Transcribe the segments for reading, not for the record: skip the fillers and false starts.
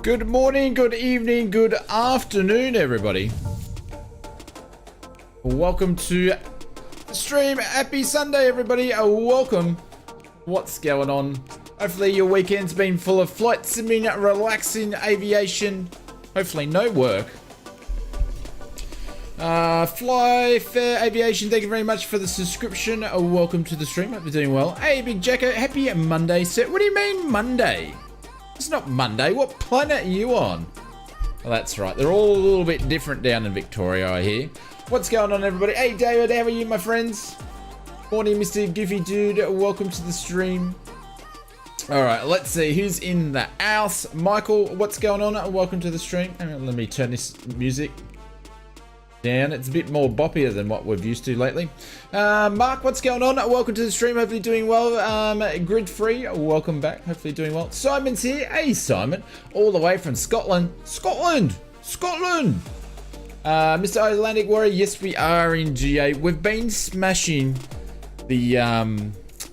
Good morning, good evening, good afternoon, everybody. Welcome to the stream. Happy Sunday, everybody. Welcome. What's going on? Hopefully your weekend's been full of flight simming, relaxing, aviation. Hopefully no work. Fly Fair Aviation, thank you very much for the subscription. Welcome to the stream. Hope you're doing well. Hey, Big Jacko, happy Monday, sir. What do you mean Monday? It's not Monday. What planet are you on? Well, that's right. They're all a little bit different down in Victoria, I hear. What's going on, everybody? Hey, David, how are you, my friends? Morning, Mr. Goofy Dude. Welcome to the stream. All right, let's see who's in the house. Michael, what's going on? Welcome to the stream. Hang on, let me turn this music down. It's a bit more boppier than what we've used to lately. Mark, what's going on? Welcome to the stream. Hopefully doing well. Grid Free, welcome back. Hopefully doing well. Simon's here. Hey, Simon. All the way from Scotland. Scotland! Mr. Atlantic Warrior, yes, we are in GA. We've been smashing the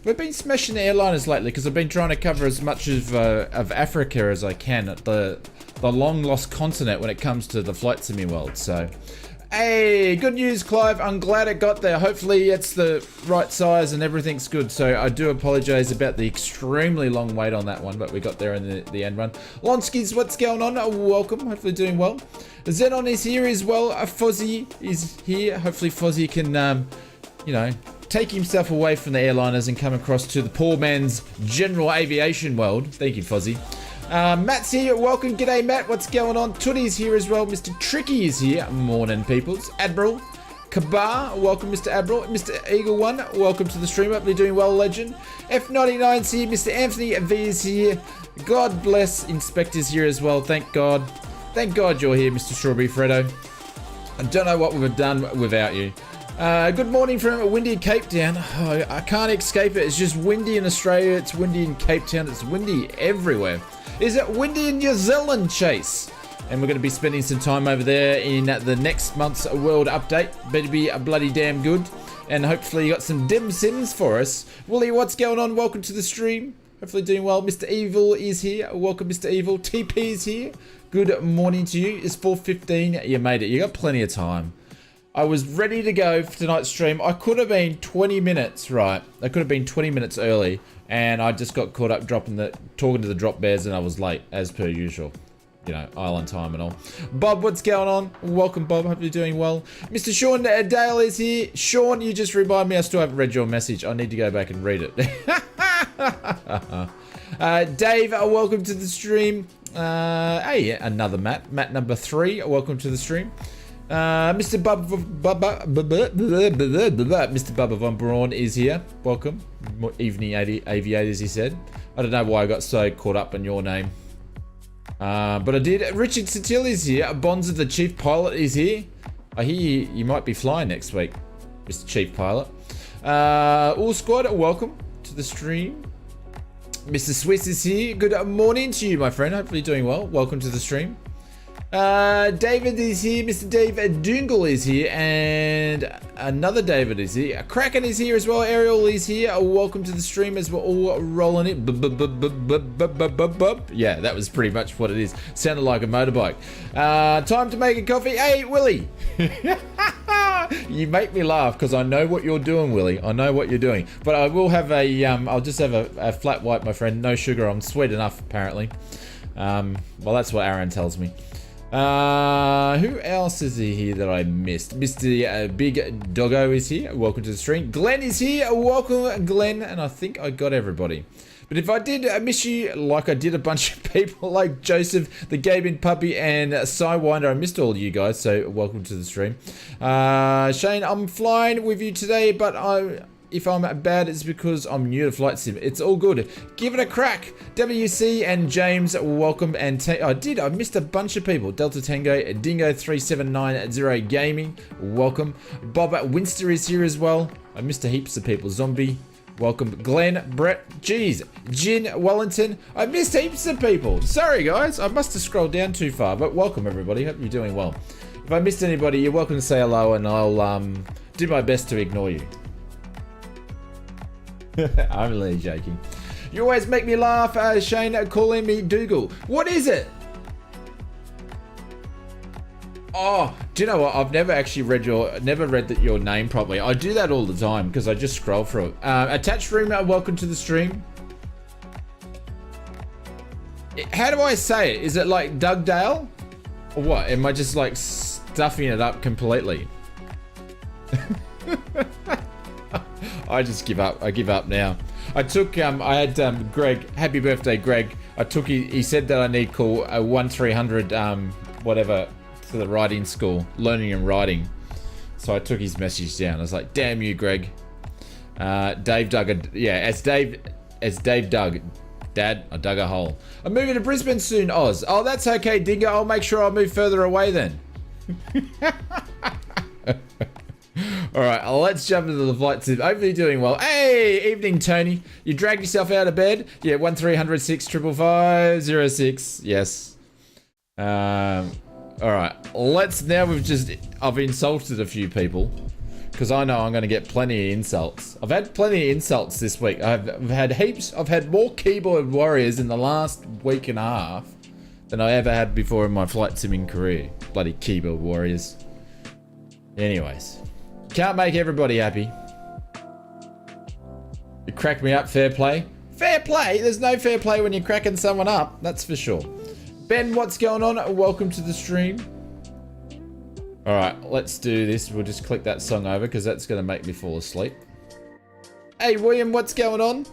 airliners lately because I've been trying to cover as much of Africa as I can, the long lost continent when it comes to the flight simming world. So, hey, good news, Clive. I'm glad it got there. Hopefully it's the right size and everything's good. So I do apologize about the extremely long wait on that one, but we got there in the end run. Lonskis, what's going on? Welcome. Hopefully doing well. Zenon is here as well. Fozzie is here. Hopefully Fozzie can, take himself away from the airliners and come across to the poor man's general aviation world. Thank you, Fozzie. Matt's here. Welcome. G'day, Matt. What's going on? Tooty's here as well. Mr. Tricky is here. Morning, peoples. Admiral. Kabar. Welcome, Mr. Admiral. Mr. Eagle One. Welcome to the stream. Hopefully doing well, legend. F99's here. Mr. Anthony V is here. God bless. Inspector's here as well. Thank God. Thank God you're here, Mr. Strawberry Freddo. I don't know what we've done without you. Good morning from windy Cape Town. Oh, I can't escape it. It's just windy in Australia. It's windy in Cape Town. It's windy everywhere. Is it windy in New Zealand, Chase? And we're going to be spending some time over there in the next month's World Update. Better be a bloody damn good. And hopefully you got some dim sims for us. Wooly, what's going on? Welcome to the stream. Hopefully doing well. Mr. Evil is here. Welcome, Mr. Evil. TP is here. Good morning to you. It's 4:15. You made it. You got plenty of time. I was ready to go for tonight's stream. I could have been 20 minutes, right? I could have been 20 minutes early, and I just got caught up talking to the drop bears, and I was late, as per usual. Island time and all. Bob, what's going on? Welcome, Bob. Hope you're doing well. Mr. Sean Dale is here. Sean, you just remind me I still haven't read your message. I need to go back and read it. Dave, welcome to the stream. Hey, another Matt. Matt number 3, welcome to the stream. Mr. Bubba Von Braun is here. Welcome. Evening Aviators, he said. I don't know why I got so caught up in your name. But I did. Richard Satil is here. Bonza, the Chief Pilot, is here. I hear you might be flying next week, Mr. Chief Pilot. All Squad, welcome to the stream. Mr. Swiss is here. Good morning to you, my friend. Hopefully doing well. Welcome to the stream. David is here. Mr. Dave Dungle is here. And another David is here. Kraken is here as well. Ariel is here. Welcome to the stream as we're all rolling it. Yeah, that was pretty much what it is. Sounded like a motorbike. Time to make a coffee. Hey, Willie. You make me laugh because I know what you're doing, Willie. I know what you're doing. But I will have I'll just have a flat white, my friend. No sugar. I'm sweet enough, apparently. Well, that's what Aaron tells me. Who else is here that I missed? Mr. Big Doggo is here. Welcome to the stream. Glenn is here. Welcome, Glenn. And I think I got everybody. But if I did miss you, like I did a bunch of people like Joseph, the Gaming Puppy, and Sidewinder, I missed all of you guys, so welcome to the stream. Shane, I'm flying with you today, but if I'm bad, it's because I'm new to Flight Sim. It's all good. Give it a crack. WC and James, welcome. And I missed a bunch of people. Delta Tango, Dingo 3790 Gaming, welcome. Bob Winster is here as well. I missed a heaps of people. Zombie, welcome. Glenn, Brett, geez, Jin, Wellington. I missed heaps of people. Sorry, guys. I must have scrolled down too far, but welcome, everybody. Hope you're doing well. If I missed anybody, you're welcome to say hello, and I'll do my best to ignore you. I'm really joking. You always make me laugh, Shane, calling me Dougal. What is it? Oh, do you know what? I've never actually read your name properly. I do that all the time because I just scroll through it. Attached rumor, welcome to the stream. How do I say it? Is it like Doug Dale? Or what? Am I just like stuffing it up completely? I just give up. I give up now. I took, I had Greg, happy birthday, Greg. I took, he said that I need call a 1300, whatever, to the writing school, learning and writing. So I took his message down. I was like, damn you, Greg. Dave dug a, yeah, as Dave dug, Dad, I dug a hole. I'm moving to Brisbane soon, Oz. Oh, that's okay, Digger. I'll make sure I'll move further away then. All right, let's jump into the flight sim. Hopefully doing well. Hey, evening, Tony. You dragged yourself out of bed? Yeah, 1300 655 06. Yes. All right, let's now. I've insulted a few people because I know I'm going to get plenty of insults. I've had plenty of insults this week. I've had heaps. I've had more keyboard warriors in the last week and a half than I ever had before in my flight simming career. Bloody keyboard warriors. Anyways, can't make everybody happy. You crack me up, fair play. Fair play? There's no fair play when you're cracking someone up, that's for sure. Ben, what's going on? Welcome to the stream. All right, let's do this. We'll just click that song over because that's going to make me fall asleep. Hey, William, what's going on?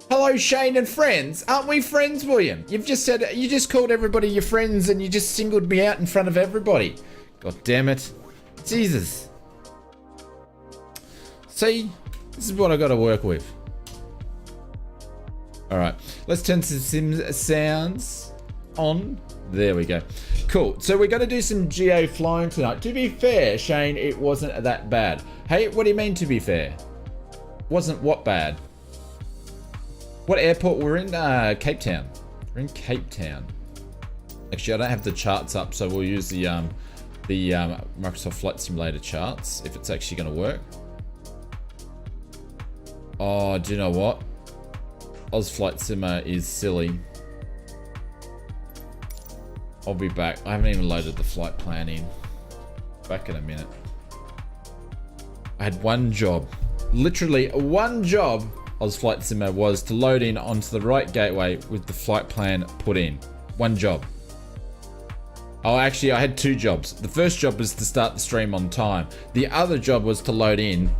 Hello, Shane and friends. Aren't we friends, William? You just called everybody your friends and you just singled me out in front of everybody. God damn it. Jesus. See, this is what I got to work with. All right, let's turn some sim sounds on. There we go. Cool. So we're going to do some geo flying tonight. To be fair, Shane, it wasn't that bad. Hey, what do you mean to be fair? Wasn't what bad? What airport we're in? Cape Town. We're in Cape Town. Actually, I don't have the charts up, so we'll use the Microsoft Flight Simulator charts if it's actually going to work. Oh, do you know what? ausflightsimmer is silly. I'll be back. I haven't even loaded the flight plan in. Back in a minute. I had one job. Literally one job, ausflightsimmer, was to load in onto the right gateway with the flight plan put in. One job. Oh, actually, I had two jobs. The first job was to start the stream on time. The other job was to load in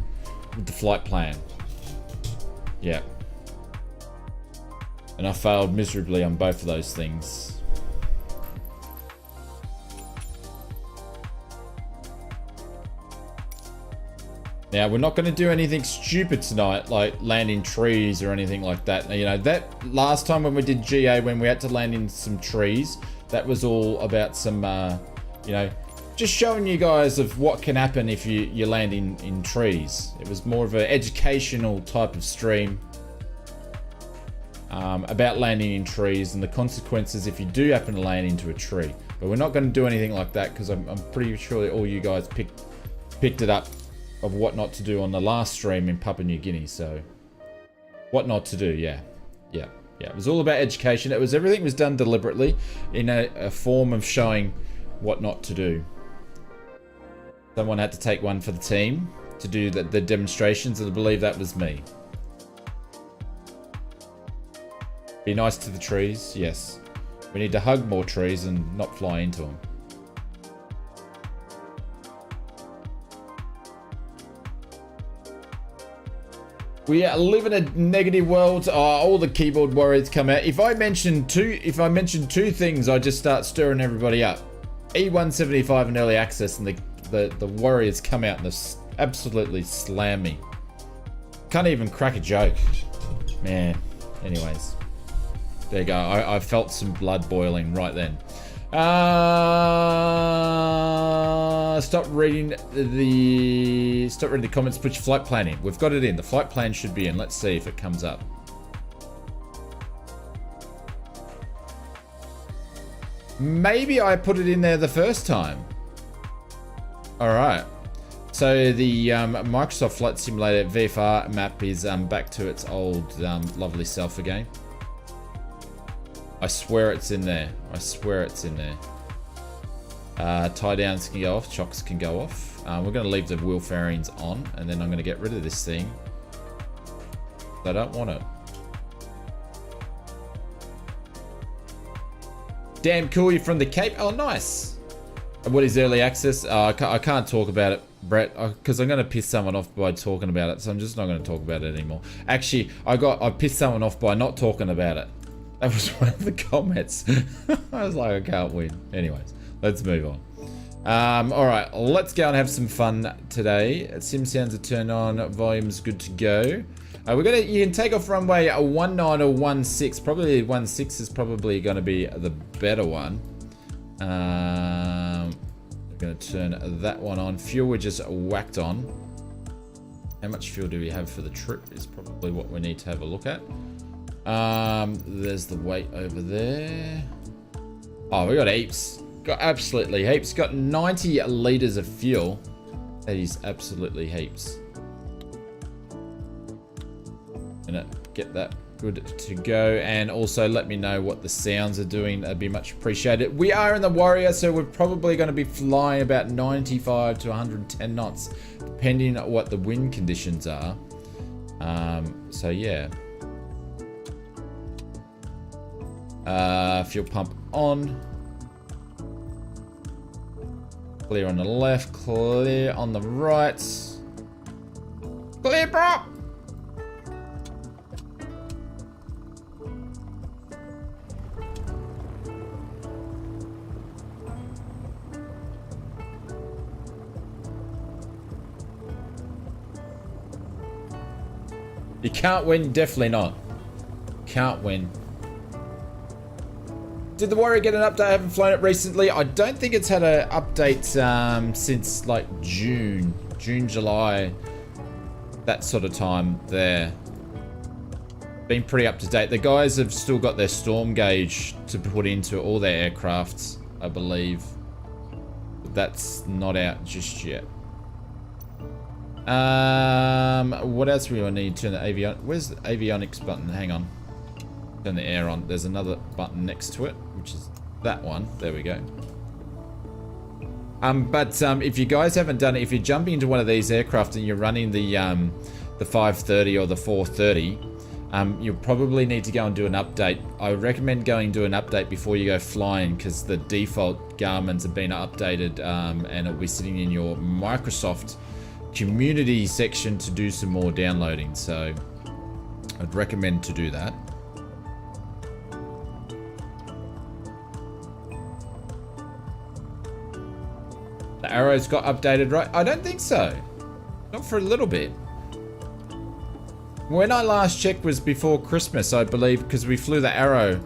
with the flight plan. Yeah. And I failed miserably on both of those things. Now, we're not going to do anything stupid tonight, like land in trees or anything like that. You know, that last time when we did GA, when we had to land in some trees, that was all about some, you know, just showing you guys of what can happen if you land in trees. It was more of an educational type of stream about landing in trees and the consequences if you do happen to land into a tree. But we're not going to do anything like that because I'm pretty sure that all you guys picked it up of what not to do on the last stream in Papua New Guinea. So what not to do, yeah. It was all about education. Everything was done deliberately in a form of showing what not to do. Someone had to take one for the team to do the demonstrations, and I believe that was me. Be nice to the trees, yes. We need to hug more trees and not fly into them. We live in a negative world. All the keyboard warriors come out. If I mention two things, I just start stirring everybody up. E175 and early access, and the warriors come out and they absolutely slam me. Can't even crack a joke, man. Anyways, there you go. I felt some blood boiling right then. Stop reading the comments. Put your flight plan in. We've got it in. The flight plan should be in. Let's see if it comes up. Maybe I put it in there the first time. All right. So the Microsoft Flight Simulator VFR map is back to its old lovely self again. I swear it's in there. I swear it's in there. Tie downs can go off, chocks can go off. We're going to leave the wheel fairings on, and then I'm going to get rid of this thing. I don't want it. Damn cool, you're from the Cape. Oh, nice. What is early access? I can't talk about it, Brett, because I'm going to piss someone off by talking about it. So I'm just not going to talk about it anymore. Actually, I pissed someone off by not talking about it. That was one of the comments. I was like, I can't win. Anyways, let's move on. All right, let's go and have some fun today. Sim sounds are turned on. Volume's good to go. You can take off runway 19 or 16. Probably 16 is probably going to be the better one. We're going to turn that one on. Fuel we just whacked on. How much fuel do we have for the trip is probably what we need to have a look at. There's the weight over there. Oh, we got heaps. Got absolutely heaps. Got 90 litres of fuel. That is absolutely heaps. Gonna get that good to go, and also let me know what the sounds are doing. That'd be much appreciated. We are in the Warrior, so we're probably going to be flying about 95 to 110 knots, depending on what the wind conditions are. So yeah. Fuel pump on. Clear on the left, clear on the right. Clear, bro! You can't win, definitely not. Can't win. Did the Warrior get an update? I haven't flown it recently. I don't think it's had an update since like June, July, that sort of time there. Been pretty up to date. The guys have still got their storm gauge to put into all their aircrafts, I believe. But that's not out just yet. What else do we need? Turn the avionics. Where's the avionics button? Hang on. Turn the air on. There's another button next to it, which is that one. There we go. If you guys haven't done it, if you're jumping into one of these aircraft and you're running the 530 or the 430, you'll probably need to go and do an update. I recommend going and do an update before you go flying, because the default Garmin's have been updated, and it'll be sitting in your Microsoft community section to do some more downloading. So I'd recommend to do that. The arrows got updated, right? I don't think so. Not for a little bit. When I last checked was before Christmas, I believe, because we flew the arrow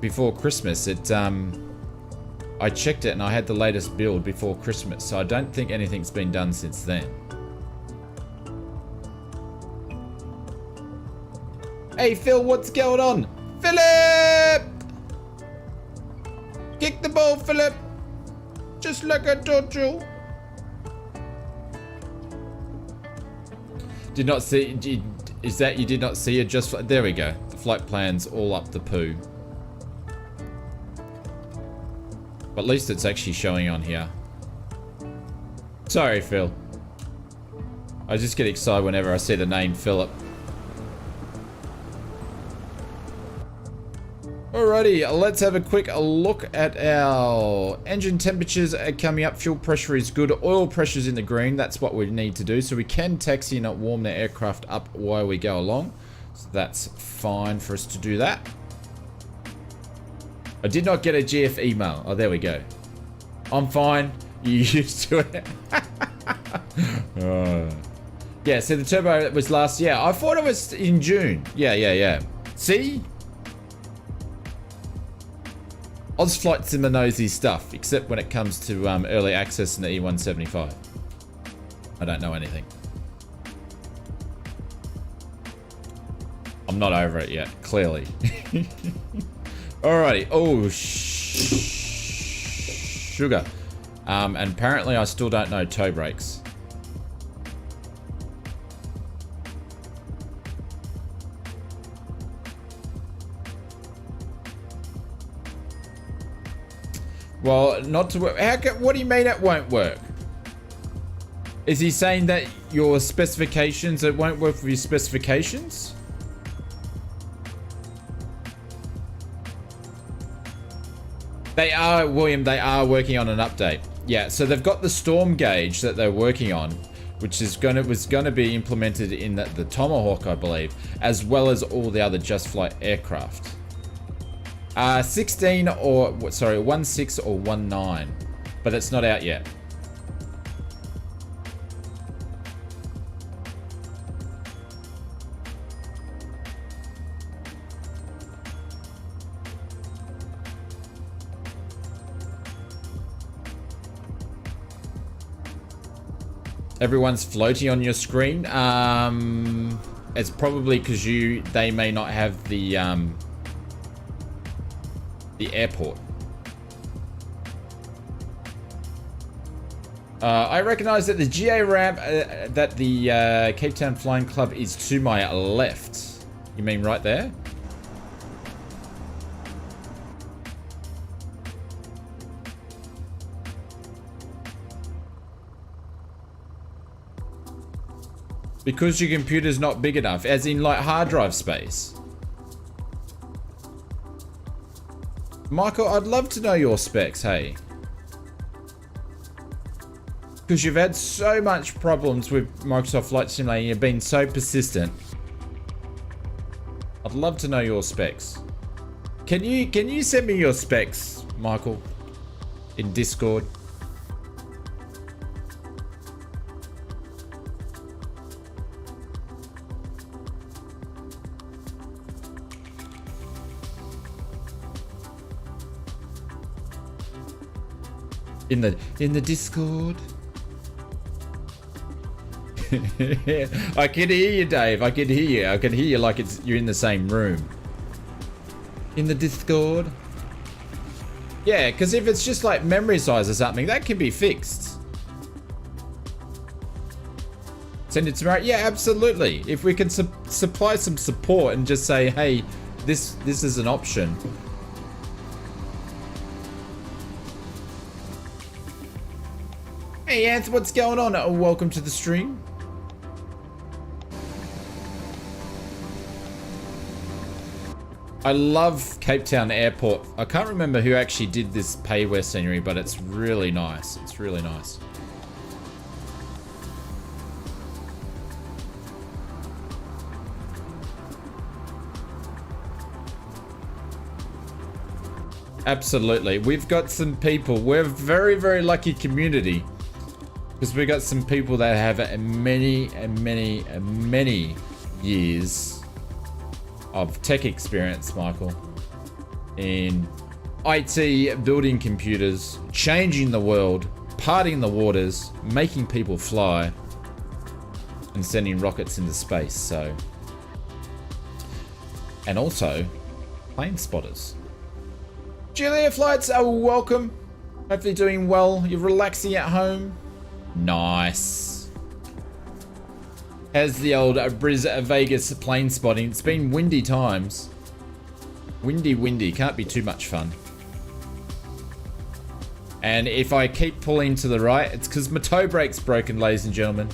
before Christmas. I checked it and I had the latest build before Christmas, so I don't think anything's been done since then. Hey Phil, what's going on? Philip! Kick the ball, Philip! Just like I told you. Did not see, is that you did not see it? Just, there we go. The flight plan's all up the poo. But at least it's actually showing on here. Sorry, Phil. I just get excited whenever I see the name Philip. Alrighty, let's have a quick look at our engine temperatures are coming up. Fuel pressure is good. Oil pressure's in the green. That's what we need to do. So we can taxi and warm the aircraft up while we go along. So that's fine for us to do that. I did not get a GF email. Oh, there we go. I'm fine. You used to it. Yeah, so the turbo was last year. I thought it was in June. Yeah. See? ausflightsimmer knows his stuff, except when it comes to early access in the E175. I don't know anything. I'm not over it yet, clearly. Alrighty. Oh, sugar. And apparently I still don't know toe brakes. Well, not to work. What do you mean it won't work? Is he saying that your specifications, it won't work with your specifications? They are, William, they are working on an update. Yeah, so they've got the storm gauge that they're working on, which is was going to be implemented in the Tomahawk, I believe, as well as all the other Just Flight aircraft. 16 or, sorry, 1.6 or 1.9, but it's not out yet. Everyone's floating on your screen. It's probably because they may not have the airport. I recognize that the GA ramp that the Cape Town Flying Club is to my left. You mean right there? Because your computer's not big enough, as in like hard drive space. Michael, I'd love to know your specs, hey. Because you've had so much problems with Microsoft Flight Simulator, you've been so persistent. I'd love to know your specs. Can you send me your specs, Michael, in Discord? In the Discord. I can hear you, Dave. I can hear you. I can hear you like you're in the same room. In the Discord. Yeah, because if it's just like memory size or something, that can be fixed. Send it tomorrow. Yeah, absolutely. If we can supply some support and just say, hey, this is an option. Hey Anth, what's going on? Welcome to the stream. I love Cape Town Airport. I can't remember who actually did this payware scenery, but it's really nice. It's really nice. Absolutely. We've got some people. We're a very, very lucky community. Because we got some people that have many years of tech experience, Michael, in IT, building computers, changing the world, parting the waters, making people fly, and sending rockets into space. So, and also plane spotters. Julia Flights are welcome. Hopefully doing well. You're relaxing at home. Nice. How's the old Vegas plane spotting? It's been windy times. Windy. Can't be too much fun. And if I keep pulling to the right, it's because my toe brake's broken, ladies and gentlemen.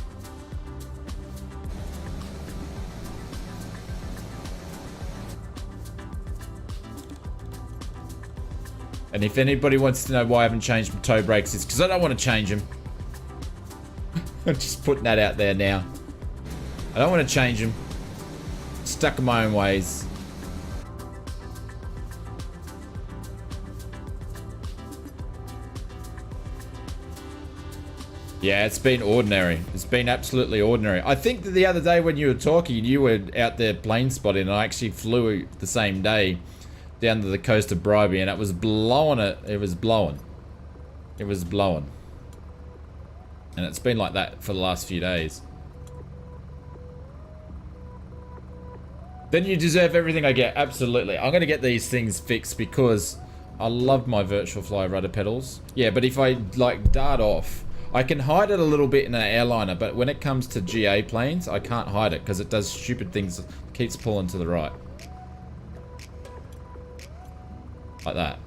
And if anybody wants to know why I haven't changed my toe brakes, it's because I don't want to change them. I'm just putting that out there now. I don't want to change them. Stuck in my own ways. Yeah, it's been ordinary. It's been absolutely ordinary. I think that the other day when you were talking, you were out there plane spotting, and I actually flew the same day down to the coast of Bribie, and it was blowing it. It was blowing. It was blowing. And it's been like that for the last few days. Then you deserve everything I get. Absolutely. I'm going to get these things fixed because I love my virtual fly rudder pedals. Yeah, but if I like dart off, I can hide it a little bit in an airliner, but when it comes to GA planes, I can't hide it because it does stupid things. It keeps pulling to the right. Like that.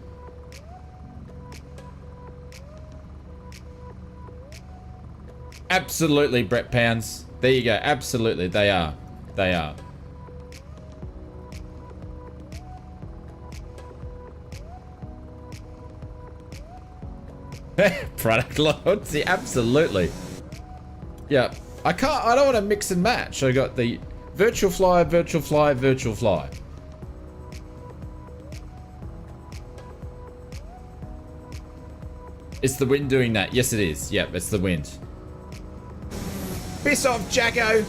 Absolutely, Brett Pounds. There you go. Absolutely, they are. They are. Product loyalty, absolutely. Yeah, I don't want to mix and match. I got the virtual fly, virtual fly, virtual fly. It's the wind doing that. Yes, it is. Yep, it's the wind. Piss off, Jacko.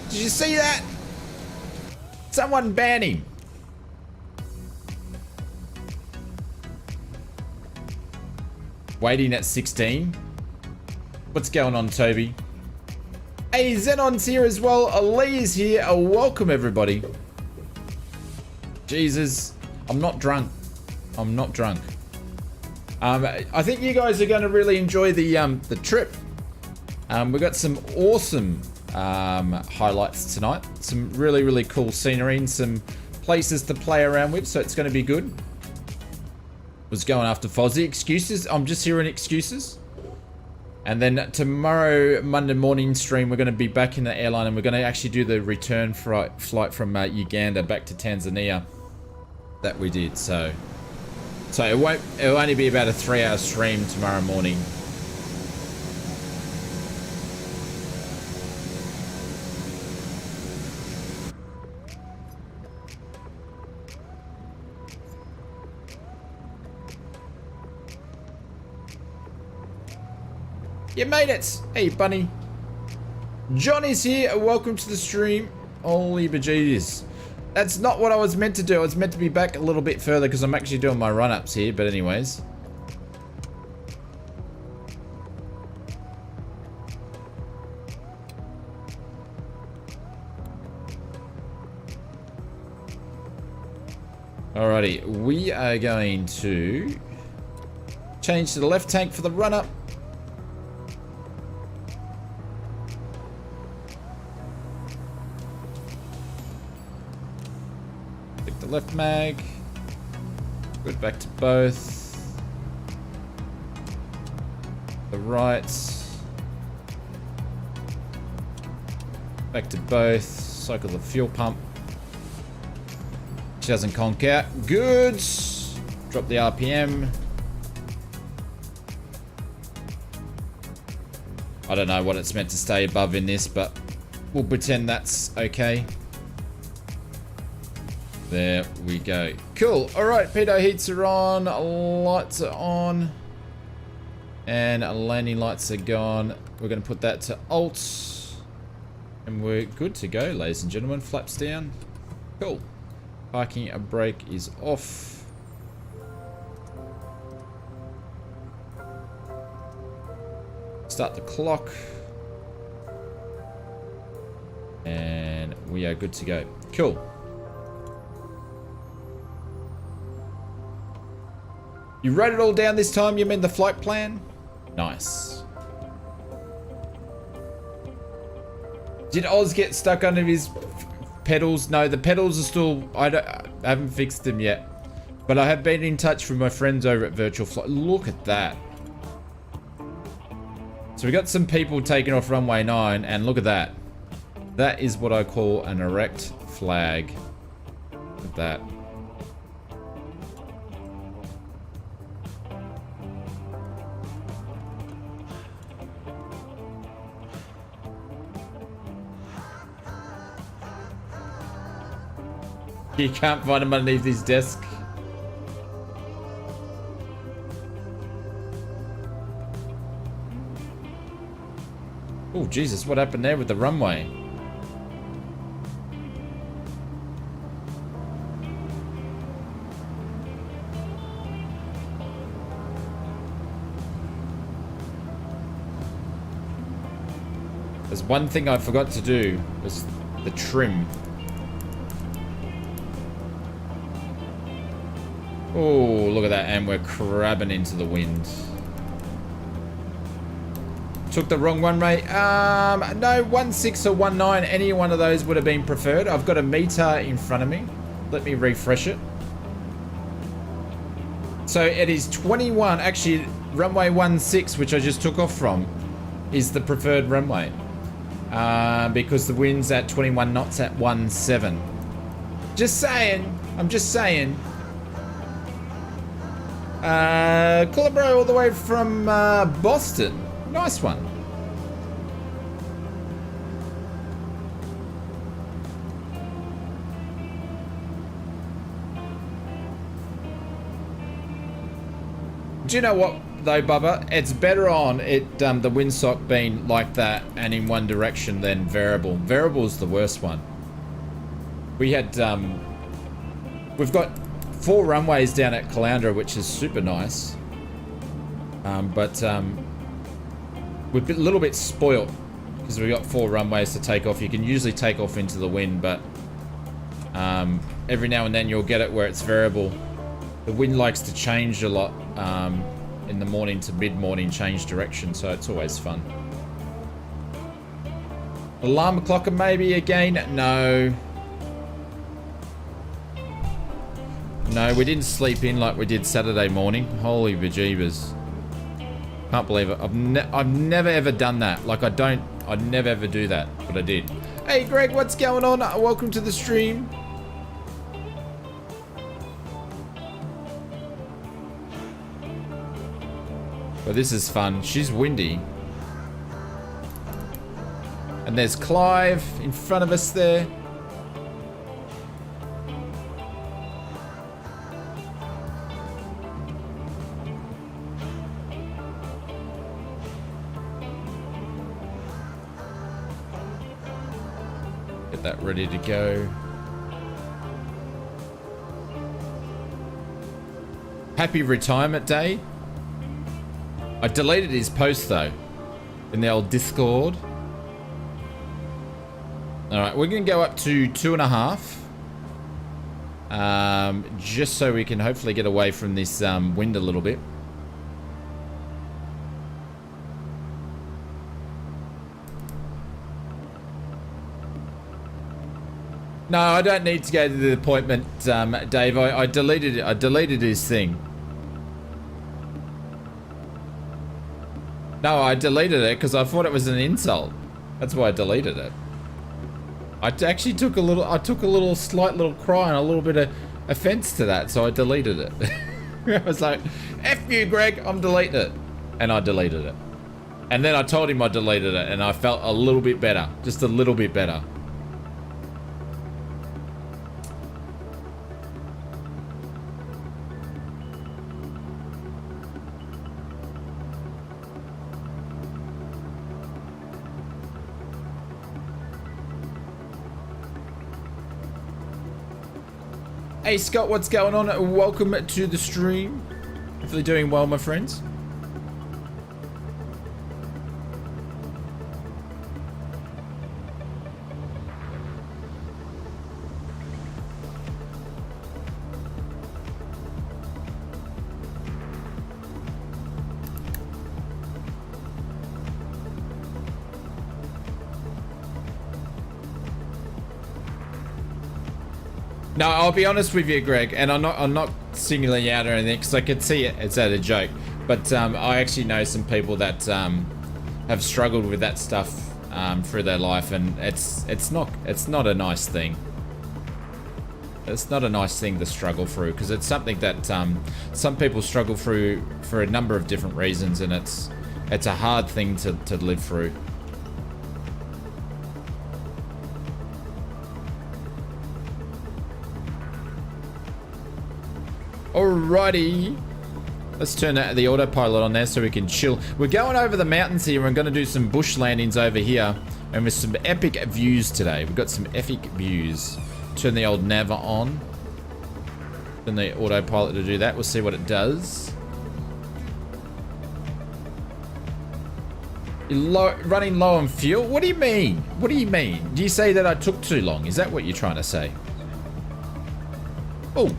Did you see that? Someone ban him. Waiting at 16. What's going on, Toby? Hey, Xenon's here as well. Ali is here. Welcome, everybody. Jesus, I'm not drunk. I'm not drunk. I think you guys are going to really enjoy the trip. We've got some awesome highlights tonight. Some really, really cool scenery and some places to play around with, so it's going to be good. Was going after FAWC. Excuses. I'm just hearing excuses. And then tomorrow, Monday morning stream, we're going to be back in the airline and we're going to actually do the return flight from Uganda back to Tanzania that we did. So it'll only be about a 3-hour stream tomorrow morning. You made it! Hey, bunny. Johnny's here. Welcome to the stream. Holy bejesus. That's not what I was meant to do. I was meant to be back a little bit further because I'm actually doing my run-ups here. But anyways. Alrighty. We are going to change to the left tank for the run-up. Left mag. Good, back to both. The right. Back to both. Cycle the fuel pump. She doesn't conk out. Good. Drop the RPM. I don't know what it's meant to stay above in this, but we'll pretend that's okay. There we go. Cool. All right, pitot heats are on, lights are on, and landing lights are gone. We're going to put that to alt, and we're good to go, ladies and gentlemen. Flaps down. Cool. Parking brake is off. Start the clock, and we are good to go. Cool. You wrote it all down this time, you mean the flight plan? Nice. Did Oz get stuck under his pedals? No, the pedals are still... I haven't fixed them yet. But I have been in touch with my friends over at Virtual Flight. Look at that. So we got some people taking off runway 9, and look at that. That is what I call an erect flag. Look at that. You can't find him underneath his desk. Oh, Jesus, what happened there with the runway? There's one thing I forgot to do, was the trim. Oh, look at that, and we're crabbing into the wind. Took the wrong one, Ray. No, 16 or 19, any one of those would have been preferred. I've got a meter in front of me. Let me refresh it. So it is 21, actually, runway 16, which I just took off from, is the preferred runway. Because the wind's at 21 knots at 1.7. Just saying. I'm just saying. Cooler Bro all the way from Boston. Nice one. Do you know what though, Bubba? It's better on it the windsock being like that and in one direction than variable. Variable's the worst one. We had we've got 4 runways down at Caloundra, which is super nice. But we're a little bit spoilt because we've got 4 runways to take off. You can usually take off into the wind, but every now and then you'll get it where it's variable. The wind likes to change a lot in the morning to mid-morning, change direction, so it's always fun. Alarm clocker maybe again? No. No, we didn't sleep in like we did Saturday morning. Holy bejeebers. Can't believe it. I've never ever done that. Like I'd never ever do that, but I did. Hey Greg, what's going on? Welcome to the stream. But this is fun. She's windy. And there's Clive in front of us there. Get that ready to go. Happy retirement day. I deleted his post though, in the old Discord. All right, we're gonna go up to 2.5, just so we can hopefully get away from this wind a little bit. No, I don't need to go to the appointment, Dave. I deleted it. I deleted his thing. No, I deleted it because I thought it was an insult. That's why I deleted it. I actually took a little, slight little cry and a little bit of offense to that, so I deleted it. I was like, F you, Greg, I'm deleting it. And I deleted it. And then I told him I deleted it, and I felt a little bit better. Just a little bit better. Hey Scott, what's going on? Welcome to the stream. Hopefully doing well, my friends. No, I'll be honest with you, Greg, and I'm not singling you out or anything because I could see it's at a joke. But I actually know some people that have struggled with that stuff through their life, and it's not a nice thing. It's not a nice thing to struggle through because it's something that some people struggle through for a number of different reasons, and it's a hard thing to live through. Alrighty, let's turn the autopilot on there so we can chill. We're going over the mountains here. We're going to do some bush landings over here, and with some epic views today. We've got some epic views. Turn the old nav on. Turn the autopilot to do that. We'll see what it does. You're running low on fuel? What do you mean? What do you mean? Do you say that I took too long? Is that what you're trying to say? Oh.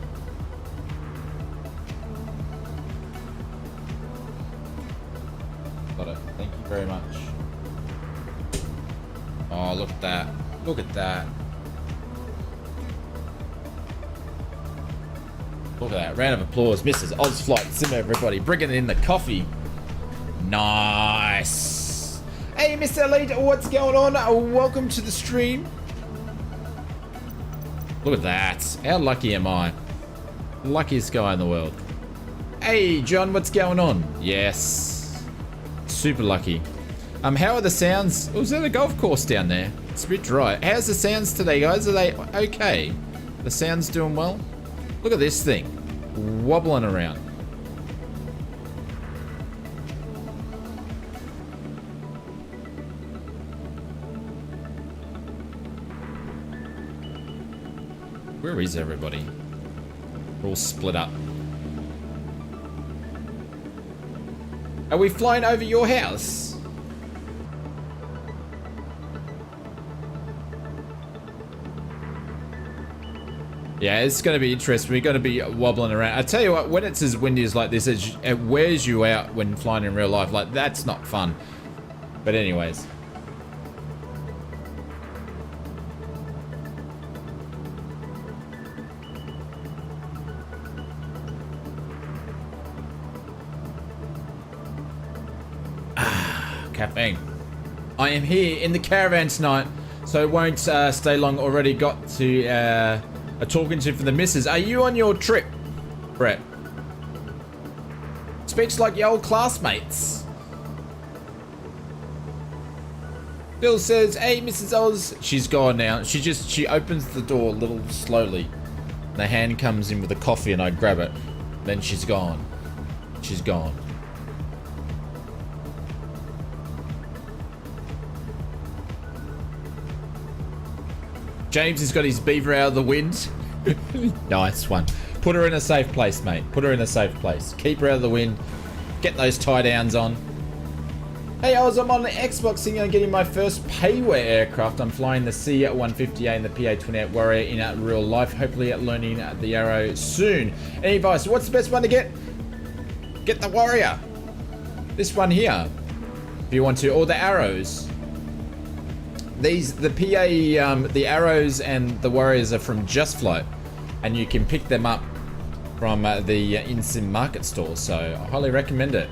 Got it. Thank you very much. Oh, look at that. Look at that. Look at that. Round of applause. Mrs. Ausflightsimmer, everybody. Bringing in the coffee. Nice. Mr. Elite, what's going on? Welcome to the stream. Look at that. How lucky am I? Luckiest guy in the world. Hey, John, what's going on? Yes. Super lucky. How are the sounds? Oh, is that a golf course down there? It's a bit dry. How's the sounds today, guys? Are they okay? The sound's doing well? Look at this thing. Wobbling around. Where is everybody? We're all split up. Are we flying over your house? Yeah, it's going to be interesting. We're going to be wobbling around. I tell you what, when it's as windy as like this, it wears you out when flying in real life. Like, that's not fun. But anyways. Caffeine. I am here in the caravan tonight, so it won't stay long. Already got to a talking to for the missus. Are you on your trip, Brett? Speaks like your old classmates. Bill says, hey, Mrs. Oz. She's gone now. She opens the door a little slowly. The hand comes in with the coffee and I grab it. Then she's gone. She's gone. James has got his beaver out of the wind. Nice one. Put her in a safe place, mate. Put her in a safe place. Keep her out of the wind. Get those tie downs on. Hey, I'm on the Xbox thinking of getting my first payware aircraft. I'm flying the C-150A and the PA-28 Warrior in real life. Hopefully learning the Arrow soon. Any advice? What's the best one to get? Get the Warrior. This one here. If you want to. Or the Arrows. The Arrows and the Warriors are from Just Flight, and you can pick them up from the in-sim market store, so I highly recommend it.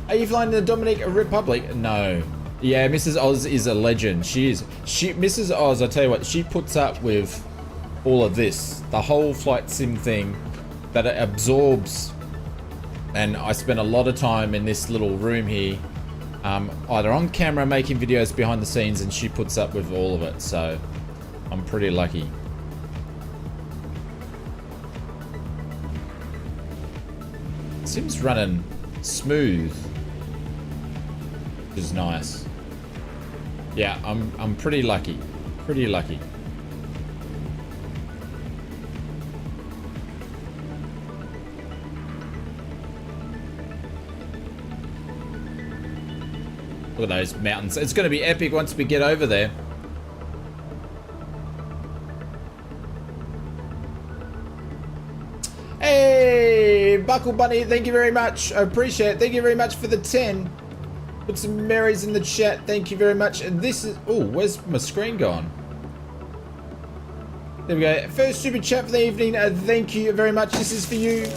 Are you flying the Dominican Republic? No. Yeah, Mrs. Oz is a legend. She is. Mrs. Oz, I tell you what, she puts up with all of this, the whole flight sim thing that it absorbs, and I spend a lot of time in this little room here. Either on camera making videos behind the scenes, and she puts up with all of it, so I'm pretty lucky. Sim's running smooth, which is nice. Yeah, I'm pretty lucky. Pretty lucky. Look at those mountains. It's going to be epic once we get over there. Hey, Buckle Bunny, thank you very much. I appreciate it. Thank you very much for the 10. Put some Marys in the chat. Thank you very much. And this is... Oh, where's my screen gone? There we go. First super chat for the evening. Thank you very much. This is for you.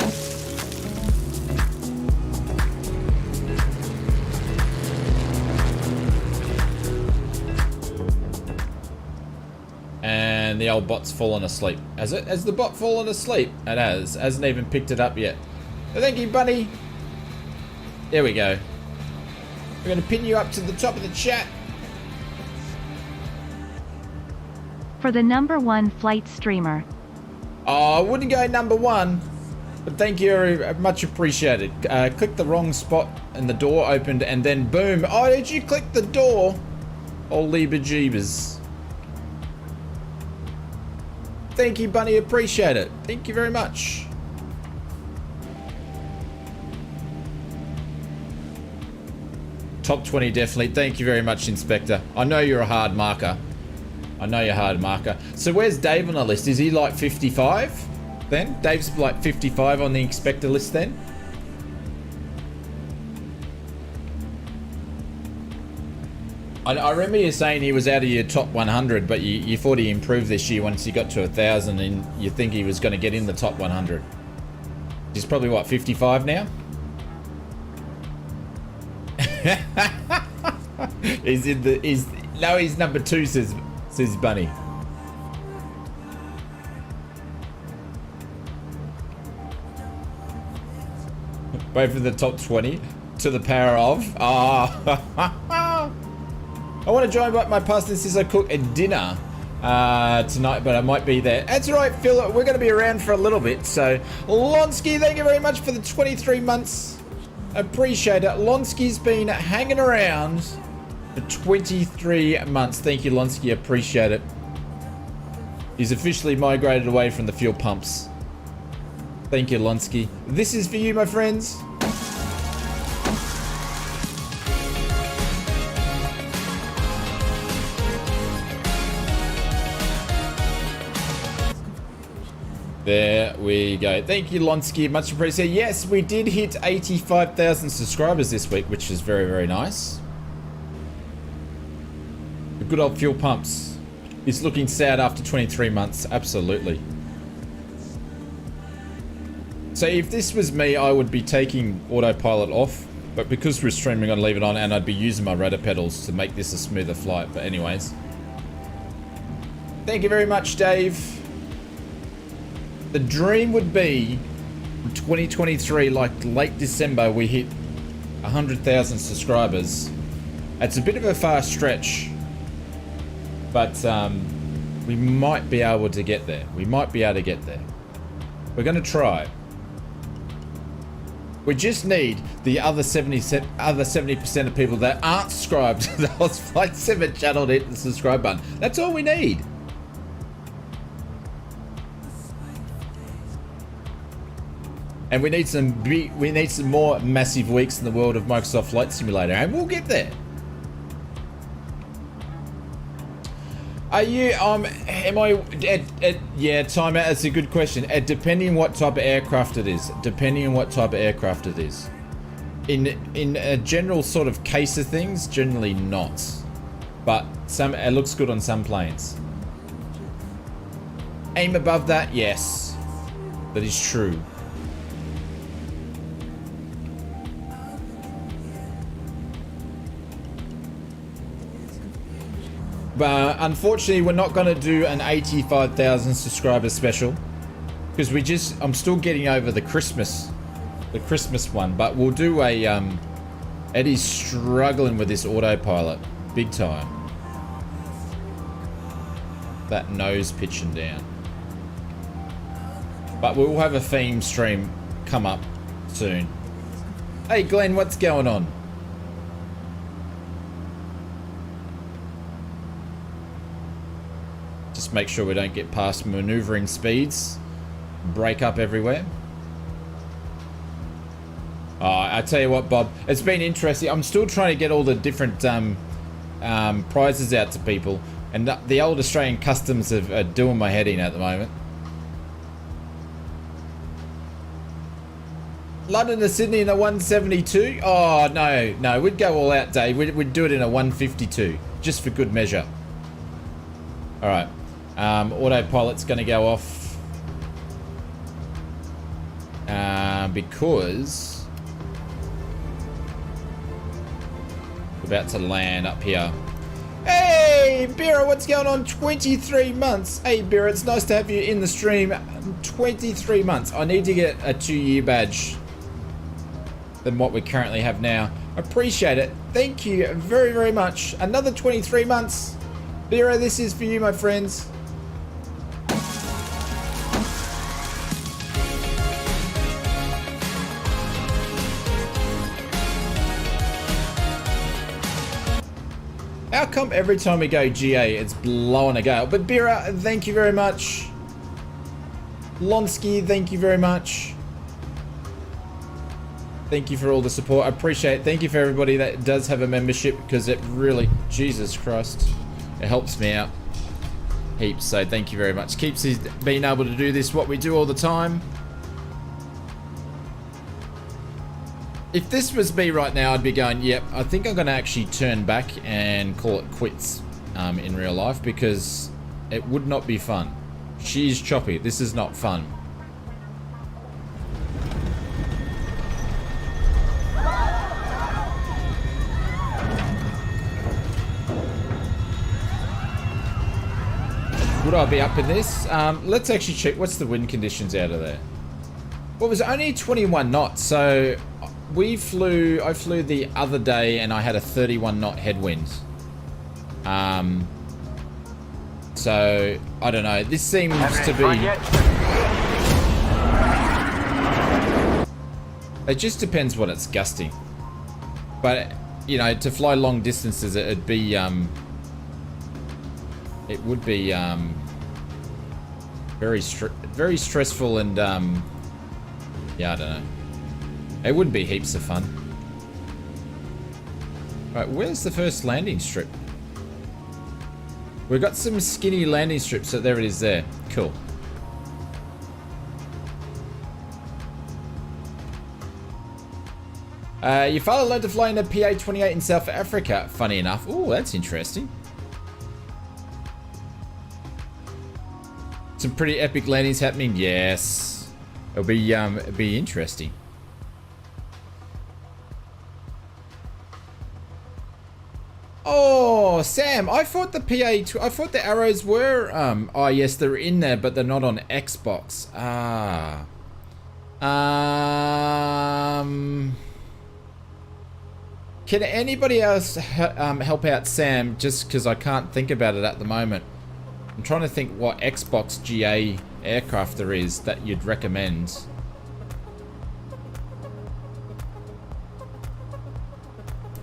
And the old bot's fallen asleep. Has the bot fallen asleep? It has. Hasn't even picked it up yet. So thank you, Bunny. There we go. We're going to pin you up to the top of the chat. For the #1 flight streamer. Oh, I wouldn't go #1. But thank you, very much appreciated. Click the wrong spot and the door opened and then boom. Oh, did you click the door? Holy bejeebers. Thank you, Bunny. Appreciate it. Thank you very much. Top 20, definitely. Thank you very much, Inspector. I know you're a hard marker. I know you're a hard marker. So where's Dave on the list? Is he like 55 then? Dave's like 55 on the Inspector list then? I remember you saying he was out of your top 100, but you thought he improved this year once he got to 1,000, and you think he was going to get in the top 100. He's probably, what, 55 now? He's number 2, says Bunny. Both of the top 20 to the power of. I want to join my pastor since I cook a dinner tonight, but I might be there. That's right, Phil. We're going to be around for a little bit. So, Lonsky, thank you very much for the 23 months. Appreciate it. Lonsky's been hanging around for 23 months. Thank you, Lonsky. Appreciate it. He's officially migrated away from the fuel pumps. Thank you, Lonsky. This is for you, my friends. There we go. Thank you, Lonsky. Much appreciated. Yes, we did hit 85,000 subscribers this week, which is very, very nice. The good old fuel pumps is looking sad after 23 months. Absolutely. So if this was me, I would be taking autopilot off. But because we're streaming, I'd leave it on, and I'd be using my rudder pedals to make this a smoother flight. But anyways. Thank you very much, Dave. The dream would be 2023, like late December, we hit 100,000 subscribers. It's a bit of a far stretch, but we might be able to get there. We might be able to get there. We're going to try. We just need the other 70% of people that aren't subscribed to the ausflightsimmer channel to hit the subscribe button. That's all we need. And we need some more massive weeks in the world of Microsoft Flight Simulator, and we'll get there. Are you yeah, timeout. That's a good question. Depending what type of aircraft it is. In a general sort of case of things, generally not. But it looks good on some planes. Aim above that, yes. That is true. But unfortunately, we're not going to do an 85,000 subscriber special because I'm still getting over the Christmas one. But we'll do a Eddie's struggling with this autopilot big time. That nose pitching down. But we'll have a theme stream come up soon. Hey Glenn, what's going on? Just make sure we don't get past maneuvering speeds. Break up everywhere. I tell you what, Bob, it's been interesting. I'm still trying to get all the different prizes out to people. And the old Australian customs are doing my head in at the moment. London to Sydney in a 172? Oh, no. We'd go all out, Dave. We'd do it in a 152. Just for good measure. Alright. Autopilot's going to go off because we're about to land up here. Hey, Bira, what's going on? 23 months. Hey, Bira, it's nice to have you in the stream. 23 months. I need to get a 2-year badge than what we currently have now. Appreciate it. Thank you very, very much. Another 23 months. Bira, this is for you, my friends. How come every time we go GA, it's blowing a gale? But Bira, thank you very much. Lonsky, thank you very much. Thank you for all the support. I appreciate it. Thank you for everybody that does have a membership because it really, Jesus Christ, it helps me out heaps. So thank you very much. Keeps us being able to do this, what we do all the time. If this was me right now, I'd be going, yep, I think I'm going to actually turn back and call it quits in real life because it would not be fun. She's choppy. This is not fun. would I be up in this? Let's actually check what's the wind conditions out of there. Well, it was only 21 knots, so I flew the other day and I had a 31 knot headwind. So, I don't know. This seems to be... It just depends what it's gusting. But, you know, to fly long distances, it'd be, it would be, very stressful and, yeah, I don't know. It wouldn't be heaps of fun. Right, where's the first landing strip? We've got some skinny landing strips, so there it is there. Cool. Your father learned to fly in a PA-28 in South Africa, funny enough. Oh, that's interesting. Some pretty epic landings happening. Yes. It'll be interesting. Oh, Sam, I thought the I thought the arrows were, oh yes, they're in there, but they're not on Xbox. Ah. Can anybody else help out Sam, just because I can't think about it at the moment? I'm trying to think what Xbox GA aircraft there is that you'd recommend.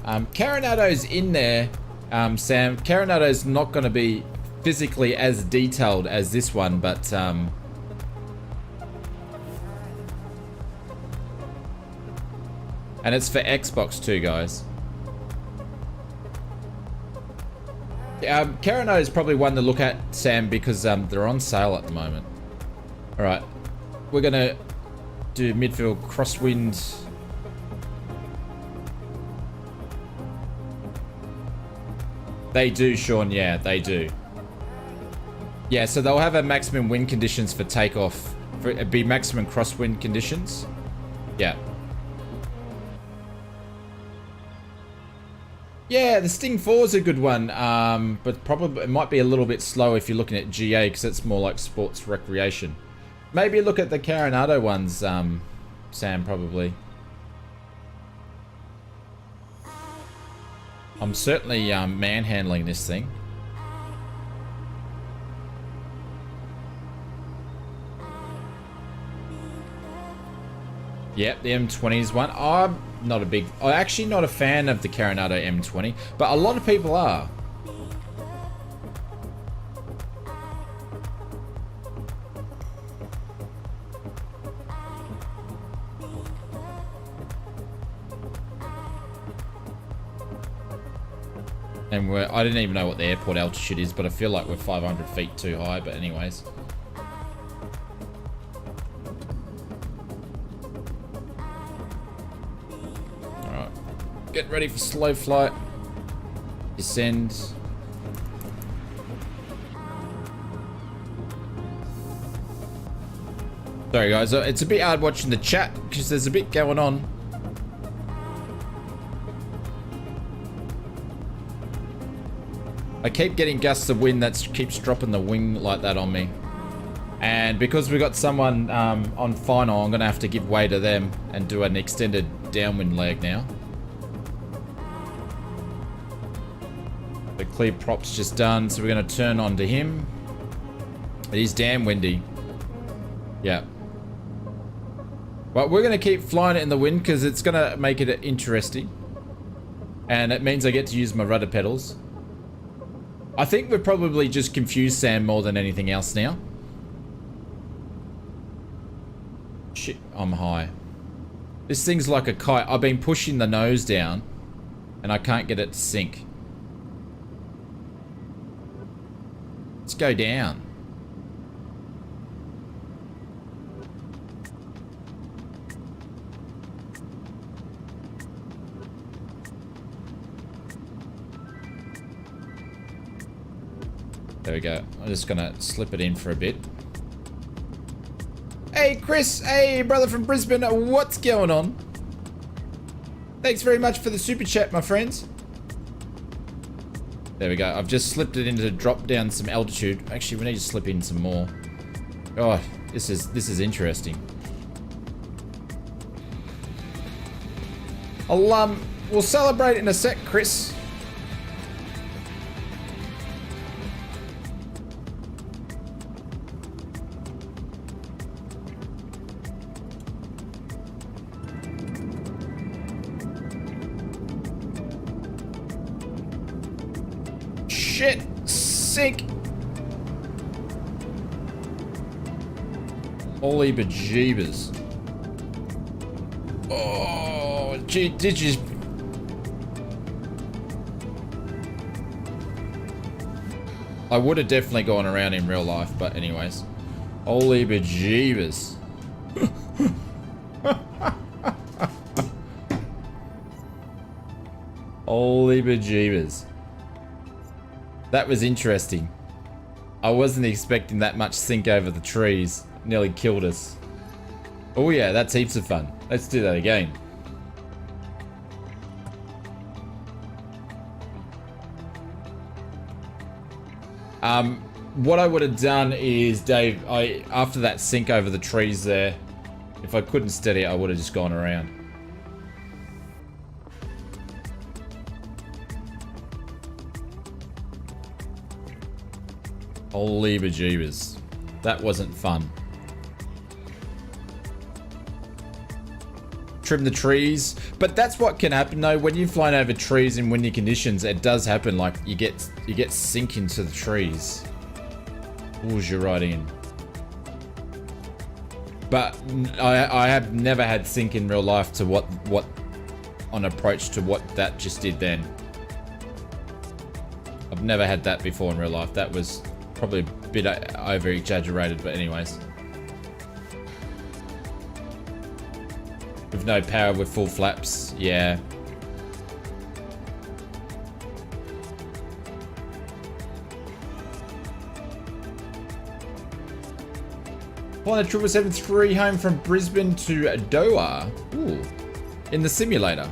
Carinado's in there, Sam. Carinado's not going to be physically as detailed as this one, but and it's for Xbox too, guys. Carino is probably one to look at, Sam, because they're on sale at the moment. All right, we're gonna do midfield crosswind. They do, Sean. Yeah, they do. Yeah, so they'll have a maximum wind conditions for takeoff. It'd be maximum crosswind conditions. Yeah. Yeah, the Sting 4 is a good one, but probably it might be a little bit slow if you're looking at GA because it's more like sports recreation. Maybe look at the Carinado ones, Sam, probably. I'm certainly manhandling this thing. Yep, the M20 is one. I'm actually not a fan of the Carinado M20, but a lot of people are. And I didn't even know what the airport altitude is, but I feel like we're 500 feet too high, but anyways. Alright. Get ready for slow flight. Descend. Sorry guys, it's a bit hard watching the chat because there's a bit going on. I keep getting gusts of wind that keeps dropping the wing like that on me. And because we got someone on final, I'm going to have to give way to them and do an extended downwind leg now. The clear prop's just done, so we're going to turn onto him. It is damn windy. Yeah. But we're going to keep flying it in the wind because it's going to make it interesting. And it means I get to use my rudder pedals. I think we've probably just confused Sam more than anything else now. Shit, I'm high. This thing's like a kite. I've been pushing the nose down and I can't get it to sink. Let's go down. There we go. I'm just gonna slip it in for a bit. Hey Chris, hey brother from Brisbane, what's going on? Thanks very much for the super chat, my friends. There we go. I've just slipped it in to drop down some altitude. Actually, we need to slip in some more. Oh, this is interesting. We'll celebrate in a sec, Chris. Shit! Sink! Holy bejeebers. Oh, gee, did you... I would have definitely gone around in real life, but anyways. Holy bejeebers. Holy bejeebers. That was interesting. I wasn't expecting that much sink over the trees. Nearly killed us. Oh yeah, that's heaps of fun. Let's do that again. What I would have done is, Dave, after that sink over the trees there, if I couldn't steady it, I would have just gone around. Holy bejeebers. That wasn't fun. Trim the trees. But that's what can happen though. When you're flying over trees in windy conditions, it does happen. Like you get sink into the trees. Pulls you right in. But I have never had sink in real life to what on approach to what that just did then. I've never had that before in real life. That was probably a bit over exaggerated, but anyways. With no power, with full flaps, yeah. Flying a 777-3 home from Brisbane to Doha. Ooh, in the simulator.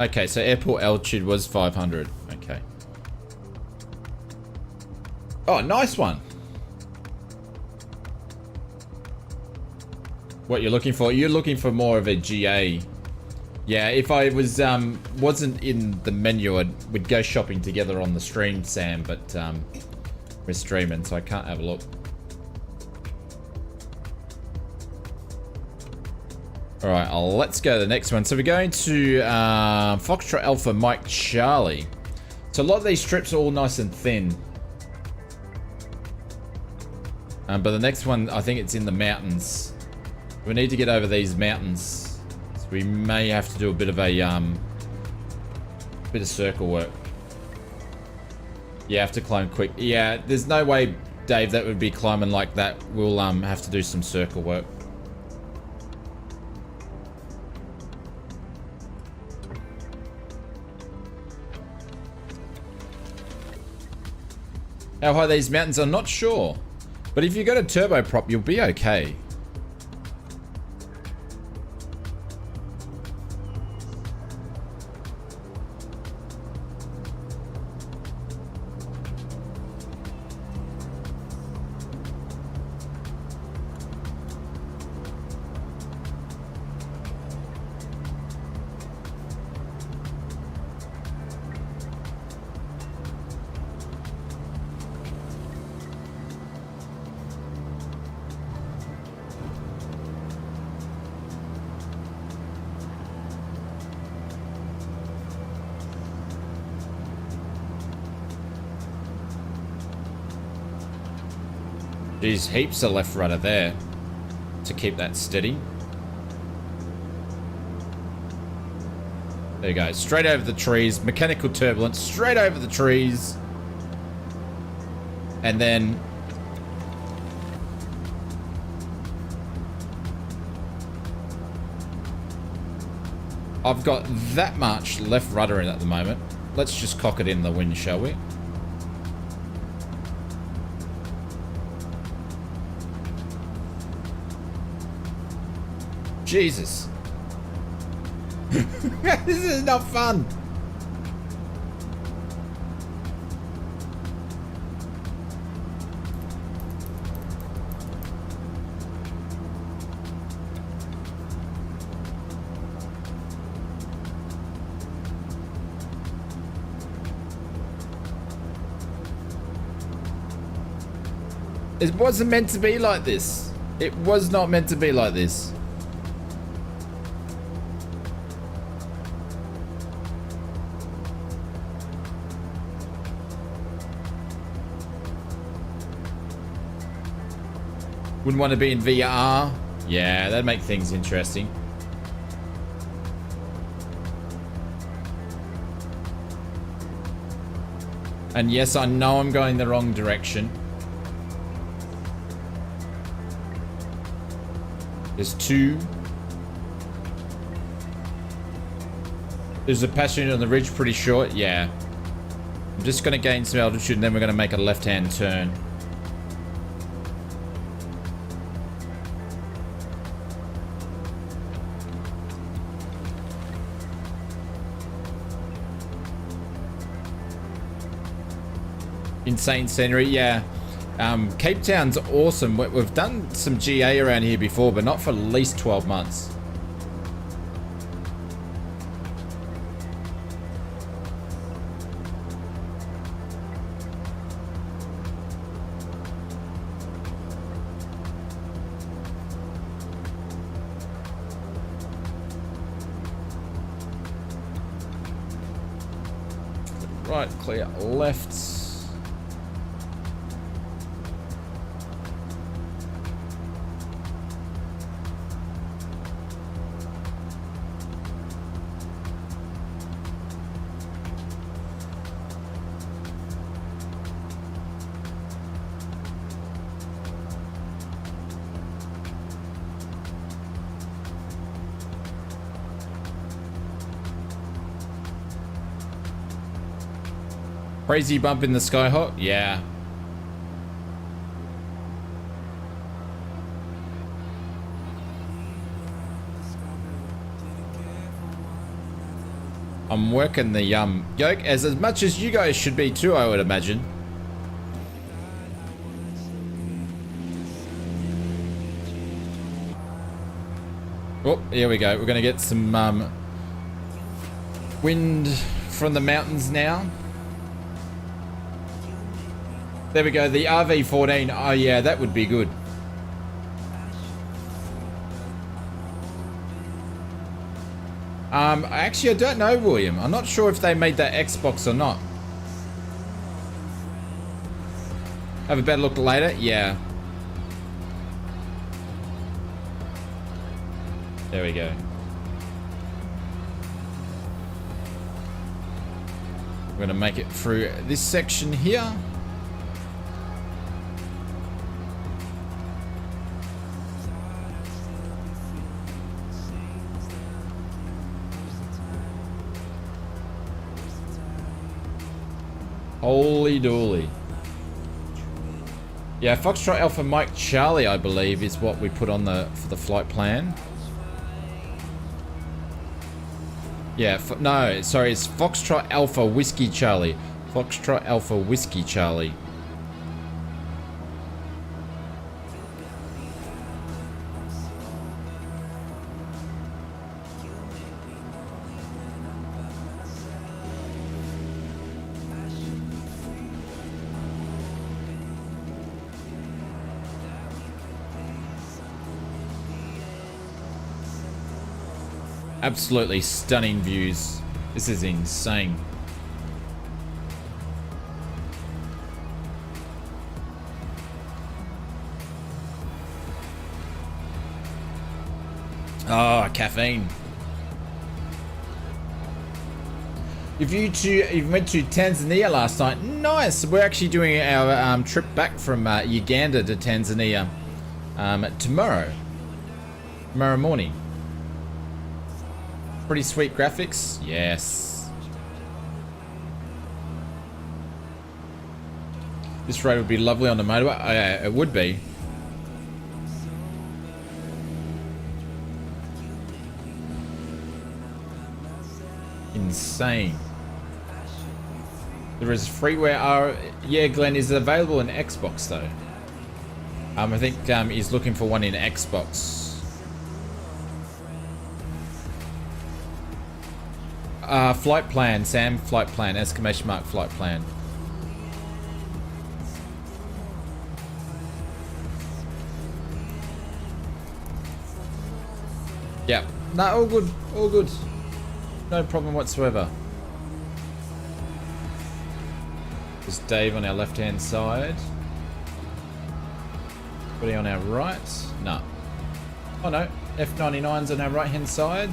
Okay, so airport altitude was 500. Okay. Oh, nice one. What you're looking for? You're looking for more of a GA. Yeah, if I was wasn't in the menu, we'd go shopping together on the stream, Sam. But we're streaming, so I can't have a look. All right, let's go to the next one. So we're going to Foxtrot Alpha Mike Charlie. So a lot of these strips are all nice and thin. But the next one, I think it's in the mountains. We need to get over these mountains. So we may have to do a bit of a bit of circle work. Yeah, have to climb quick. Yeah, there's no way, Dave, that would be climbing like that. We'll have to do some circle work. How high these mountains, I'm not sure. But if you got a turboprop, you'll be okay. There's heaps of left rudder there to keep that steady. There you go, straight over the trees, mechanical turbulence, straight over the trees. And then I've got that much left rudder in at the moment. Let's just cock it in the wind, shall we? Jesus. This is not fun. It wasn't meant to be like this. It was not meant to be like this. Wouldn't want to be in VR. Yeah, that'd make things interesting. And yes, I know I'm going the wrong direction. There's two. There's a passage on the ridge pretty short. Yeah. I'm just going to gain some altitude and then we're going to make a left-hand turn. Insane scenery, yeah. Cape Town's awesome. We've done some GA around here before, but not for at least 12 months. Right, clear left. Crazy bump in the Skyhawk? Yeah. I'm working the yoke as much as you guys should be too, I would imagine. Oh, here we go. We're going to get some wind from the mountains now. There we go, the RV14. Oh yeah, that would be good. Actually, I don't know, William. I'm not sure if they made that Xbox or not. Have a better look later? Yeah. There we go. We're gonna make it through this section here. Holy dooly. Yeah, Foxtrot Alpha Mike Charlie, I believe, is what we put on for the flight plan. Yeah, no, sorry, it's Foxtrot Alpha Whiskey Charlie. Foxtrot Alpha Whiskey Charlie. Absolutely stunning views. This is insane. Oh, caffeine. If you went to Tanzania last night, nice. We're actually doing our trip back from Uganda to Tanzania tomorrow morning. Pretty sweet graphics, yes. This road would be lovely on the motorway. Yeah, it would be. Insane. There is freeware. Yeah, Glenn, is it available in Xbox though? I think he's looking for one in Xbox. Flight plan, Sam. Flight plan. Exclamation mark. Flight plan. Yep. No, all good. All good. No problem whatsoever. There's Dave on our left-hand side. Anybody on our right? No. Oh no. F99's on our right-hand side.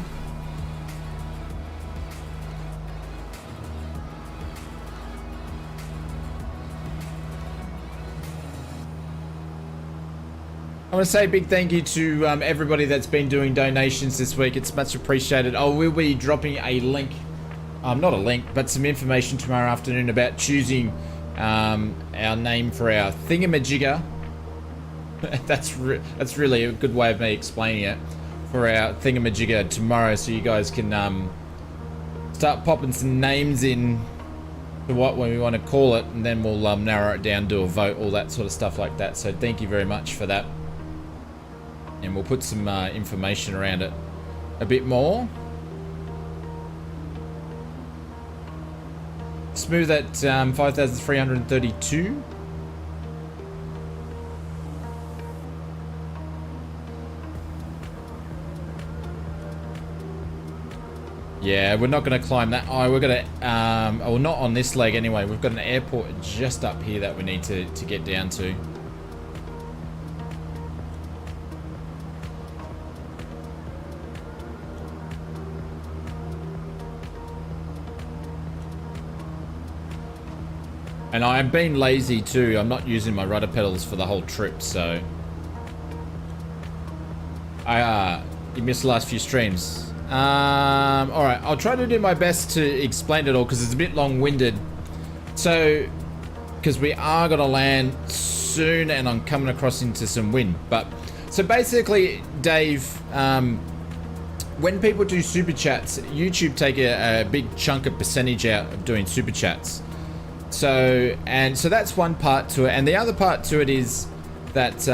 I want to say a big thank you to everybody that's been doing donations this week. It's much appreciated. Oh, we'll be dropping a link, not a link, but some information tomorrow afternoon about choosing our name for our thingamajigger. That's really a good way of me explaining it. For our thingamajigger tomorrow, so you guys can start popping some names in to what when we want to call it, and then we'll narrow it down, do a vote, all that sort of stuff like that. So thank you very much for that. And we'll put some information around it a bit more. Smooth at 5,332. Yeah, we're not going to climb that. Oh, we're going to, well, not on this leg anyway. We've got an airport just up here that we need to get down to. And I'm being lazy too. I'm not using my rudder pedals for the whole trip, so you missed the last few streams. All right, I'll try to do my best to explain it all because it's a bit long-winded. So, because we are gonna land soon, and I'm coming across into some wind. But so basically, Dave, when people do super chats, YouTube take a big chunk of percentage out of doing super chats. So that's one part to it, and the other part to it is that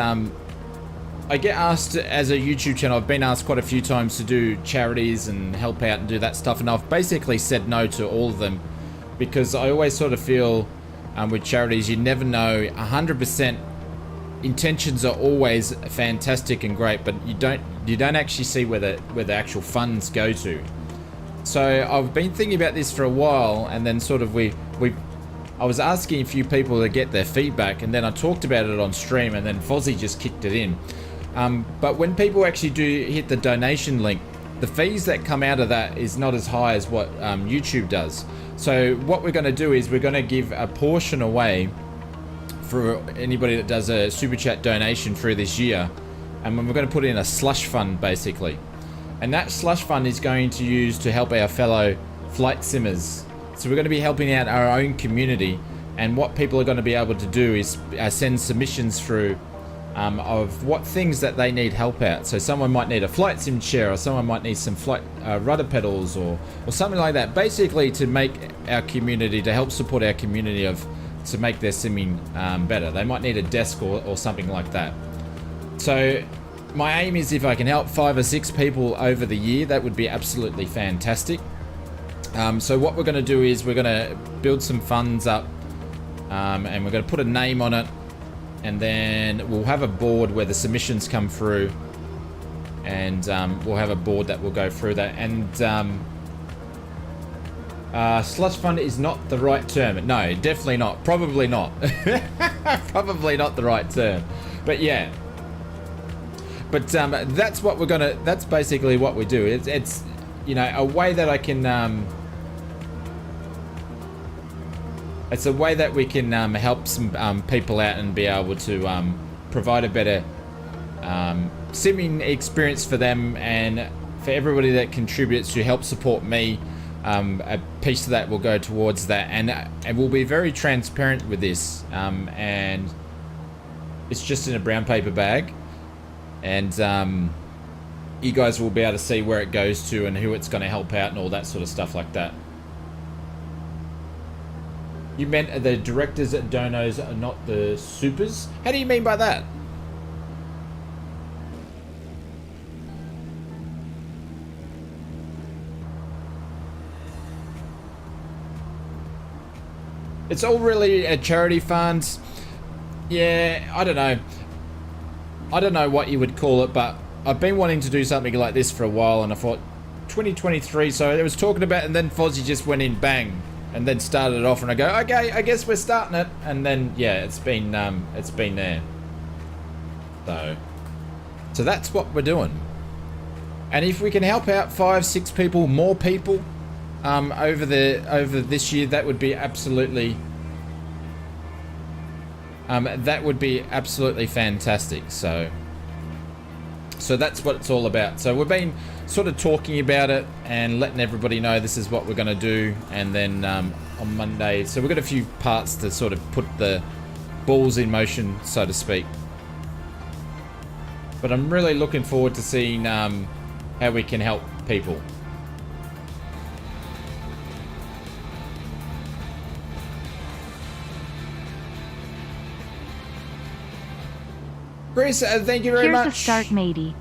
I get asked as a YouTube channel. I've been asked quite a few times to do charities and help out and do that stuff, and I've basically said no to all of them because I always sort of feel with charities you never know 100%. Intentions are always fantastic and great, but you don't actually see where the actual funds go to. So I've been thinking about this for a while, and then sort of I was asking a few people to get their feedback, and then I talked about it on stream, and then Fozzie just kicked it in. But when people actually do hit the donation link, the fees that come out of that is not as high as what YouTube does. So what we're going to do is we're going to give a portion away for anybody that does a super chat donation through this year, and we're going to put in a slush fund basically. And that slush fund is going to use to help our fellow flight simmers. So we're going to be helping out our own community, and what people are going to be able to do is send submissions through of what things that they need help out. So someone might need a flight sim chair, or someone might need some flight rudder pedals, or something like that. Basically to make our community, to help support our community to make their simming better. They might need a desk or something like that. So my aim is if I can help 5 or 6 people over the year, that would be absolutely fantastic. So what we're going to do is we're going to build some funds up, and we're going to put a name on it, and then we'll have a board where the submissions come through, and we'll have a board that will go through that. And slush fund is not the right term. No, definitely not. Probably not. Probably not the right term. But yeah. But that's what we're gonna. That's basically what we do. It's you know, a way that I can it's a way that we can help some people out and be able to provide a better simming experience for them, and for everybody that contributes to help support me. A piece of that will go towards that, and we'll be very transparent with this, and it's just in a brown paper bag, and you guys will be able to see where it goes to and who it's going to help out and all that sort of stuff like that. You meant the directors at donos, not the supers? How do you mean by that? It's all really a charity fund. Yeah, I don't know. I don't know what you would call it, but I've been wanting to do something like this for a while, and I thought 2023, so it was talking about, and then FAWC just went in bang, and then started it off, and I go, okay, I guess we're starting it, and then yeah, it's been there. So that's what we're doing. And if we can help out 5-6 people, more people, over this year, that would be absolutely fantastic. So that's what it's all about. So we've been sort of talking about it and letting everybody know this is what we're going to do, and then on Monday, so we've got a few parts to sort of put the balls in motion, so to speak. But I'm really looking forward to seeing how we can help people. Chris, thank you very much. Here's a start, matey.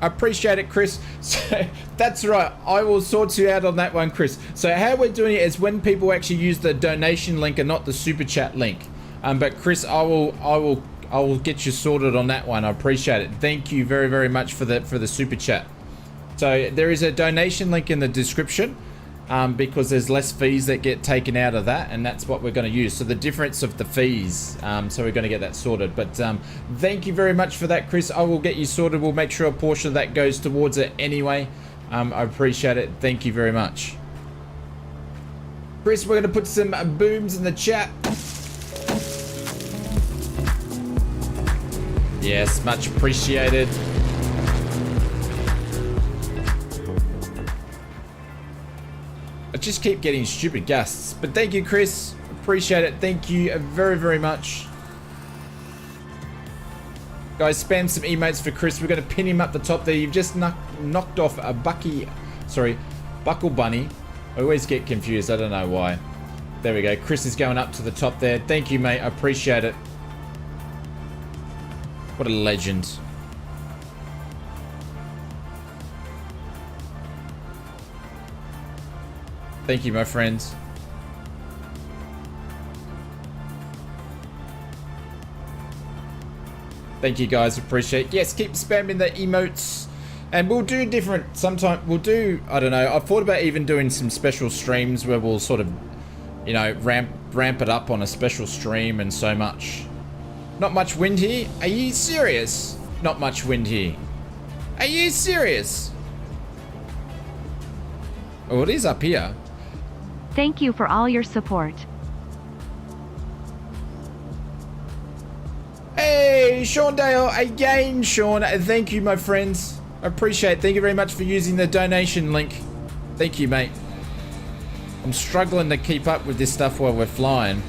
I appreciate it, Chris. So that's right. I will sort you out on that one, Chris. So how we're doing it is when people actually use the donation link and not the super chat link. But Chris, I will get you sorted on that one. I appreciate it. Thank you very, very much for the super chat. So there is a donation link in the description. Because there's less fees that get taken out of that, and that's what we're going to use. So the difference of the fees, so we're going to get that sorted. But thank you very much for that, Chris. I will get you sorted. We'll make sure a portion of that goes towards it anyway. I appreciate it. Thank you very much. Chris, we're going to put some booms in the chat. Yes, much appreciated. I just keep getting stupid gusts. But thank you, Chris. Appreciate it. Thank you very, very much. Guys, spam some emotes for Chris. We're going to pin him up the top there. You've just knocked off a Buckle Bunny. I always get confused. I don't know why. There we go. Chris is going up to the top there. Thank you, mate. I appreciate it. What a legend. Thank you, my friends. Thank you, guys. Appreciate it. Yes, keep spamming the emotes. And we'll do different... Sometime we'll do... I don't know. I've thought about even doing some special streams where we'll sort of, you know, ramp it up on a special stream and so much. Not much wind here? Are you serious? Not much wind here. Are you serious? Oh, it is up here. Thank you for all your support. Hey, Sean Dale, again, Sean. Thank you, my friends. I appreciate it. Thank you very much for using the donation link. Thank you, mate. I'm struggling to keep up with this stuff while we're flying.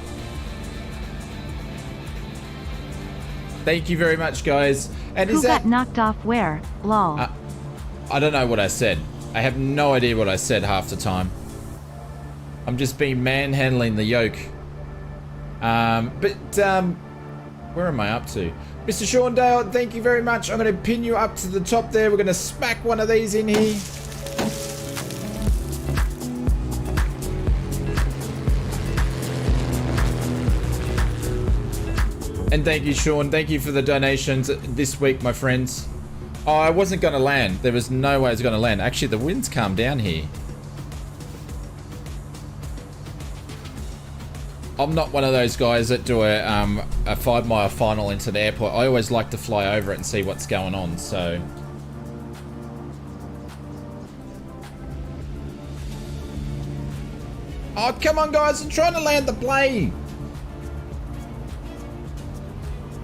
Thank you very much, guys. And Who got knocked off where? Lol. I don't know what I said. I have no idea what I said half the time. I'm just being manhandling the yoke. Where am I up to? Mr. Sean Dale, thank you very much. I'm going to pin you up to the top there. We're going to smack one of these in here. And thank you, Sean. Thank you for the donations this week, my friends. Oh, I wasn't going to land. There was no way I was going to land. Actually, the wind's calmed down here. I'm not one of those guys that do a 5-mile final into the airport. I always like to fly over it and see what's going on, so... Oh, come on, guys. I'm trying to land the plane.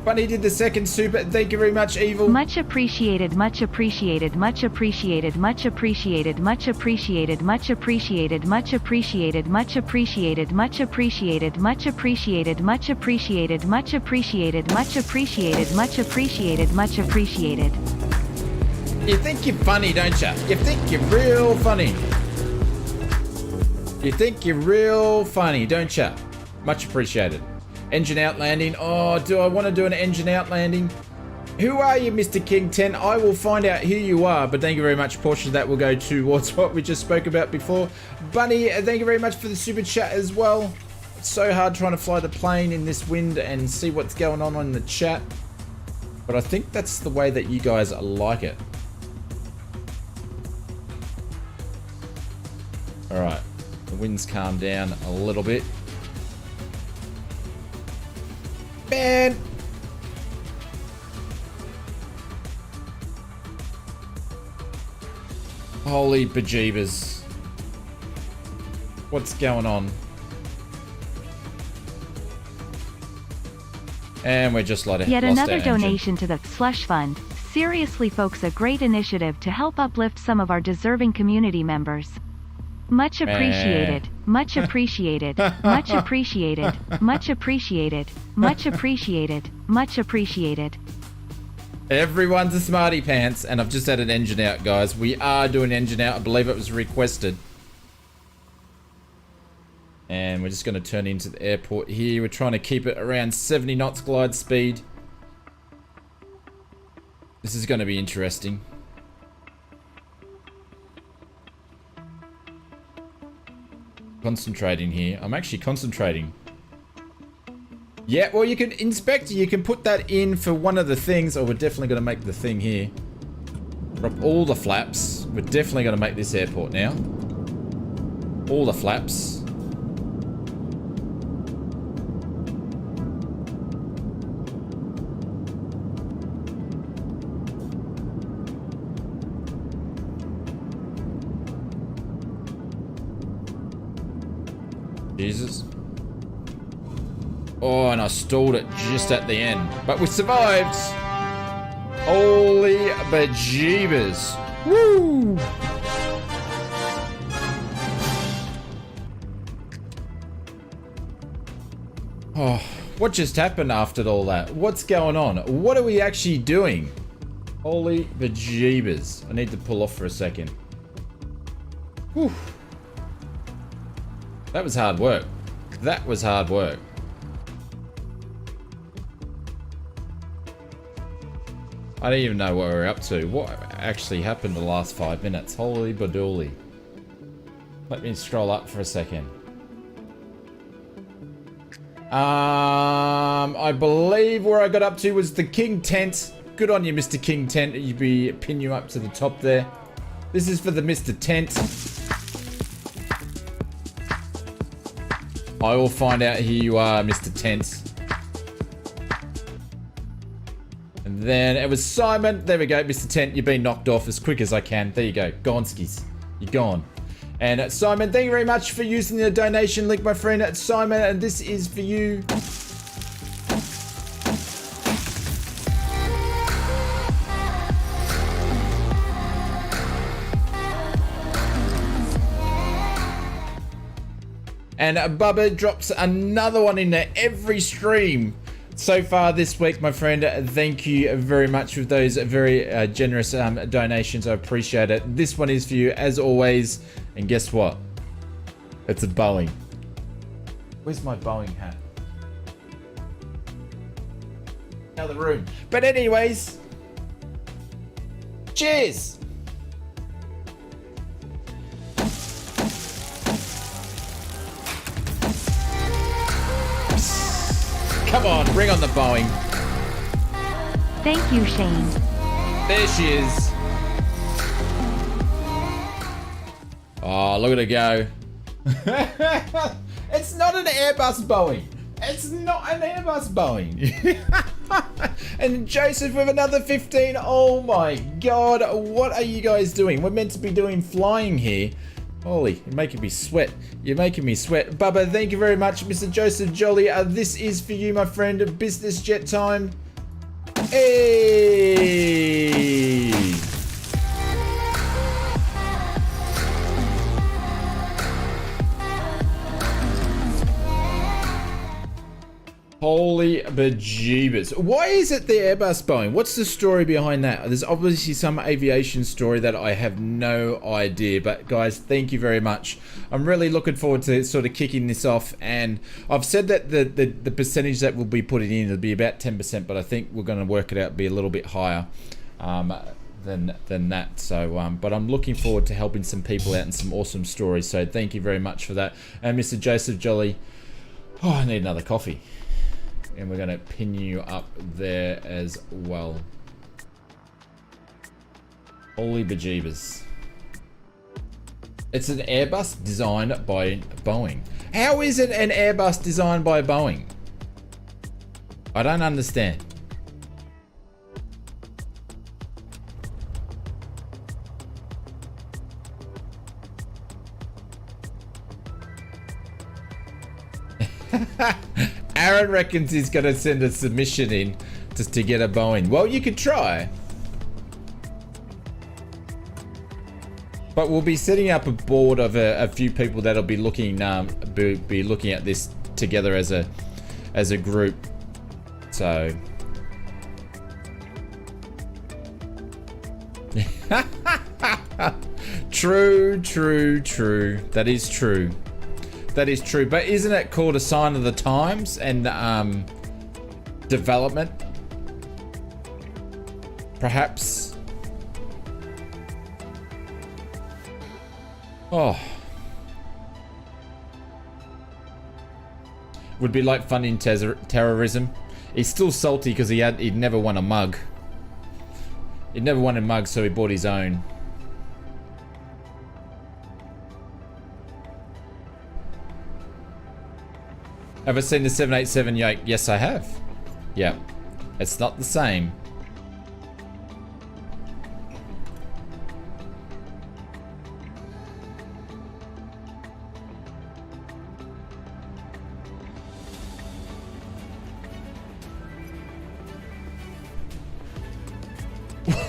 Bunny did the second super. Thank you very much, Evil. Much appreciated, much appreciated, much appreciated, much appreciated, much appreciated, much appreciated, much appreciated, much appreciated, much appreciated, much appreciated, much appreciated, much appreciated, much appreciated, much appreciated, much appreciated. You think you're funny, don't you? You think you're real funny. You think you're real funny, don't you? Much appreciated. Engine out landing. Oh, do I want to do an engine out landing? Who are you, Mr. King 10? I will find out who you are, but thank you very much. Portion of that will go towards what we just spoke about before. Bunny, thank you very much for the super chat as well. It's so hard trying to fly the plane in this wind and see what's going on in the chat. But I think that's the way that you guys like it. All right, the wind's calmed down a little bit. Man. Holy bejeebers. What's going on? And we're just lost Yet another our engine. donation to the slush fund. Seriously, folks, a great initiative to help uplift some of our deserving community members. Much appreciated. Much appreciated. Much appreciated. Much appreciated. Much appreciated. Much appreciated. Everyone's a smarty pants, and I've just had an engine out, guys. We are doing engine out. I believe it was requested. And we're just going to turn into the airport here. We're trying to keep it around 70 knots glide speed. This is going to be interesting. Concentrating here. I'm actually concentrating. Yeah, well, you can inspect. You can put that in for one of the things. Oh, we're definitely going to make the thing here. Drop all the flaps. We're definitely going to make this airport now. All the flaps. Jesus. Oh, and I stalled it just at the end. But we survived! Holy bejeebers. Woo! Oh, what just happened after all that? What's going on? What are we actually doing? Holy bejeebers. I need to pull off for a second. Whew. That was hard work. That was hard work. I don't even know what we're up to. What actually happened the last 5 minutes? Holy badooly. Let me scroll up for a second. I believe where I got up to was the King Tent. Good on you, Mr. King Tent. You'd be pin you up to the top there. This is for the Mr. Tent. I will find out who you are, Mr. Tent. And then it was Simon. There we go, Mr. Tent. You've been knocked off as quick as I can. There you go. Gonskis. You're gone. And Simon, thank you very much for using the donation link, my friend. Simon, and this is for you. And Bubba drops another one in there every stream so far this week, my friend. Thank you very much for those very generous donations. I appreciate it. This one is for you as always. And guess what? It's a Boeing. Where's my Boeing hat? Another room. But anyways, cheers. Come on, bring on the Boeing. Thank you, Shane. There she is. Oh, look at her go. It's not an Airbus Boeing. It's not an Airbus Boeing. And Joseph with another 15. Oh my God. What are you guys doing? We're meant to be doing flying here. Holy, you're making me sweat. You're making me sweat. Bubba, thank you very much. Mr. Joseph Jolly, this is for you, my friend. Business jet time. Hey! Holy bejeebers. Why is it the Airbus Boeing? What's the story behind that? There's obviously some aviation story that I have no idea. But guys, thank you very much. I'm really looking forward to sort of kicking this off. And I've said that the percentage that we'll be putting in will be about 10%. But I think we're going to work it out be a little bit higher than that. So, but I'm looking forward to helping some people out and some awesome stories. So thank you very much for that. And Mr. Joseph Jolly, oh, I need another coffee. And we're going to pin you up there as well. Holy bejeebers. It's an Airbus designed by Boeing. How is it an Airbus designed by Boeing? I don't understand. Aaron reckons he's going to send a submission in just to get a Boeing. Well, you could try. But we'll be setting up a board of a few people that'll be looking looking at this together as a group. So true. That is true. That is true, but isn't it called a sign of the times and development? Perhaps. Oh. Would be like funding terrorism. He's still salty because he'd never won a mug. He'd never won a mug, so he bought his own. Have I seen the 787 yoke? Yes, I have. Yeah. It's not the same.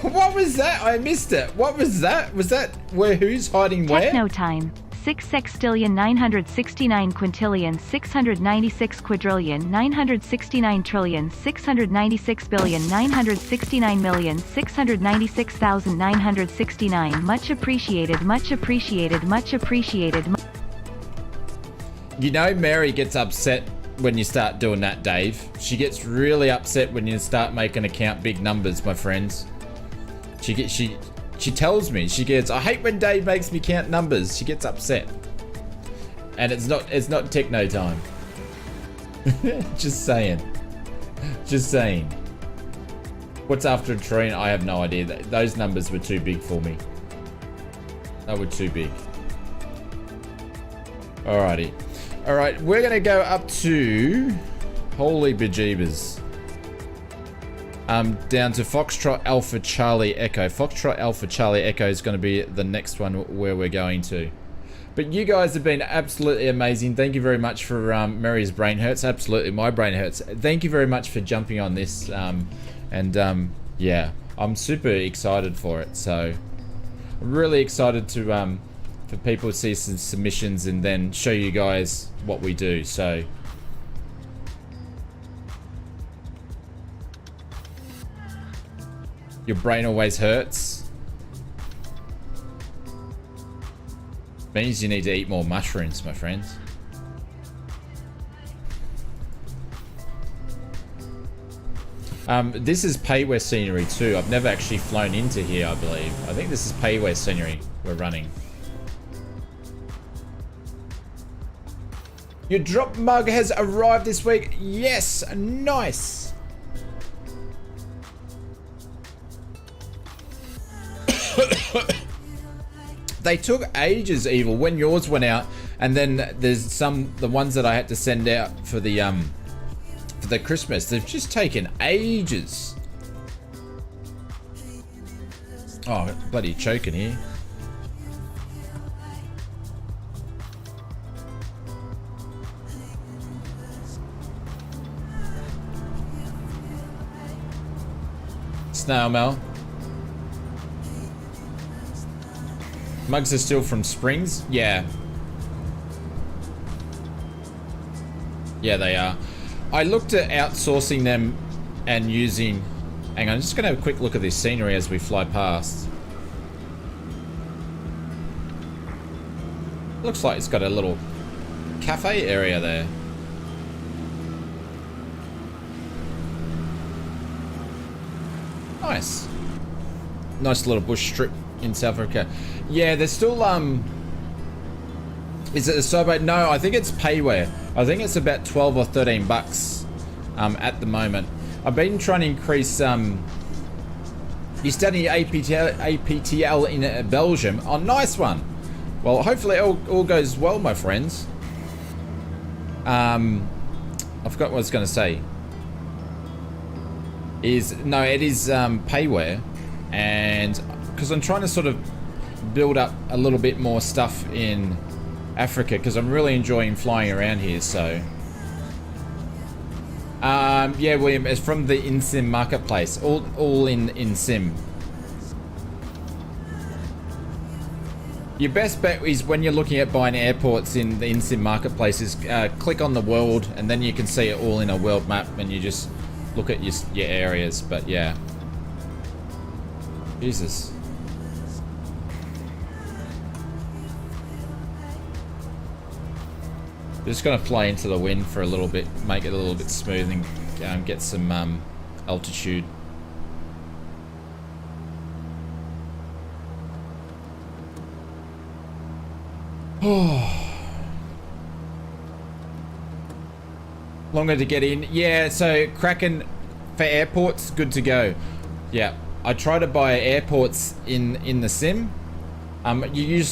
What was that? I missed it. What was that? Was that where? Who's hiding where? Techno time. 6 sextillion 969 quintillion 696 quadrillion 969 trillion 696 billion 969 million 696,969. Much appreciated, much appreciated, much appreciated. You know, Mary gets upset when you start doing that, Dave. She gets really upset when you start making her count big numbers, my friends. She tells me, she gets, I hate when Dave makes me count numbers. She gets upset. And it's not techno time. Just saying. Just saying. What's after a trillion? I have no idea. Those numbers were too big for me. They were too big. Alrighty. Alright, we're gonna go up to holy bejeebers. Down to Foxtrot Alpha Charlie Echo. Foxtrot Alpha Charlie Echo is going to be the next one where we're going to. But you guys have been absolutely amazing. Thank you very much for Mary's brain hurts. Absolutely, my brain hurts. Thank you very much for jumping on this. Yeah, I'm super excited for it. So, I'm really excited to for people to see some submissions and then show you guys what we do. So. Your brain always hurts. Means you need to eat more mushrooms, my friends. This is Payware scenery too. I've never actually flown into here, I believe. I think this is Payware scenery we're running. Your drop mug has arrived this week. Yes, nice. They took ages, Evil, when yours went out, and then there's the ones that I had to send out for the Christmas. They've just taken ages. Oh, bloody choking here. Snail mail. Mugs are still from Springs? Yeah. Yeah, they are. I looked at outsourcing them and using... Hang on, I'm just going to have a quick look at this scenery as we fly past. Looks like it's got a little cafe area there. Nice. Nice little bush strip in South Africa. Yeah, there's still, is it the Sobo? No, I think it's payware. I think it's about 12 or 13 bucks at the moment. I've been trying to increase, you study APTL in Belgium. Oh, nice one. Well, hopefully it all goes well, my friends. I forgot what I was going to say. No, it is payware, and because I'm trying to sort of build up a little bit more stuff in Africa, because I'm really enjoying flying around here. So yeah, William, it's from the InSim marketplace, all in InSim. Your best bet is when you're looking at buying airports in the InSim marketplace is click on the world, and then you can see it all in a world map, and you just look at your areas. But yeah, Jesus. Just gonna fly into the wind for a little bit, make it a little bit smooth, and get some altitude. Longer to get in. Yeah, so Kraken for airports, good to go. Yeah, I try to buy airports in the sim. You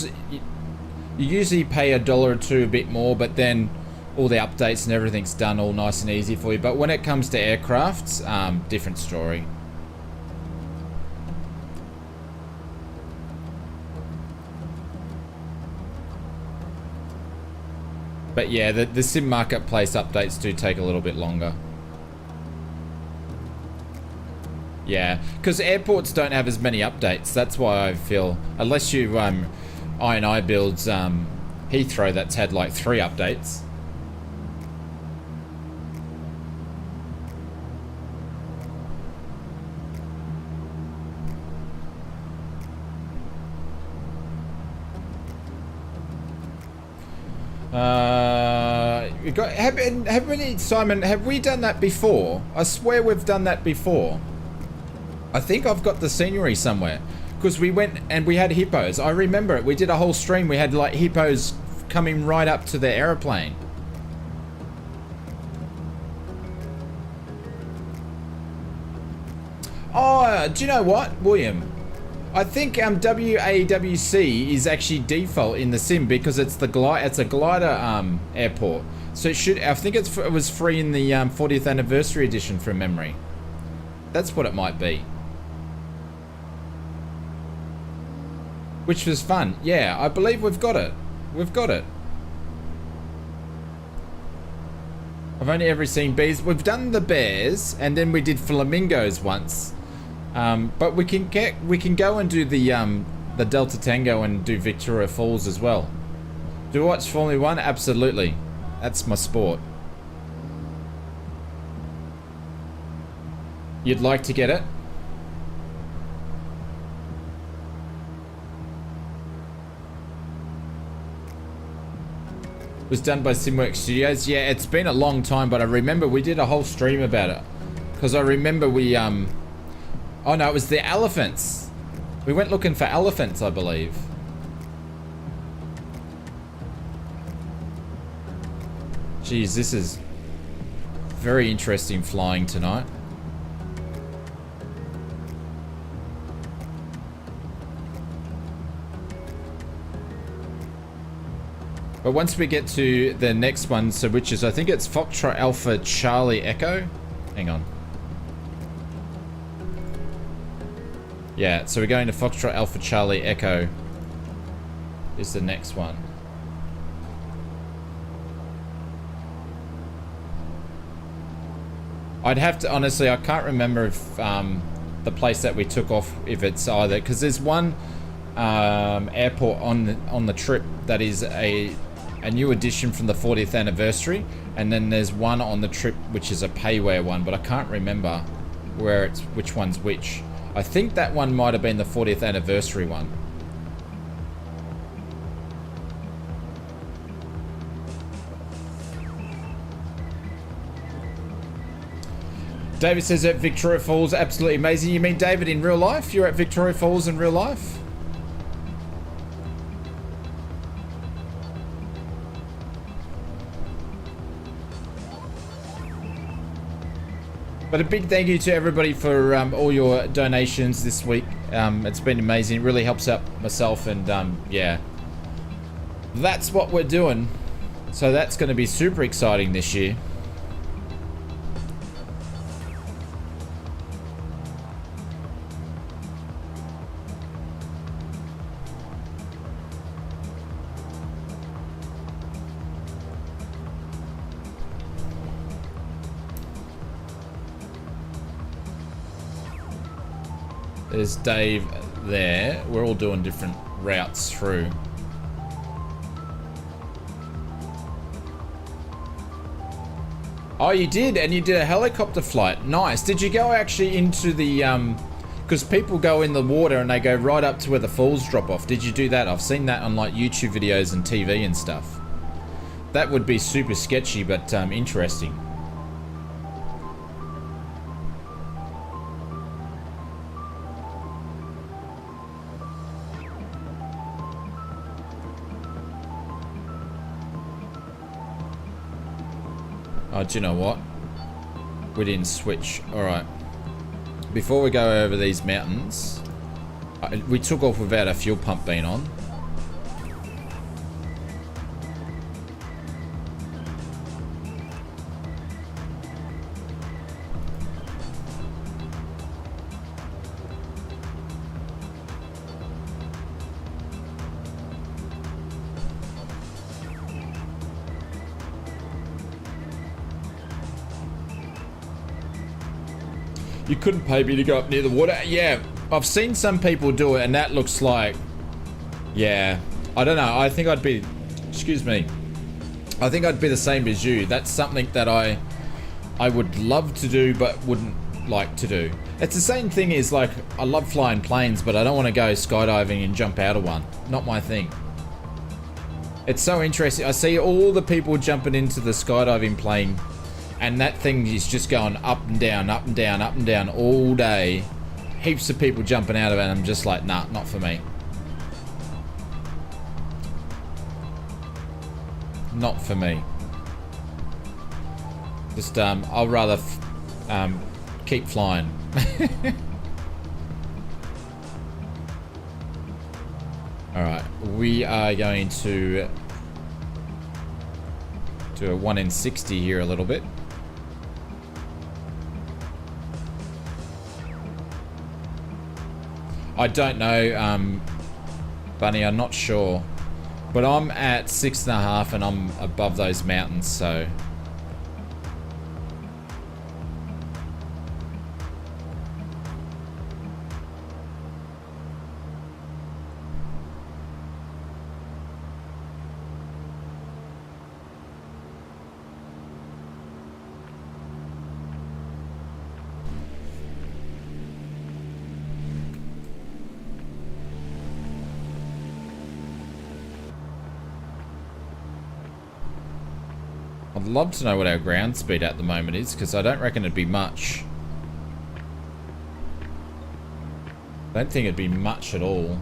usually pay $1 or $2 a bit more, but then all the updates and everything's done all nice and easy for you. But when it comes to aircrafts, different story. But yeah, the sim marketplace updates do take a little bit longer. Yeah, because airports don't have as many updates. That's why I feel, unless you I builds Heathrow, that's had like 3 updates. Simon, have we done that before? I swear we've done that before. I think I've got the scenery somewhere, because we went and we had hippos. I remember it. We did a whole stream. We had like hippos coming right up to the aeroplane. Oh, do you know what, William? I think WAWC is actually default in the sim because it's the it's a glider airport. So it should. I think it was free in the 40th anniversary edition from memory. That's what it might be. Which was fun. Yeah, I believe we've got it. We've got it. I've only ever seen bees. We've done the bears, and then we did flamingos once. But we can go and do the Delta Tango and do Victoria Falls as well. Do you watch Formula 1? Absolutely. That's my sport. You'd like to get it? Was done by Simworks Studios. Yeah, it's been a long time, but I remember we did a whole stream about it. Because I remember we, oh no, it was the elephants. We went looking for elephants, I believe. Jeez, this is very interesting flying tonight. But once we get to the next one, so which is, I think it's Foxtrot Alpha Charlie Echo. Hang on. Yeah, so we're going to Foxtrot Alpha Charlie Echo is the next one. I'd have to, honestly, I can't remember if the the place that we took off, if it's either, because there's one airport on the trip that is a new addition from the 40th anniversary, and then there's one on the trip which is a payware one, but I can't remember which one's which. I think that one might have been the 40th anniversary one. David says at Victoria Falls, absolutely amazing. You mean David in real life? You're at Victoria Falls in real life? But a big thank you to everybody for all your donations this week. It's been amazing. It really helps out myself, and yeah, that's what we're doing. So that's going to be super exciting this year. There's Dave there. We're all doing different routes through. Oh, you did? And you did a helicopter flight. Nice. Did you go actually into the... because people go in the water and they go right up to where the falls drop off. Did you do that? I've seen that on like YouTube videos and TV and stuff. That would be super sketchy, but interesting. Oh, do you know what? We didn't switch. Alright. Before we go over these mountains, we took off without our fuel pump being on. You couldn't pay me to go up near the water. Yeah, I've seen some people do it, and that looks like... Yeah, I don't know. I think I'd be... Excuse me. I think I'd be the same as you. That's something that I would love to do, but wouldn't like to do. It's the same thing as, like, I love flying planes, but I don't want to go skydiving and jump out of one. Not my thing. It's so interesting. I see all the people jumping into the skydiving plane, and that thing is just going up and down, up and down, up and down all day. Heaps of people jumping out of it, and I'm just like, nah, not for me. Not for me. Just, I'll rather keep flying. Alright, we are going to do a 1 in 60 here a little bit. I don't know, Bunny, I'm not sure. But I'm at 6.5 and I'm above those mountains, so... I'd love to know what our ground speed at the moment is, because I don't reckon it'd be much. I don't think it'd be much at all.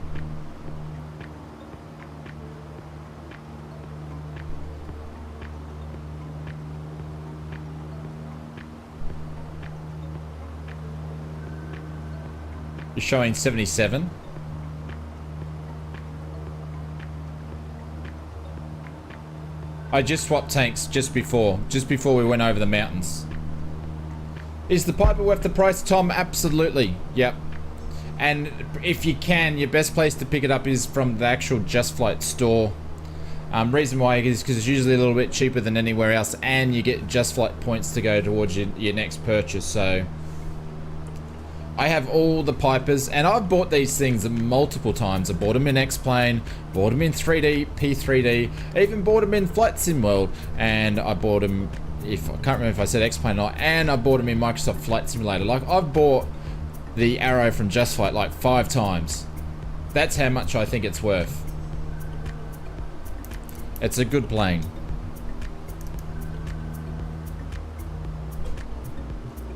You're showing 77. I just swapped tanks just before we went over the mountains. Is the Piper worth the price, Tom? Absolutely. Yep. And if you can, your best place to pick it up is from the actual Just Flight store. Reason why is because it's usually a little bit cheaper than anywhere else, and you get Just Flight points to go towards your next purchase. So I have all the Pipers, and I've bought these things multiple times. I bought them in X-Plane, bought them in 3D, P3D, even bought them in Flight Sim World, and I bought them, I can't remember if I said X-Plane or not, and I bought them in Microsoft Flight Simulator. Like, I've bought the Arrow from Just Flight like 5 times. That's how much I think it's worth. It's a good plane.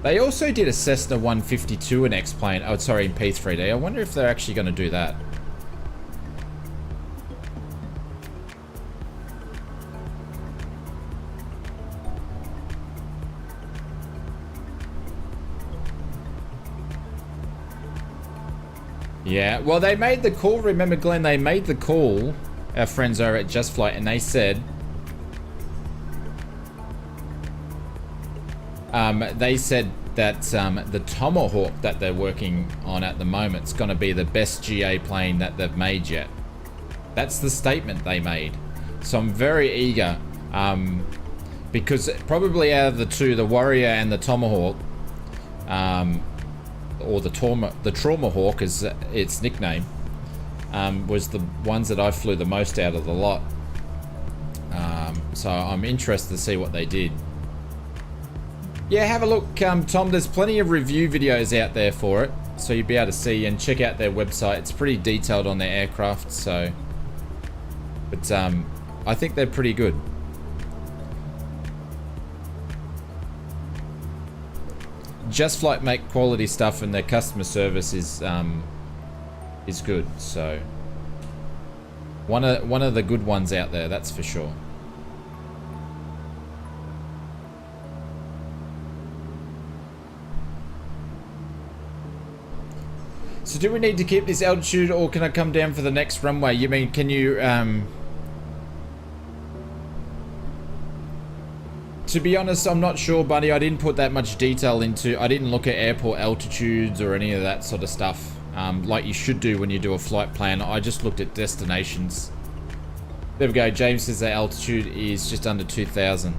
They also did a Cessna 152 in X-Plane. Oh, sorry, in P3D. I wonder if they're actually going to do that. Yeah, well, they made the call. Remember, Glenn, they made the call, our friends over at Just Flight, and they said... that the Tomahawk that they're working on at the moment is going to be the best GA plane that they've made yet. That's the statement they made. So I'm very eager, because probably out of the two, the Warrior and the Tomahawk, or the Traumahawk is its nickname, was the ones that I flew the most out of the lot. So I'm interested to see what they did. Yeah, have a look, Tom. There's plenty of review videos out there for it, so you'll be able to see and check out their website. It's pretty detailed on their aircraft, so... But, I think they're pretty good. Just Flight make quality stuff, and their customer service is good, so... One of the good ones out there, that's for sure. So do we need to keep this altitude, or can I come down for the next runway? You mean, can you, to be honest, I'm not sure, buddy. I didn't put that much detail into, I didn't look at airport altitudes or any of that sort of stuff, like you should do when you do a flight plan. I just looked at destinations. There we go. James says the altitude is just under 2,000.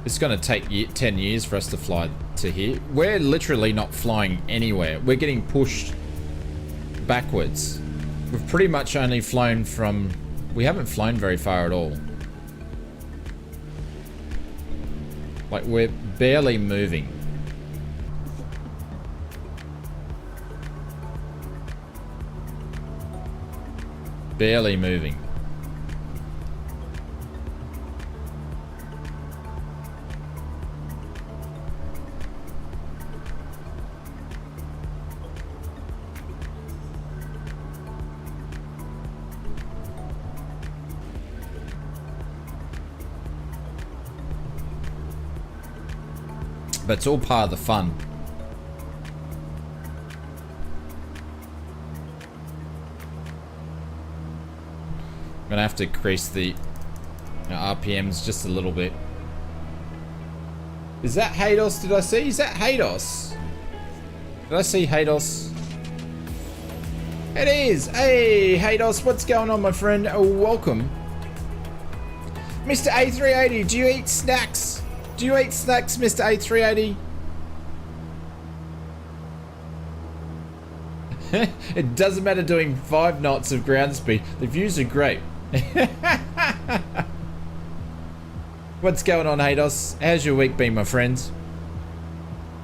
It's going to take 10 years for us to fly to here. We're literally not flying anywhere. We're getting pushed backwards. We've pretty much only flown from... We haven't flown very far at all. Like, we're barely moving. Barely moving. But it's all part of the fun. I'm gonna have to increase the RPMs just a little bit. Is that Haydos? Did I see? Is that Haydos? Did I see Haydos? It is! Hey, Haydos, what's going on, my friend? Oh, welcome. Mr. A380, do you eat snacks? Do you eat snacks, Mr. A380? It doesn't matter doing 5 knots of ground speed. The views are great. What's going on, Haydos? How's your week been, my friends?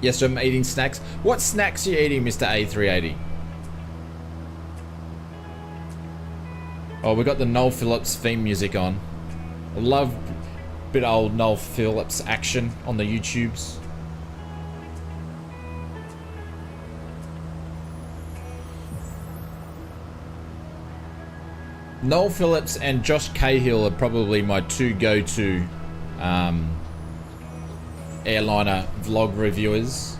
Yes, I'm eating snacks. What snacks are you eating, Mr. A380? Oh, we got the Noel Phillips theme music on. I love a bit of old Noel Phillips action on the YouTubes. Noel Phillips and Josh Cahill are probably my 2 go-to airliner vlog reviewers.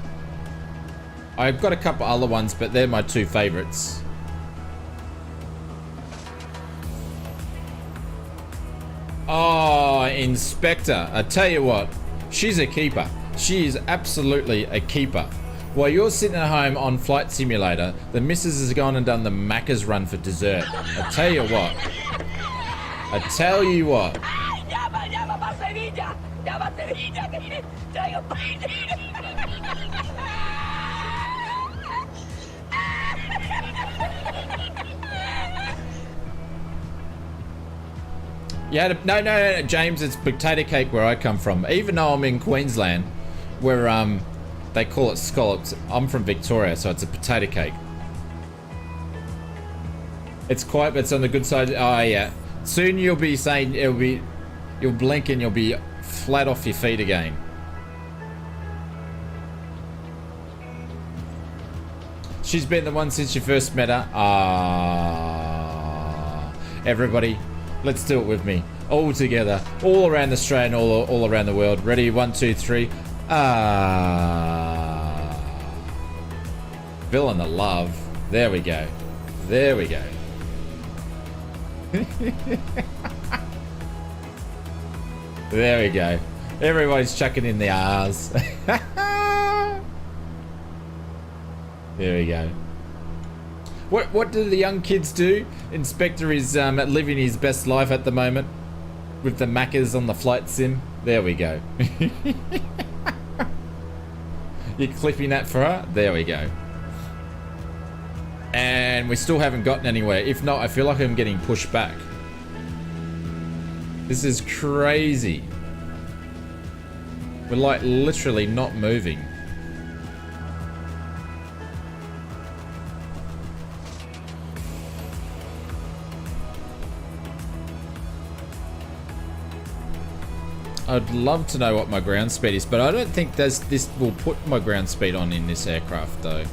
I've got a couple other ones, but they're my 2 favorites. Oh, Inspector. I tell you what, she's a keeper. She is absolutely a keeper. While you're sitting at home on Flight Simulator, the missus has gone and done the Macca's run for dessert. I tell you what. I tell you what. Yeah, no, James, it's potato cake where I come from. Even though I'm in Queensland, where they call it scallops, I'm from Victoria, so it's a potato cake. It's on the good side. Oh yeah. Soon you'll be saying you'll blink and you'll be flat off your feet again. She's been the one since you first met her. Everybody, let's do it with me. All together, all around Australia and all around the world. Ready? 1, 2, 3. Feeling the love. There we go. There we go. There we go. Everybody's chucking in the R's. There we go. What do the young kids do? Inspector is living his best life at the moment with the Maccas on the flight sim. There we go. You're clipping that for her? There we go. And we still haven't gotten anywhere. If not, I feel like I'm getting pushed back. This is crazy. We're like literally not moving. I'd love to know what my ground speed is, but I don't think this will put my ground speed on in this aircraft though.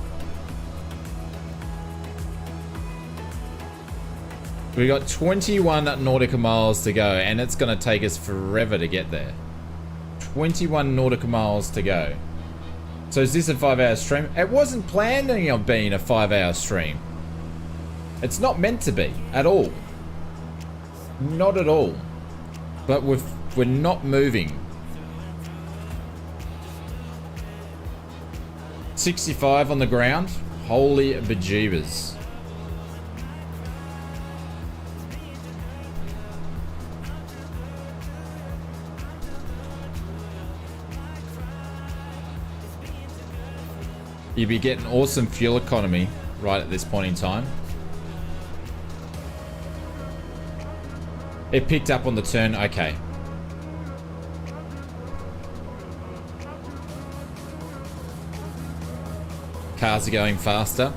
We got 21 nautical miles to go, and it's going to take us forever to get there. 21 nautical miles to go. So is this a 5-hour stream? It wasn't planning on being a 5-hour stream. It's not meant to be at all. Not at all. But we're not moving. 65 on the ground. Holy bejeebers. You'd be getting awesome fuel economy right at this point in time. It picked up on the turn. Okay. Cars are going faster.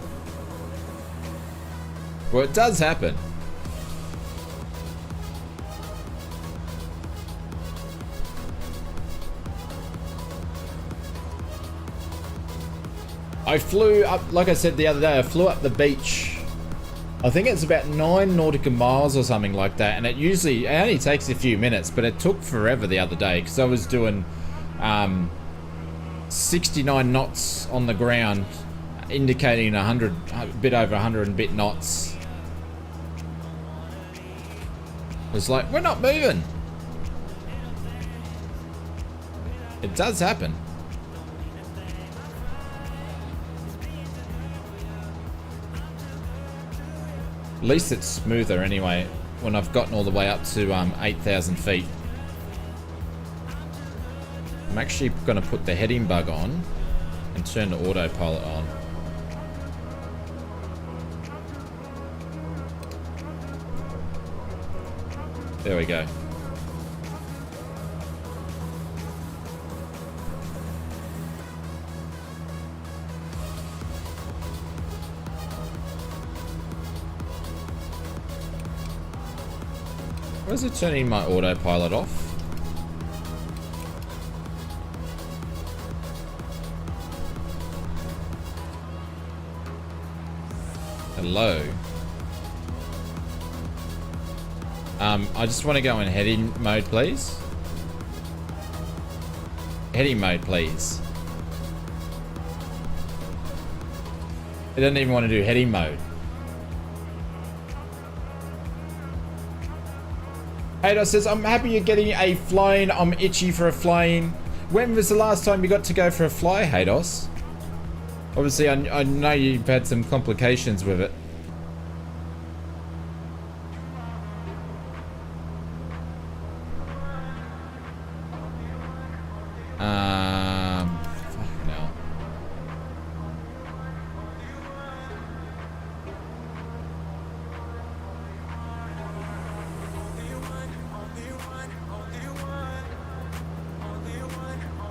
Well, it does happen. I flew up, like I said the other day, I flew up the beach. I think it's about 9 nautical miles or something like that, and it only takes a few minutes, but it took forever the other day because I was doing 69 knots on the ground, indicating a bit over 100 and bit knots. It was like, we're not moving. It does happen. At least it's smoother anyway when I've gotten all the way up to 8,000 feet. I'm actually going to put the heading bug on and turn the autopilot on. There we go. Why is it turning my autopilot off? Hello. I just want to go in heading mode, please. Heading mode, please. It doesn't even want to do heading mode. Ados says, I'm happy you're getting a flying. I'm itchy for a flying. When was the last time you got to go for a fly, Hados? Obviously, I know you've had some complications with it.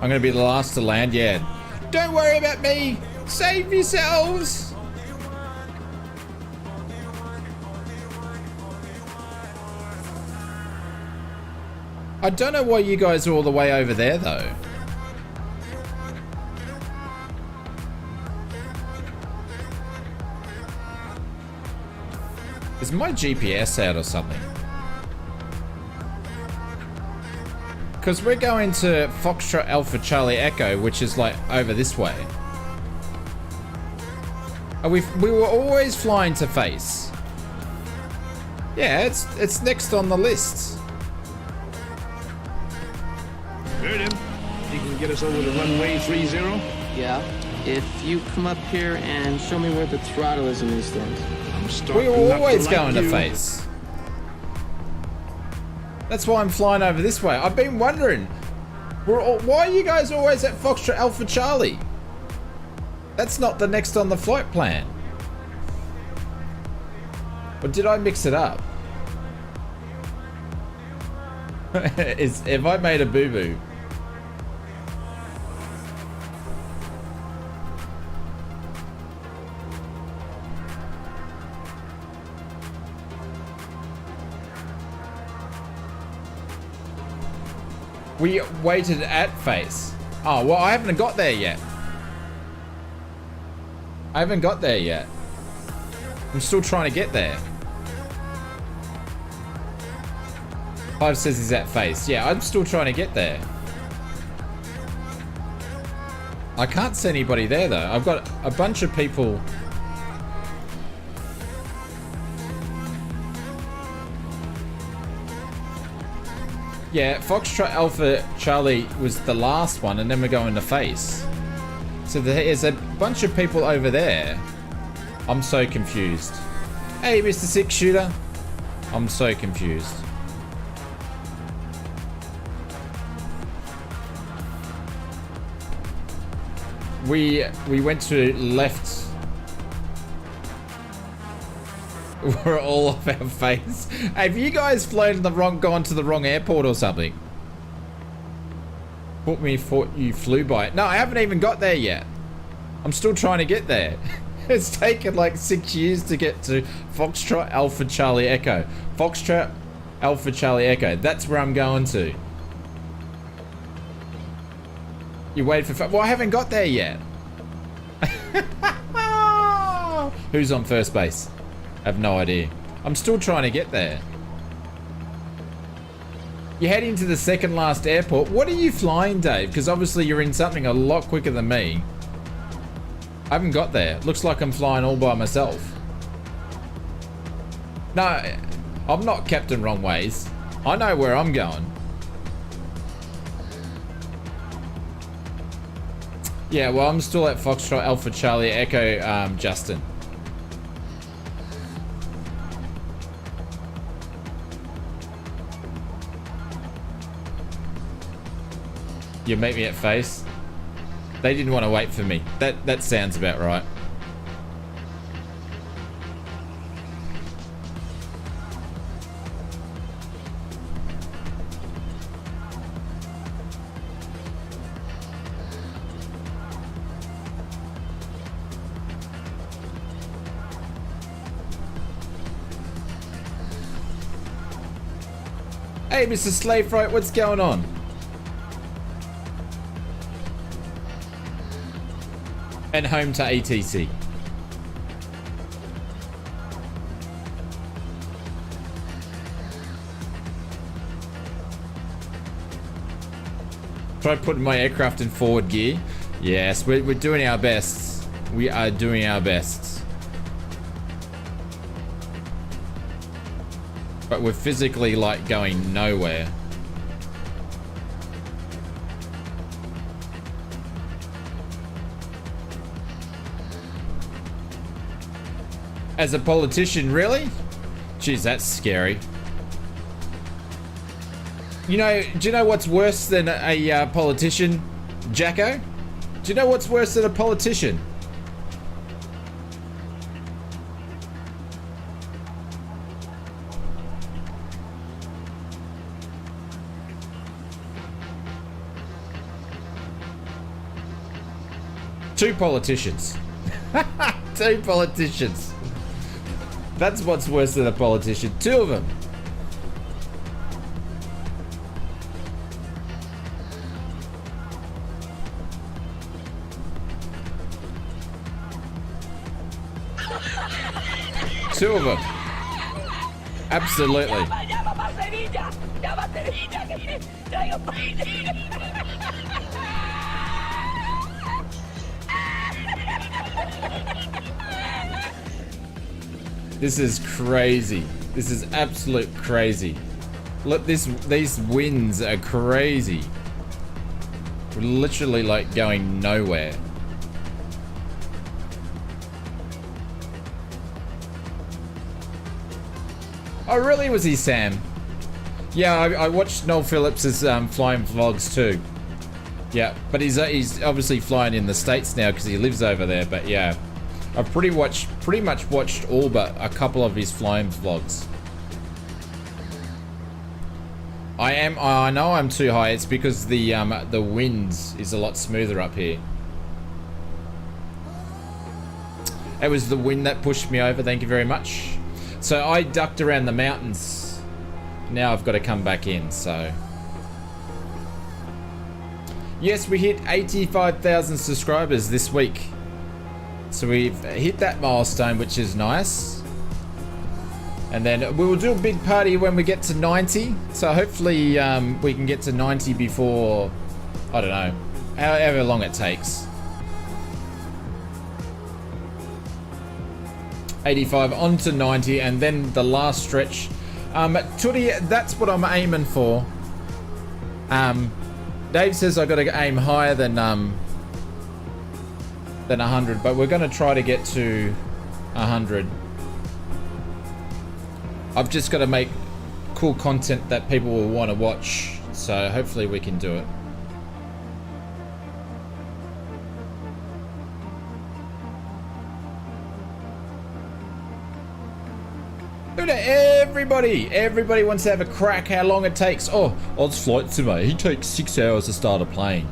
I'm gonna be the last to land. Yeah. Don't worry about me. Save yourselves. I don't know why you guys are all the way over there though. Is my GPS out or something? Because we're going to Foxtrot Alpha Charlie Echo, which is like over this way. We were always flying to face. Yeah, it's next on the list. Heard him. He can get us over the runway 30. Yeah. If you come up here and show me where the throttle is in these things. We were always going to face. That's why I'm flying over this way. I've been wondering, why are you guys always at Foxtrot Alpha Charlie? That's not the next on the flight plan. Or did I mix it up? Have I made a boo-boo? We waited at face. Oh, well, I haven't got there yet. I haven't got there yet. I'm still trying to get there. 5 says he's at face. Yeah, I'm still trying to get there. I can't see anybody there, though. I've got a bunch of people. Yeah, Foxtrot Alpha Charlie was the last one, and then we're going to face. So there's a bunch of people over there. I'm so confused. Hey, Mr. Six Shooter. I'm so confused. We went to left. We're all off our face. Have you guys gone to the wrong airport or something? Thought you flew by it. No, I haven't even got there yet. I'm still trying to get there. It's taken like 6 years to get to Foxtrot Alpha Charlie Echo. Foxtrot Alpha Charlie Echo. That's where I'm going to. You wait for... Well, I haven't got there yet. Who's on first base? I have no idea. I'm still trying to get there. You're heading to the second last airport. What are you flying, Dave? Because obviously you're in something a lot quicker than me. I haven't got there. Looks like I'm flying all by myself. No, I'm not Captain Wrong Ways. I know where I'm going. Yeah, well, I'm still at Foxtrot Alpha Charlie Echo, Justin. You meet me at face. They didn't want to wait for me. That sounds about right. Hey, Mr. Slave Fright, what's going on? And home to ATC. Try putting my aircraft in forward gear. Yes, we're doing our best. We are doing our best. But we're physically like going nowhere. As a politician, really? Jeez, that's scary. You know, do you know what's worse than a politician, Jacko? Do you know what's worse than a politician? 2 politicians. 2 politicians. That's what's worse than a politician. 2 of them. Two of them. Absolutely. This is crazy. This is absolute crazy. Look, these winds are crazy. We're literally like going nowhere. Oh, really? Was he Sam? Yeah, I watched Noel Phillips's flying vlogs too. Yeah, but he's obviously flying in the States now because he lives over there. But yeah, I've pretty much watched all but a couple of his flying vlogs. I know I'm too high. It's because the wind is a lot smoother up here. It was the wind that pushed me over. Thank you very much. So I ducked around the mountains. Now I've got to come back in, so. Yes, we hit 85,000 subscribers this week. So we've hit that milestone, which is nice. And then we will do a big party when we get to 90. So hopefully we can get to 90 before, I don't know, however long it takes. 85 on to 90, and then the last stretch. Tootie, that's what I'm aiming for. Dave says I got to aim higher than 100, but we're going to try to get to 100. I've just got to make cool content that people will want to watch, so hopefully we can do it. Everybody wants to have a crack how long it takes. Oh, ausflightsimmer, he takes 6 hours to start a plane.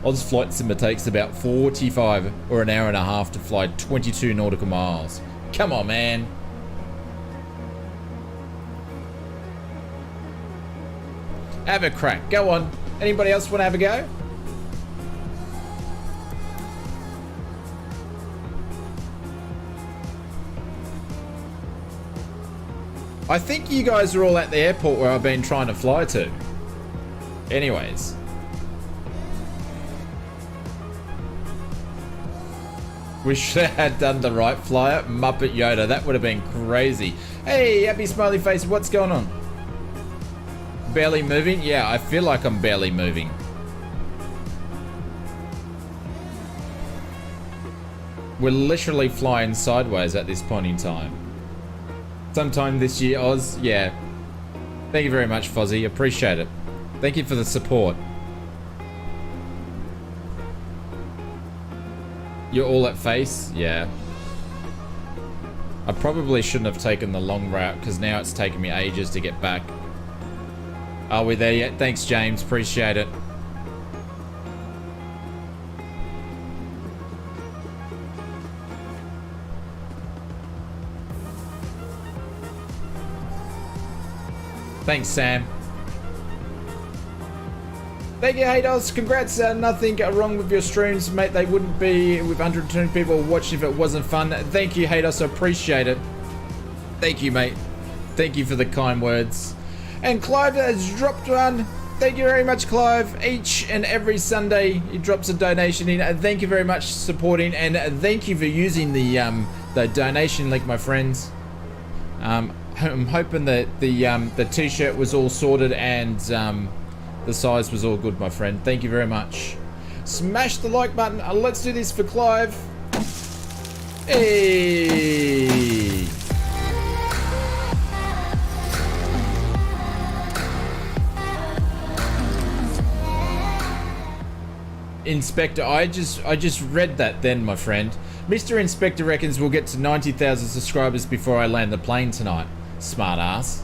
Ausflightsimmer takes about 45 or an hour and a half to fly 22 nautical miles. Come on, man. Have a crack. Go on. Anybody else want to have a go? I think you guys are all at the airport where I've been trying to fly to. Anyways. We should have done the right flyer. Muppet Yoda. That would have been crazy. Hey, happy smiley face. What's going on? Barely moving? Yeah, I feel like I'm barely moving. We're literally flying sideways at this point in time. Sometime this year, Oz. Yeah. Thank you very much, Fozzie. Appreciate it. Thank you for the support. You're all at face? Yeah. I probably shouldn't have taken the long route because now it's taken me ages to get back. Are we there yet? Thanks, James. Appreciate it. Thanks, Sam. Thank you, Hados. Congrats. Nothing wrong with your streams, mate. They wouldn't be with 120 people watching if it wasn't fun. Thank you, Hados. I appreciate it. Thank you, mate. Thank you for the kind words. And Clive has dropped one. Thank you very much, Clive. Each and every Sunday, he drops a donation in. Thank you very much for supporting, and thank you for using the donation link, my friends. I'm hoping that the t-shirt was all sorted and the size was all good, my friend. Thank you very much. Smash the like button. Let's do this for Clive. Hey. Inspector, I just read that then, my friend. Mr. Inspector reckons we'll get to 90,000 subscribers before I land the plane tonight. Smart ass.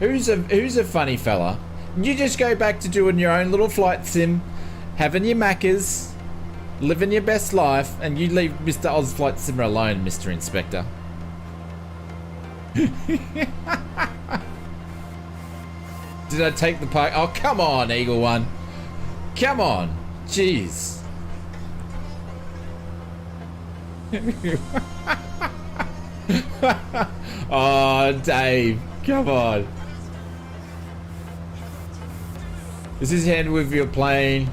Who's a funny fella? You just go back to doing your own little flight sim having your Maccas, living your best life, and you leave Mr. ausflightsimmer alone, Mr. Inspector. Did I take the park? Oh, come on, Eagle One. Come on. Jeez. Oh, Dave. Come on. Is his hand with your plane?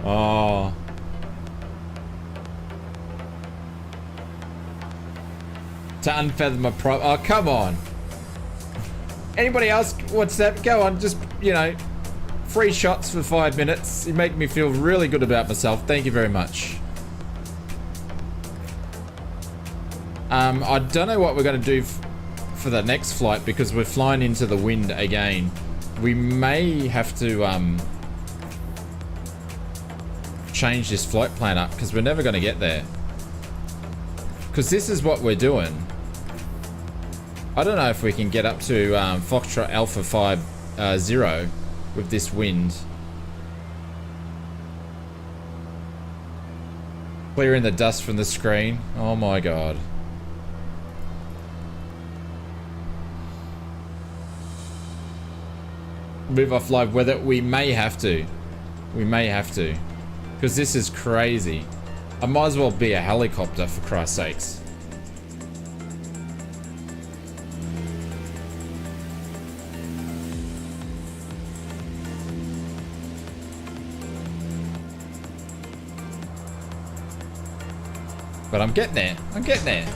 Oh. To unfathom a pro. Oh, come on. Anybody else? What's that? Go on. Just, you know, free shots for 5 minutes. You make me feel really good about myself. Thank you very much. I don't know what we're going to do for the next flight because we're flying into the wind again. We may have to change this flight plan up because we're never going to get there. Because this is what we're doing. I don't know if we can get up to Foxtrot Alpha 50 with this wind. Clearing the dust from the screen. Oh my god. Move off live weather. We may have to. We may have to. Because this is crazy. I might as well be a helicopter for Christ's sakes. But I'm getting there. I'm getting there.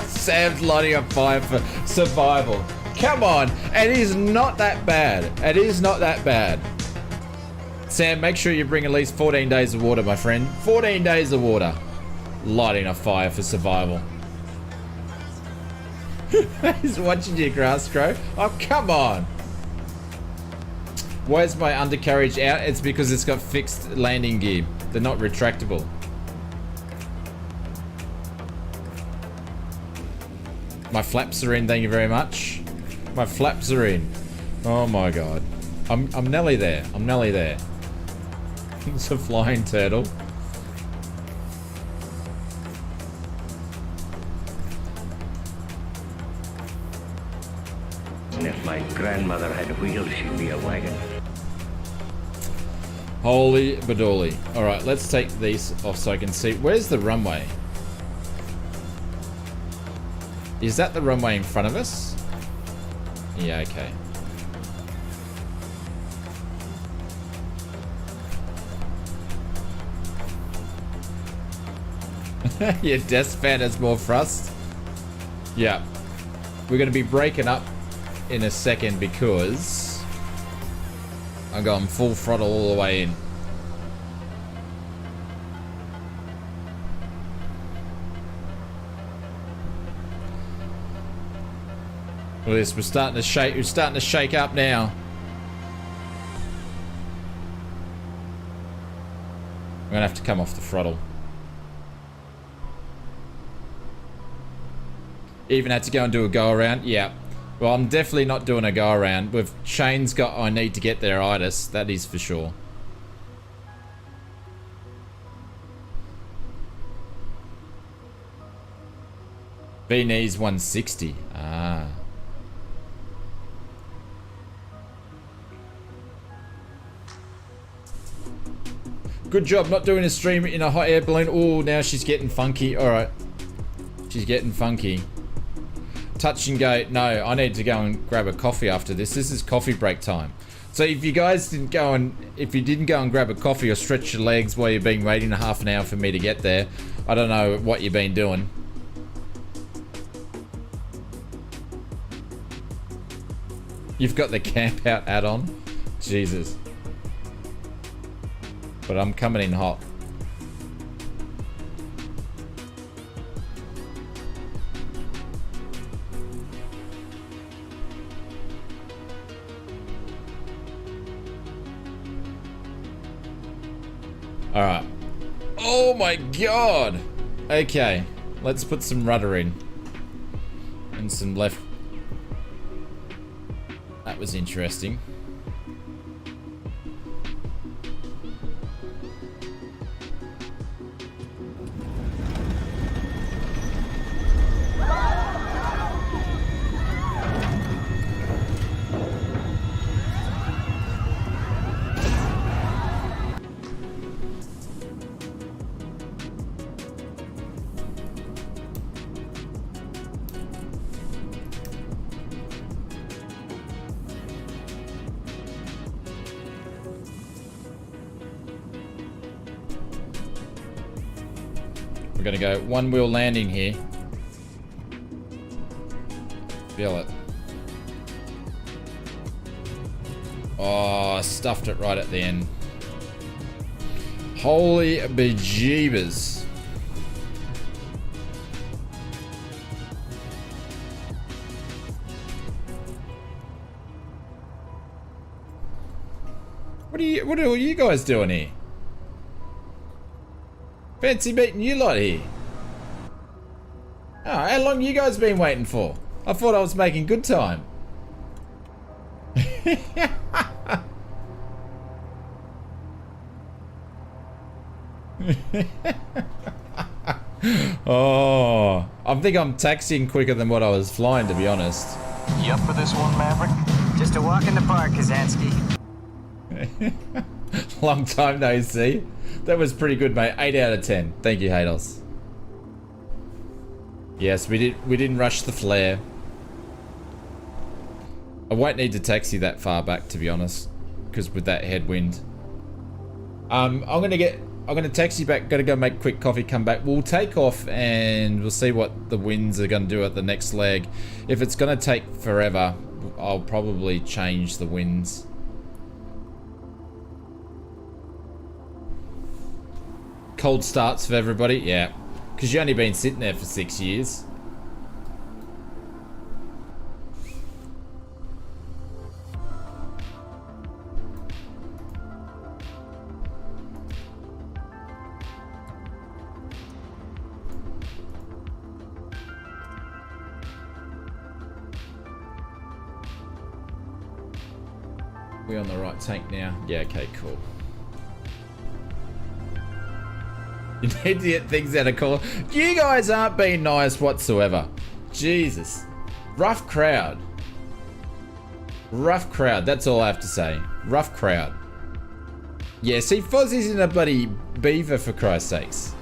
Sam's lighting a fire for survival. Come on. It is not that bad. It is not that bad. Sam, make sure you bring at least 14 days of water, my friend. 14 days of water. Lighting a fire for survival. He's watching your grass grow. Oh, come on. Why is my undercarriage out? It's because it's got fixed landing gear. They're not retractable. My flaps are in, thank you very much. My flaps are in. Oh my god. I'm nearly there. I'm nearly there. It's a flying turtle. If my grandmother had wheels, she'd be a wagon. Holy badoli. Alright, let's take these off so I can see. Where's the runway? Is that the runway in front of us? Yeah, okay. Your desk fan has more thrust? Yeah. We're going to be breaking up in a second because I'm going full throttle all the way in. Look at this, we're starting to shake up now. I'm gonna have to come off the throttle. Even had to go and do a go around. Yeah. Well, I'm definitely not doing a go around. With Shane's got I need to get there itis, that is for sure. B knees 160. Ah. Good job not doing a stream in a hot air balloon. Oh, now she's getting funky. Alright. She's getting funky. Touch and go. No, I need to go and grab a coffee after this. This is coffee break time. So if you guys didn't go and grab a coffee or stretch your legs while you've been waiting a half an hour for me to get there, I don't know what you've been doing. You've got the camp out add-on. Jesus. But I'm coming in hot. Alright. Oh my god! Okay, let's put some rudder in. getting some left. That was interesting. We're gonna go one wheel landing here. Feel it. Oh, stuffed it right at the end. Holy bejeebers. What are you guys doing here? Fancy meeting you lot here. Oh, how long you guys been waiting for? I thought I was making good time. Oh, I think I'm taxiing quicker than what I was flying, to be honest. You up for this one, Maverick? Just a walk in the park, Kazansky. Long time no see. That was pretty good, mate. 8 out of 10. Thank you, Hados. Yes, we didn't rush the flare. I won't need to taxi that far back, to be honest, because with that headwind. I'm gonna taxi back. Gotta go make quick coffee. Come back. We'll take off and we'll see what the winds are gonna do at the next leg. If it's gonna take forever, I'll probably change the winds. Cold starts for everybody, yeah, because you only been sitting there for 6 years. We on the right tank now? Yeah, okay, cool. You need to get things out of call. You guys aren't being nice whatsoever. Jesus. Rough crowd. Rough crowd. That's all I have to say. Rough crowd. Yeah, see, Fozzie's in a bloody beaver, for Christ's sakes.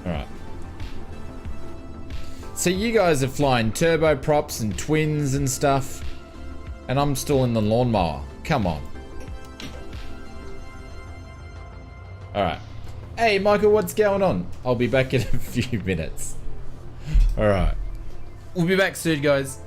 Alright. So you guys are flying turboprops and twins and stuff, and I'm still in the lawnmower. Come on. Alright. Hey, Michael, what's going on? I'll be back in a few minutes. Alright. We'll be back soon, guys.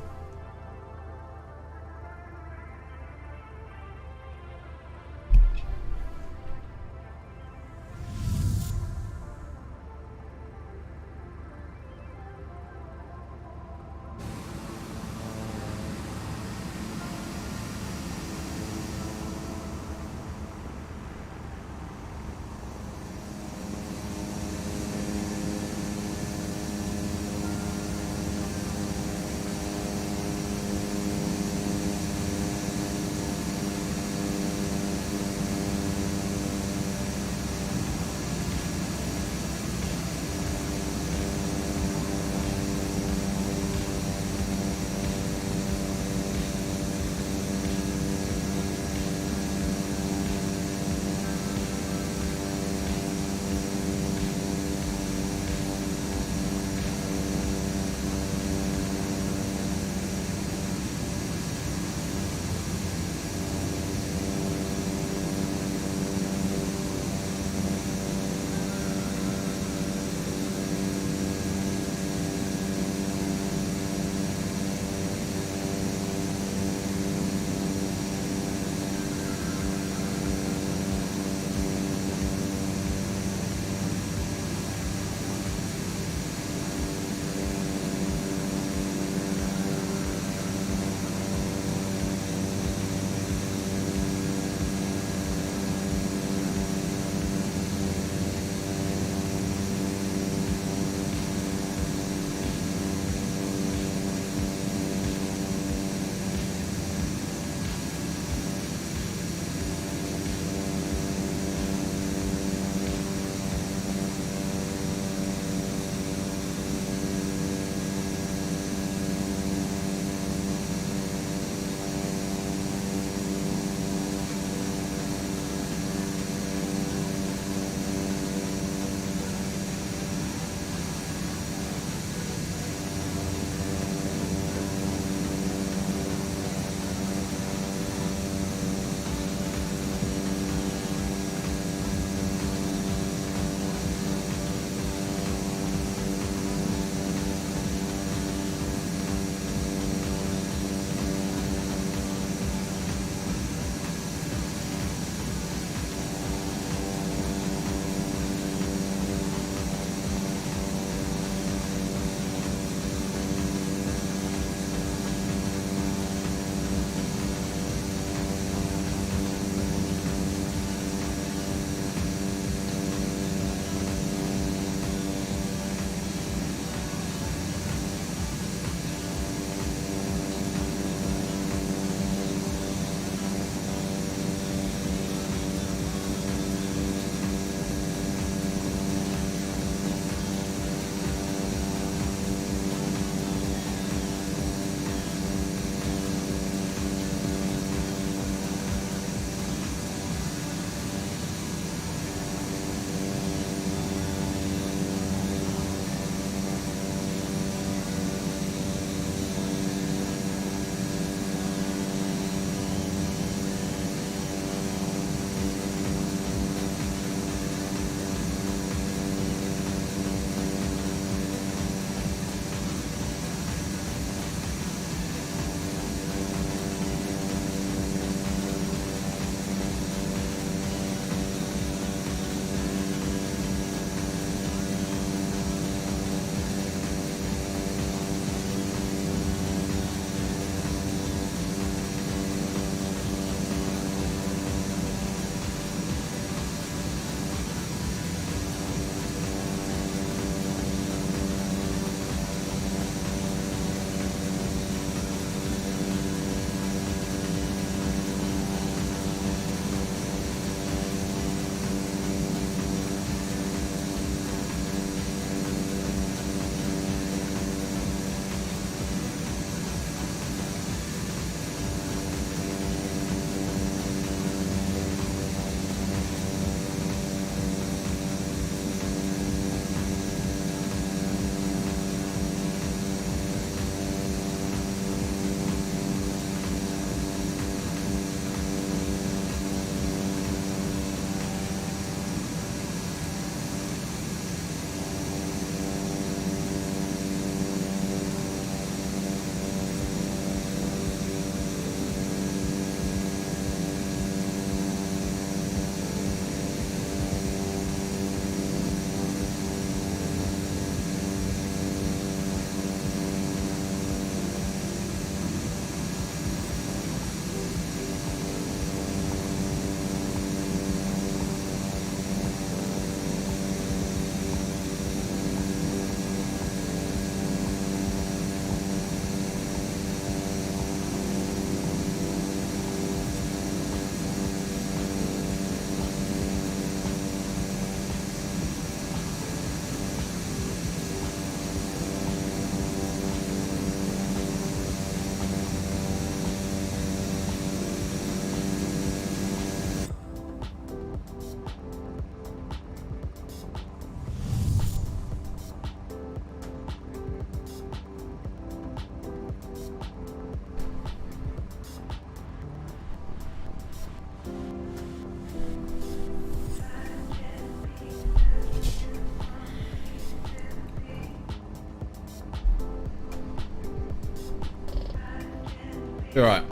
Alright.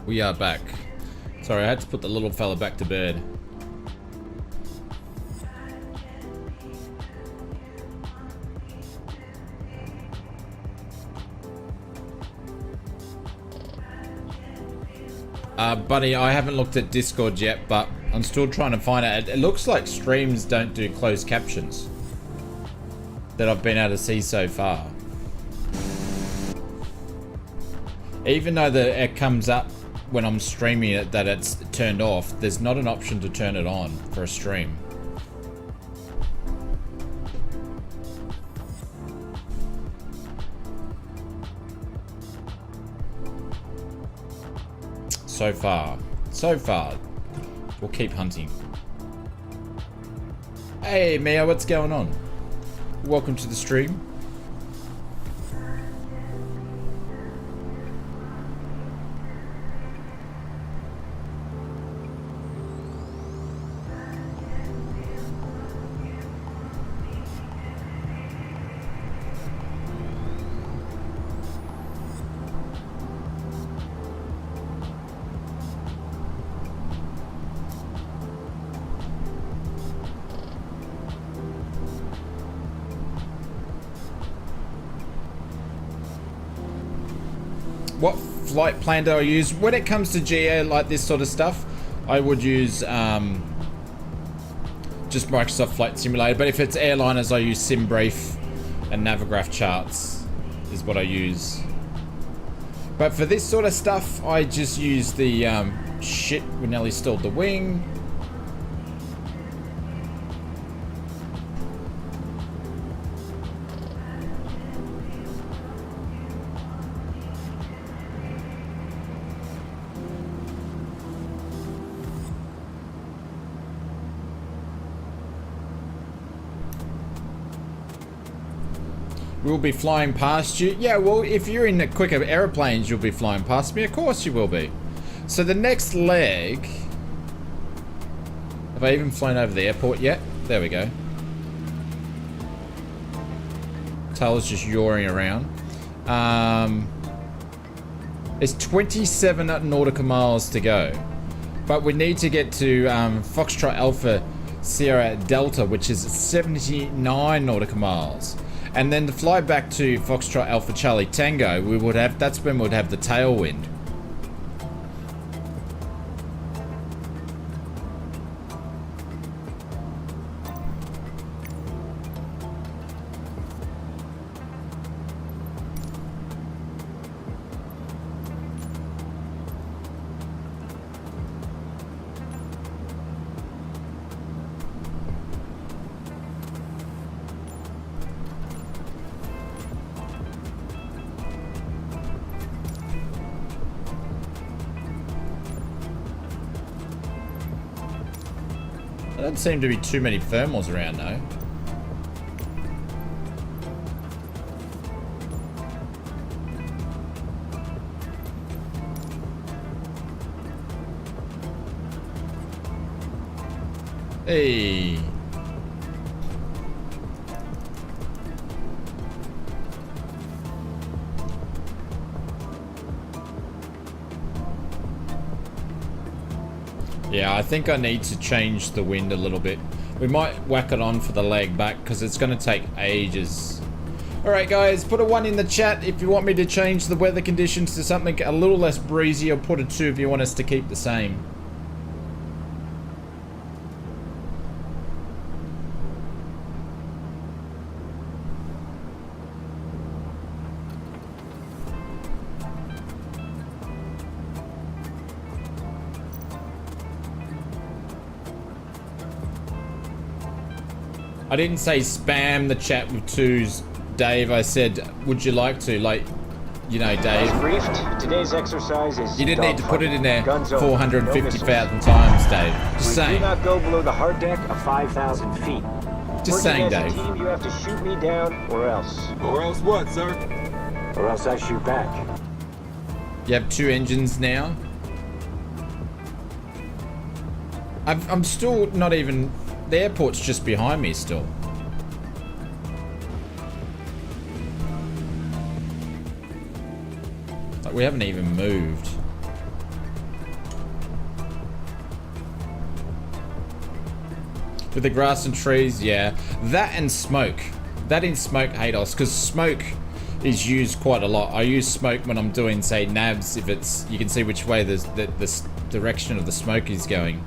We are back. Sorry, I had to put the little fella back to bed. Buddy, I haven't looked at Discord yet, but I'm still trying to find out. It looks like streams don't do closed captions that I've been able to see so far. Even though it comes up when I'm streaming it that it's turned off, there's not an option to turn it on for a stream. So far. We'll keep hunting. Hey Mia, what's going on? Welcome to the stream. What flight plan do I use? When it comes to GA, like this sort of stuff, I would use just Microsoft Flight Simulator. But if it's airliners, I use SimBrief and Navigraph charts is what I use. But for this sort of stuff, I just use the shit, we nearly stalled the wing. We'll be flying past you. Yeah, well, if you're in the quicker aeroplanes, you'll be flying past me. Of course you will be. So the next leg... Have I even flown over the airport yet? There we go. Tail's just yawing around. There's 27 nautical miles to go. But we need to get to Foxtrot Alpha Sierra Delta, which is 79 nautical miles. And then to fly back to Foxtrot Alpha Charlie Tango, we would have, that's when we'd have the tailwind. There don't seem to be too many thermals around though. Hey. Yeah, I think I need to change the wind a little bit. We might whack it on for the leg back because it's going to take ages. Alright guys, put a 1 in the chat if you want me to change the weather conditions to something a little less breezy, or put a 2 if you want us to keep the same. I didn't say spam the chat with 2s, Dave. I said, would you like to? Like, you know, Dave. Briefed, today's exercise is you didn't need to put it in there 450,000 times, Dave. Just saying. We do not go below the hard deck of 5,000 feet. Just saying, as Dave. a team, you have to shoot me down, or else. Or else what, sir? Or else I shoot back. You have 2 engines now. I'm still not even... The airport's just behind me still. Like, we haven't even moved. With the grass and trees, yeah. That and smoke. That in smoke, Hados, because smoke is used quite a lot. I use smoke when I'm doing, say, nabs, if it's, you can see which way the direction of the smoke is going.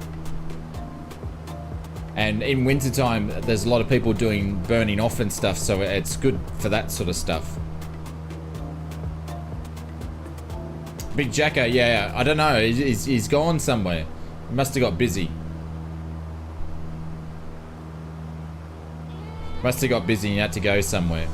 And in wintertime, there's a lot of people doing burning off and stuff, so it's good for that sort of stuff. Big Jacker, yeah, I don't know, he's gone somewhere. He must have got busy. Must have got busy and he had to go somewhere.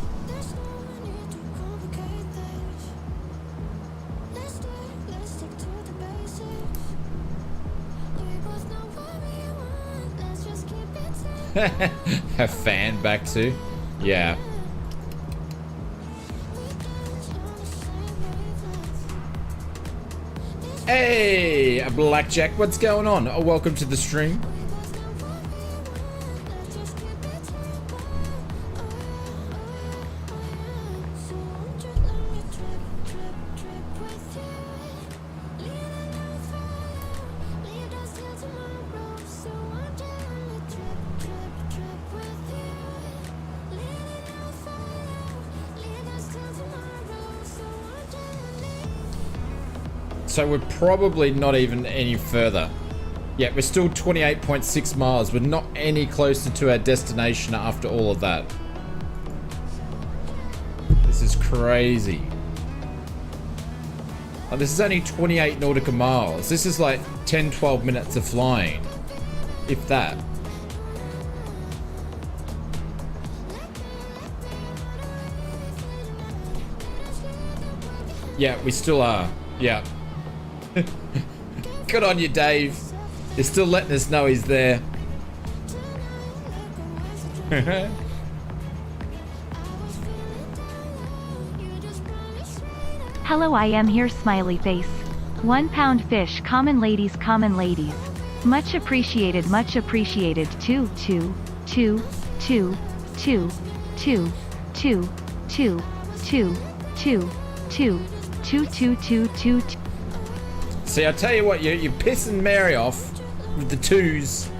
A fan back to? Yeah. Hey, Blackjack, what's going on? Oh, welcome to the stream. So we're probably not even any further. Yeah, we're still 28.6 miles. We're not any closer to our destination after all of that. This is crazy. Oh, this is only 28 nautical miles. This is like 10-12 minutes of flying. If that. Yeah, we still are. Yeah. Good on you, Dave. You're still letting us know he's there. Hello, I am here, smiley face. 1 pound fish, common ladies, common ladies. Much appreciated, much appreciated. 2 2 2 2 2 2 2 2 2 2 2 2 2 2 2. See, I tell you what, you're pissing Mary off with the twos.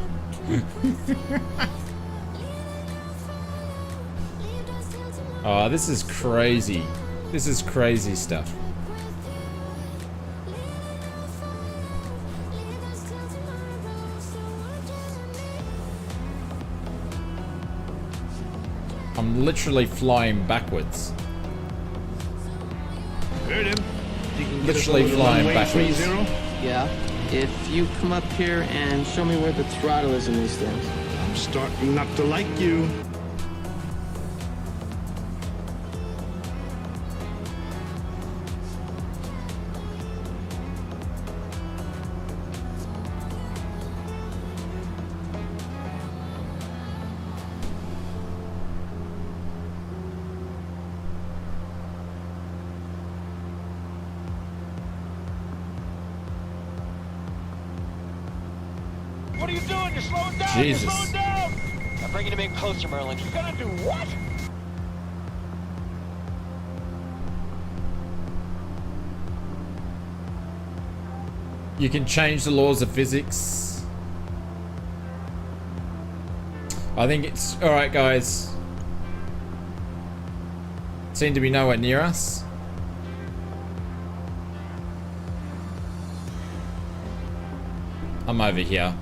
Oh, this is crazy. This is crazy stuff. I'm literally flying backwards. Heard him. You can get us Literally over the flying runway backwards. 30. Yeah. If you come up here and show me where the throttle is in these things. I'm starting not to like you. What are you doing? You're slowing down. Jesus. You're slowing down. I'm bringing him in closer, Merlin. You're gonna do what? You can change the laws of physics. I think it's alright, guys. Seem to be nowhere near us. I'm over here.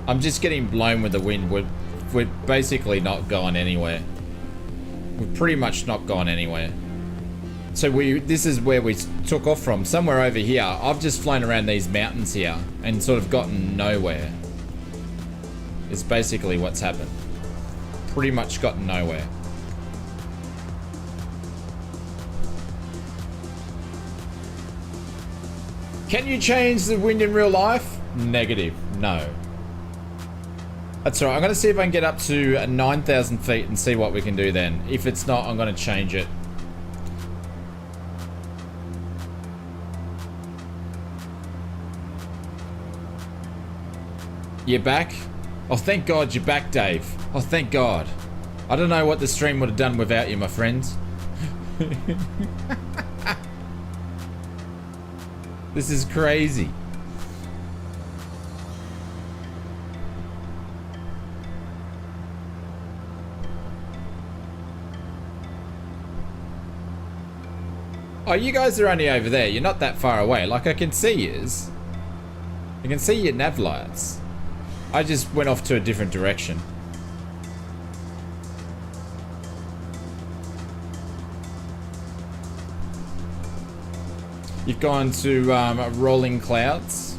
I'm just getting blown with the wind. We're basically not going anywhere. We're pretty much not gone anywhere. So this is where we took off from, somewhere over here. I've just flown around these mountains here and sort of gotten nowhere. Is basically what's happened. Pretty much gotten nowhere. Can you change the wind in real life? Negative, no. That's all right. I'm going to see if I can get up to 9,000 feet and see what we can do then. If it's not, I'm going to change it. You're back? Oh, thank God you're back, Dave. Oh, thank God. I don't know what the stream would have done without you, my friends. This is crazy. Oh, you guys are only over there. You're not that far away. Like, I can see yous. I can see your nav lights. I just went off to a different direction. You've gone to rolling clouds.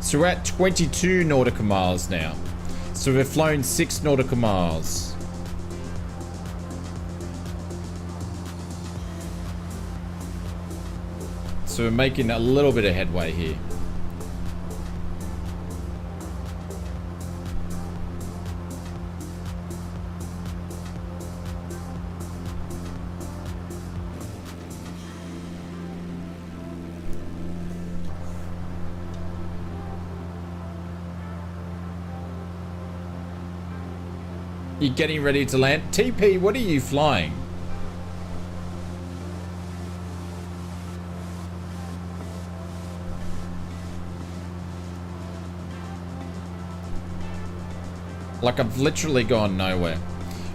So we're at 22 nautical miles now. So we've flown 6 nautical miles. So we're making a little bit of headway here. You're getting ready to land. TP, what are you flying? Like, I've literally gone nowhere.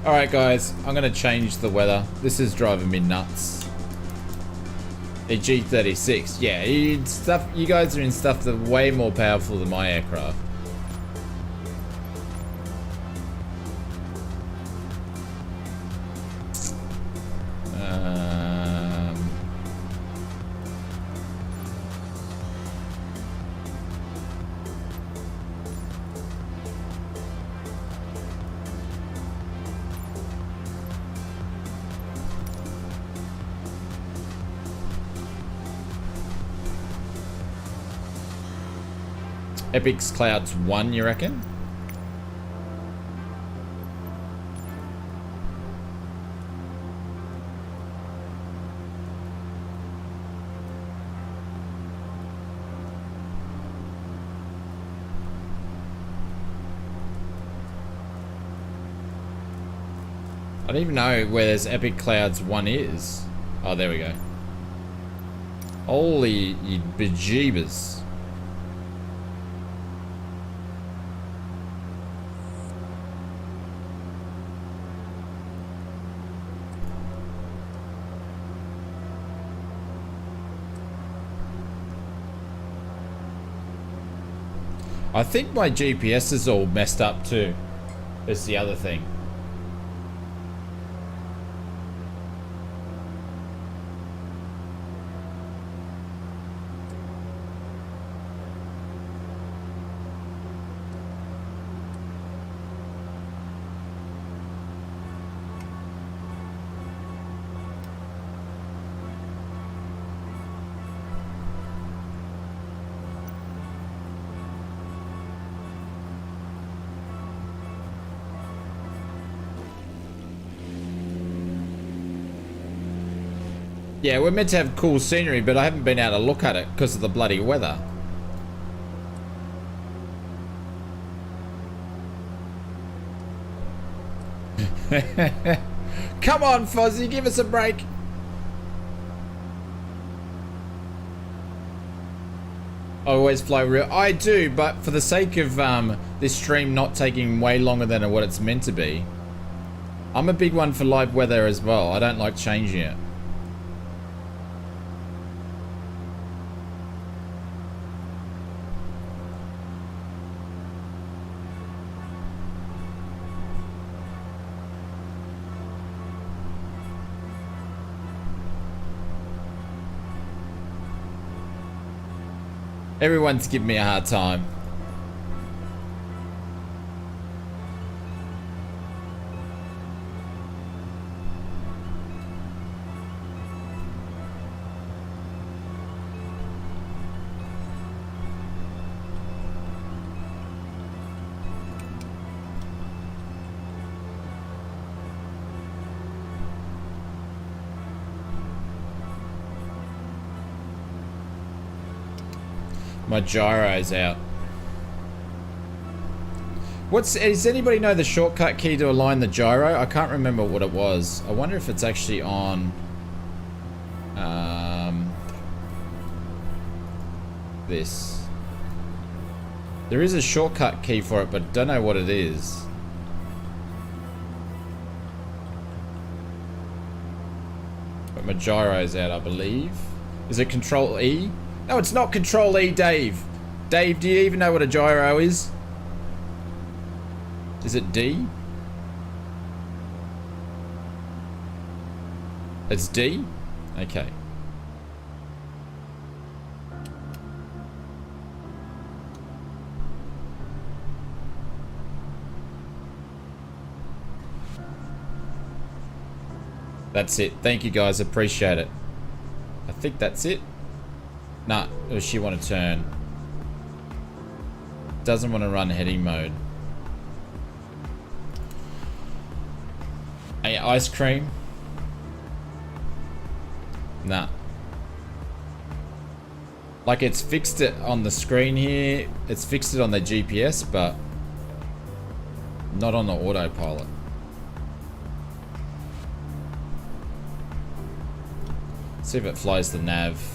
Alright guys, I'm gonna change the weather. This is driving me nuts. A G36. Yeah, you guys are in stuff that's way more powerful than my aircraft. Epic's Clouds 1, you reckon? I don't even know where this Epic Clouds 1 is. Oh, there we go. Holy bejeebers. I think my GPS is all messed up too. Is the other thing. Yeah, we're meant to have cool scenery, but I haven't been able to look at it because of the bloody weather. Come on, Fozzie, give us a break. I always fly real. I do, but for the sake of this stream not taking way longer than what it's meant to be, I'm a big one for live weather as well. I don't like changing it. Everyone's giving me a hard time. My gyro's out. Does anybody know the shortcut key to align the gyro? I can't remember what it was. I wonder if it's actually on this. There is a shortcut key for it, but don't know what it is. But my gyro's out, I believe. Is it Control E? No, it's not Control E, Dave. Dave, do you even know what a gyro is? Is it D? It's D? Okay. That's it. Thank you guys. Appreciate it. I think that's it. Nah, does she want to turn? Doesn't want to run heading mode. Hey, ice cream? Nah. Like, it's fixed it on the screen here. It's fixed it on the GPS, but not on the autopilot. See if it flies the nav.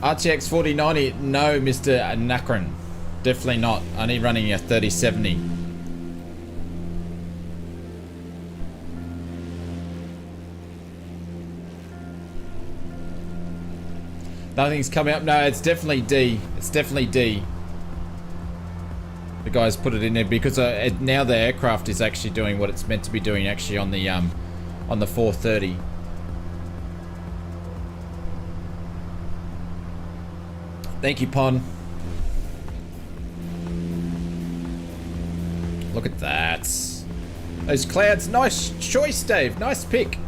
RTX 4090, no, Mr. Anakron. Definitely not. Only running a 3070. Nothing's coming up. No, it's definitely D. It's definitely D. The guys put it in there because now the aircraft is actually doing what it's meant to be doing actually on the 430. Thank you, Pon. Look at that. Those clouds. Nice choice, Dave. Nice pick.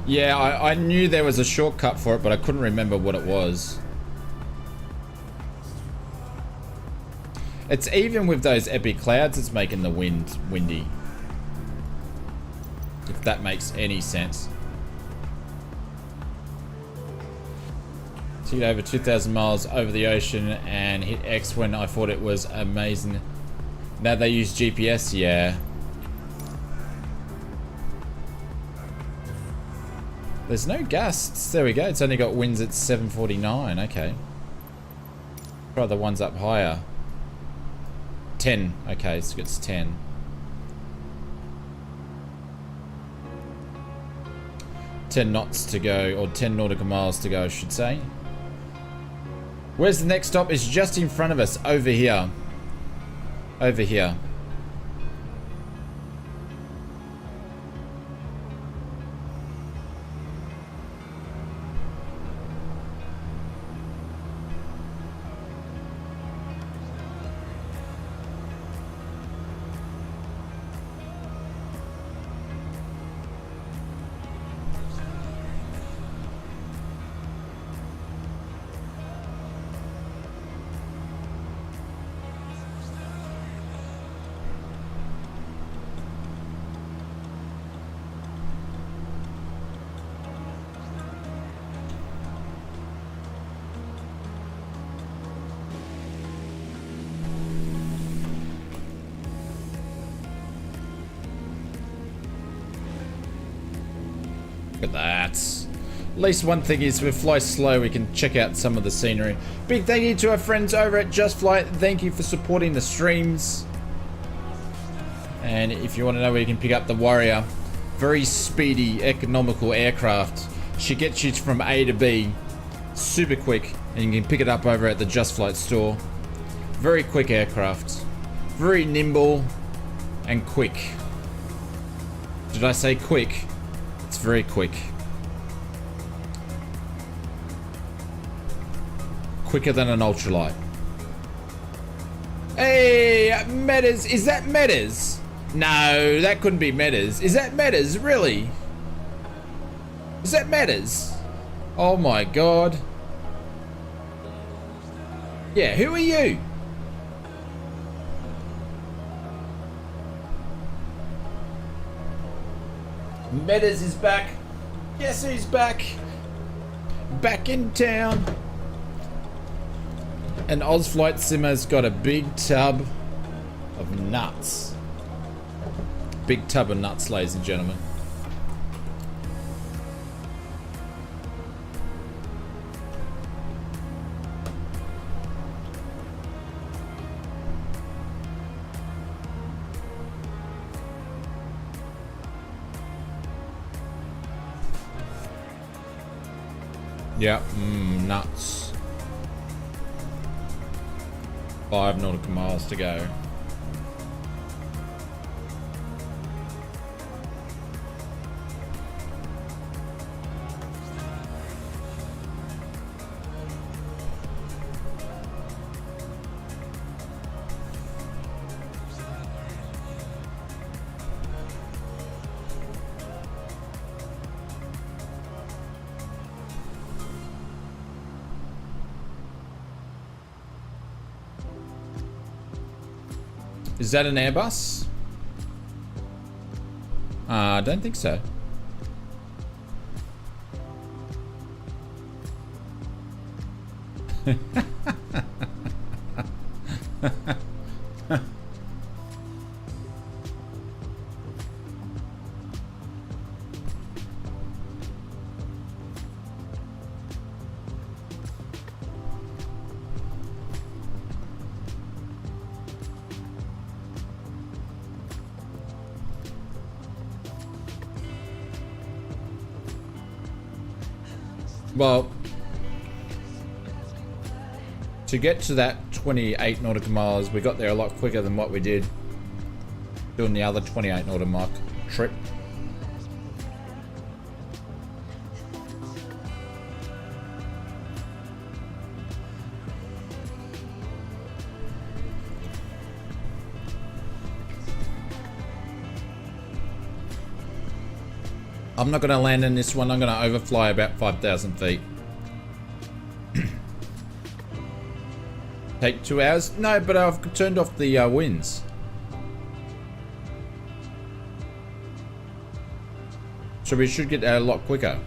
Yeah, I knew there was a shortcut for it, but I couldn't remember what it was. It's even with those epic clouds, it's making the wind windy. If that makes any sense. Hit over 2,000 miles over the ocean and hit X when I thought it was amazing. Now they use GPS, yeah. There's no gusts. There we go. It's only got winds at 749. Okay. Try the ones up higher. 10. Okay, so it's 10. $10 knots to go, or 10 nautical miles to go, I should say. Where's the next stop? It's just in front of us. Over here. Over here. Look at that. At least one thing is we fly slow, we can check out some of the scenery. Big thank you to our friends over at Just Flight. Thank you for supporting the streams. And if you want to know where you can pick up the Warrior, very speedy, economical aircraft. She gets you from A to B super quick, and you can pick it up over at the Just Flight store. Very quick aircraft, very nimble and quick. Did I say quick? It's very quick. Quicker than an ultralight. Hey, Metas, is that Metas? No, that couldn't be Metas. Is that Metas, really? Is that Metas? Oh my god. Yeah, who are you? Metas is back. Guess who's back? Back in town. And ausflightsimmer's got a big tub of nuts. Big tub of nuts, ladies and gentlemen. Yeah, nuts. 5 nautical miles to go. Is that an Airbus? I don't think so. Well, to get to that 28 nautical miles, we got there a lot quicker than what we did doing the other 28 nautical mile trip. I'm not going to land in this one. I'm going to overfly about 5,000 feet. Take 2 hours? No, but I've turned off the winds. So we should get there a lot quicker.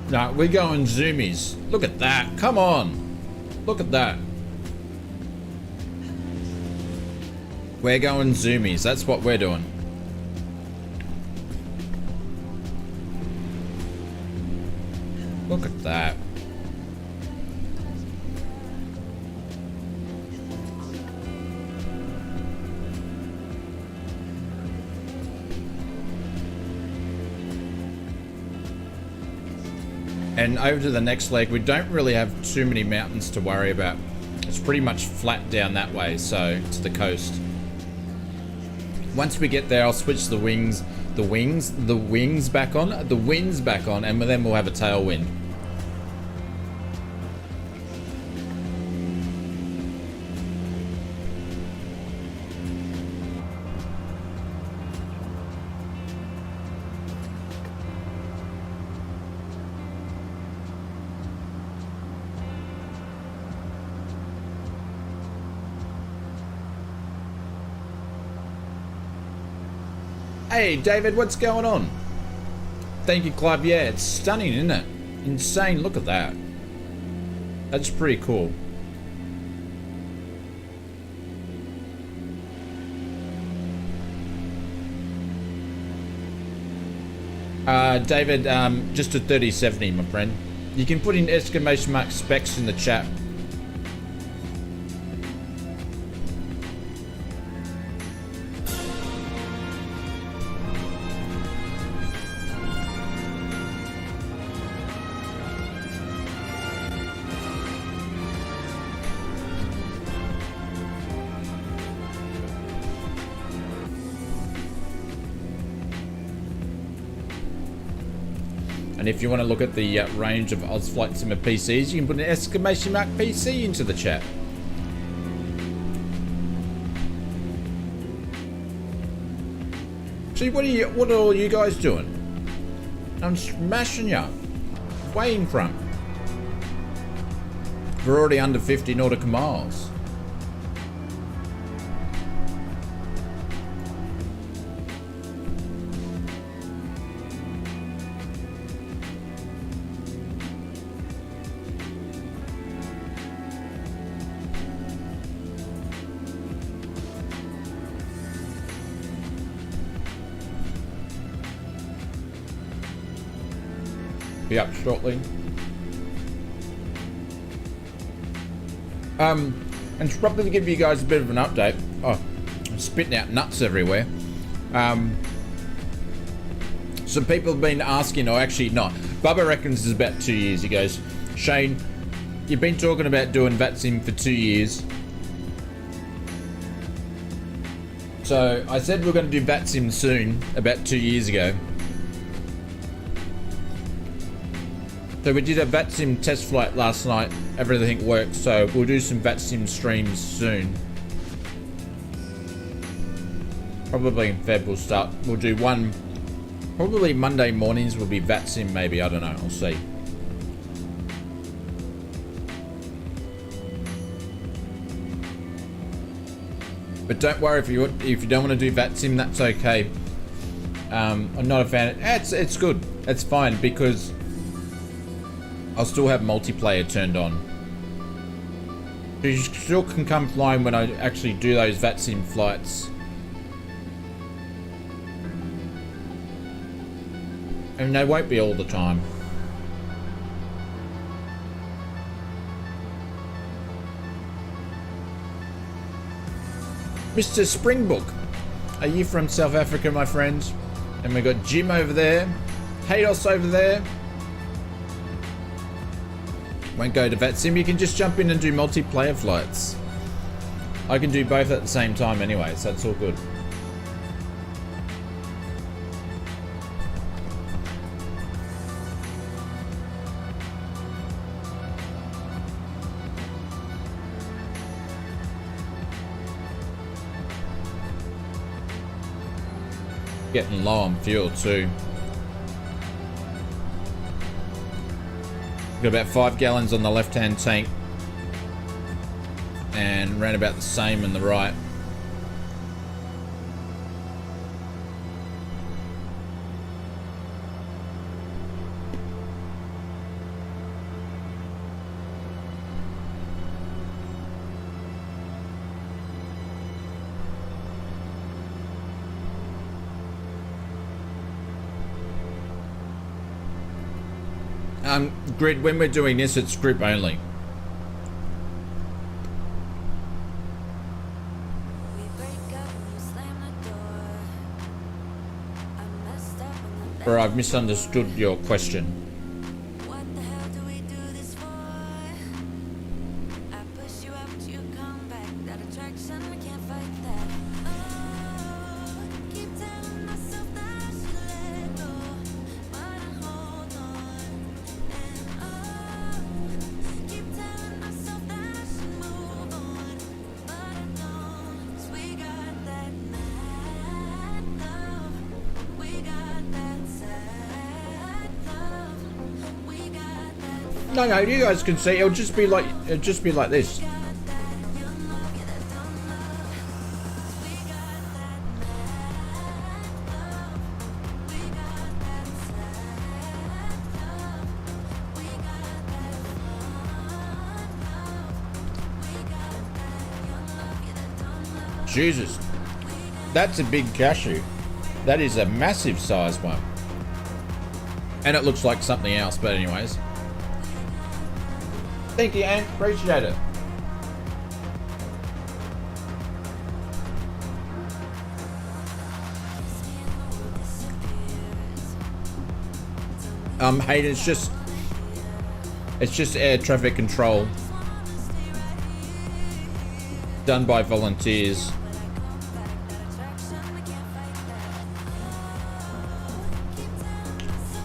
No, we're going zoomies. Look at that. Come on. Look at that. We're going zoomies. That's what we're doing. Look at that. And over to the next leg, we don't really have too many mountains to worry about. It's pretty much flat down that way, so to the coast. Once we get there, I'll switch the wings back on, and then we'll have a tailwind. Hey, David, what's going on? Thank you, Clive. Yeah, it's stunning, isn't it? Insane. Look at that. That's pretty cool. David, just a 3070, my friend. You can put in exclamation mark specs in the chat. And if you want to look at the range of ausflightsimmer PCs, you can put an exclamation mark PC into the chat. See, what are all you guys doing? I'm smashing you. Way in front. We're already under 50 nautical miles. Be up shortly. And to probably give you guys a bit of an update. Oh, I'm spitting out nuts everywhere. Some people have been asking, or actually not. Bubba reckons it's about 2 years. He goes, Shane, you've been talking about doing VATSIM for 2 years. So I said we're going to do VATSIM soon, about 2 years ago. So we did a VATSIM test flight last night. Everything worked, so we'll do some VATSIM streams soon. Probably in Feb we'll start. We'll do one. Probably Monday mornings will be VATSIM, maybe. I don't know. I'll see. But don't worry if you don't want to do VATSIM, that's okay. I'm not a fan. It's good. It's fine because I'll still have multiplayer turned on. So you still can come flying when I actually do those VATSIM flights. And they won't be all the time. Mr. Springbrook, are you from South Africa, my friend? And we got Jim over there, Haydos over there. Won't go to VATSIM, you can just jump in and do multiplayer flights. I can do both at the same time anyway, so it's all good. Getting low on fuel too. Got about 5 gallons on the left-hand tank and around about the same in the right. Grid, when we're doing this, it's group only. Or I've misunderstood your question. No, you guys can see. It'll just be like this. Jesus. That's a big cashew. That is a massive size one. And it looks like something else, but anyways. Thank you, Ant. Appreciate it. Hayden, it's just air traffic control done by volunteers.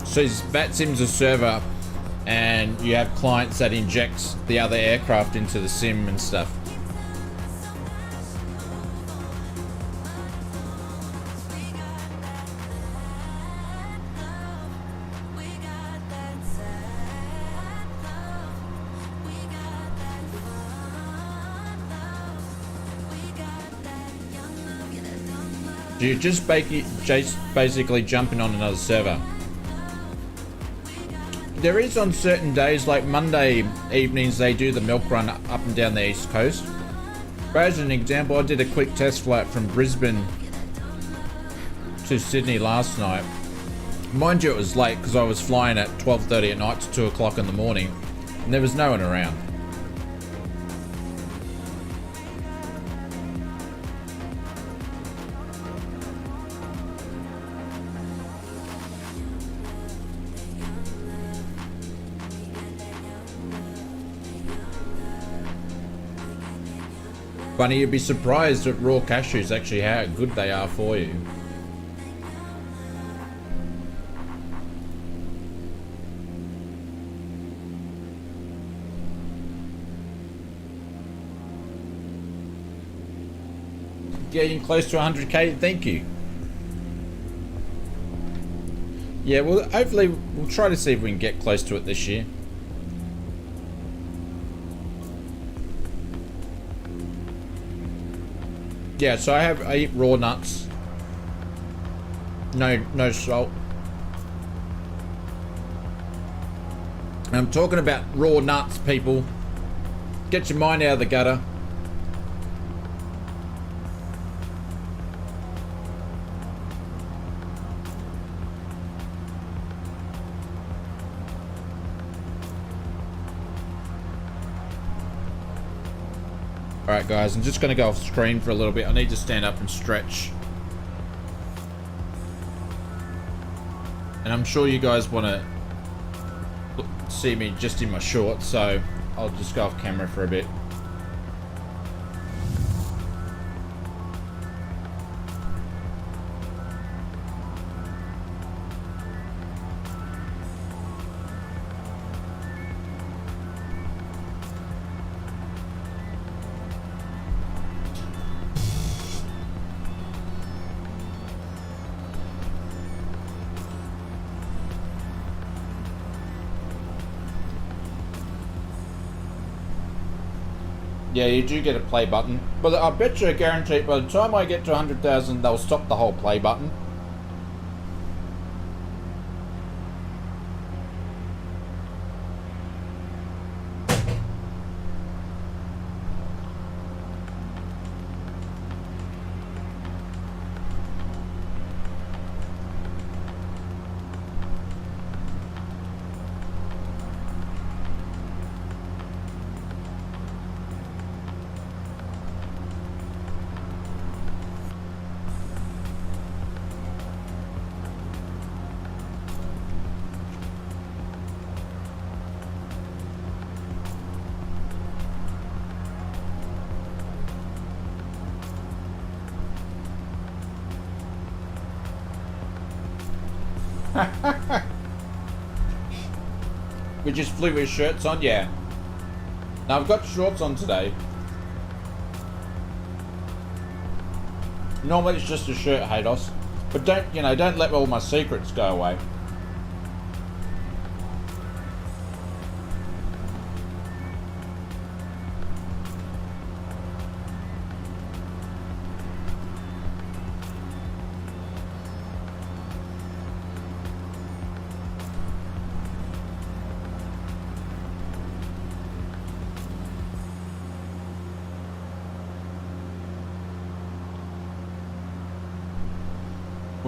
So VATSIM's a server, and you have clients that inject the other aircraft into the sim and stuff. You're just basically jumping on another server. There is on certain days, like Monday evenings, they do the milk run up and down the east coast. But as an example, I did a quick test flight from Brisbane to Sydney last night. Mind you, it was late because I was flying at 12:30 at night to 2 o'clock in the morning, and there was no one around. Bunny, you'd be surprised at raw cashews actually how good they are for you. Getting close to 100k, thank you. Yeah, well, hopefully we'll try to see if we can get close to it this year. Yeah, so I eat raw nuts. No salt. I'm talking about raw nuts, people. Get your mind out of the gutter. Alright guys, I'm just going to go off screen for a little bit. I need to stand up and stretch. And I'm sure you guys want to see me just in my shorts, so I'll just go off camera for a bit. Yeah, you do get a play button, but I bet you a guarantee by the time I get to 100,000, they'll stop the whole play button. We just flew with shirts on, yeah. Now I've got shorts on today. Normally it's just a shirt, Hados. But don't let all my secrets go away.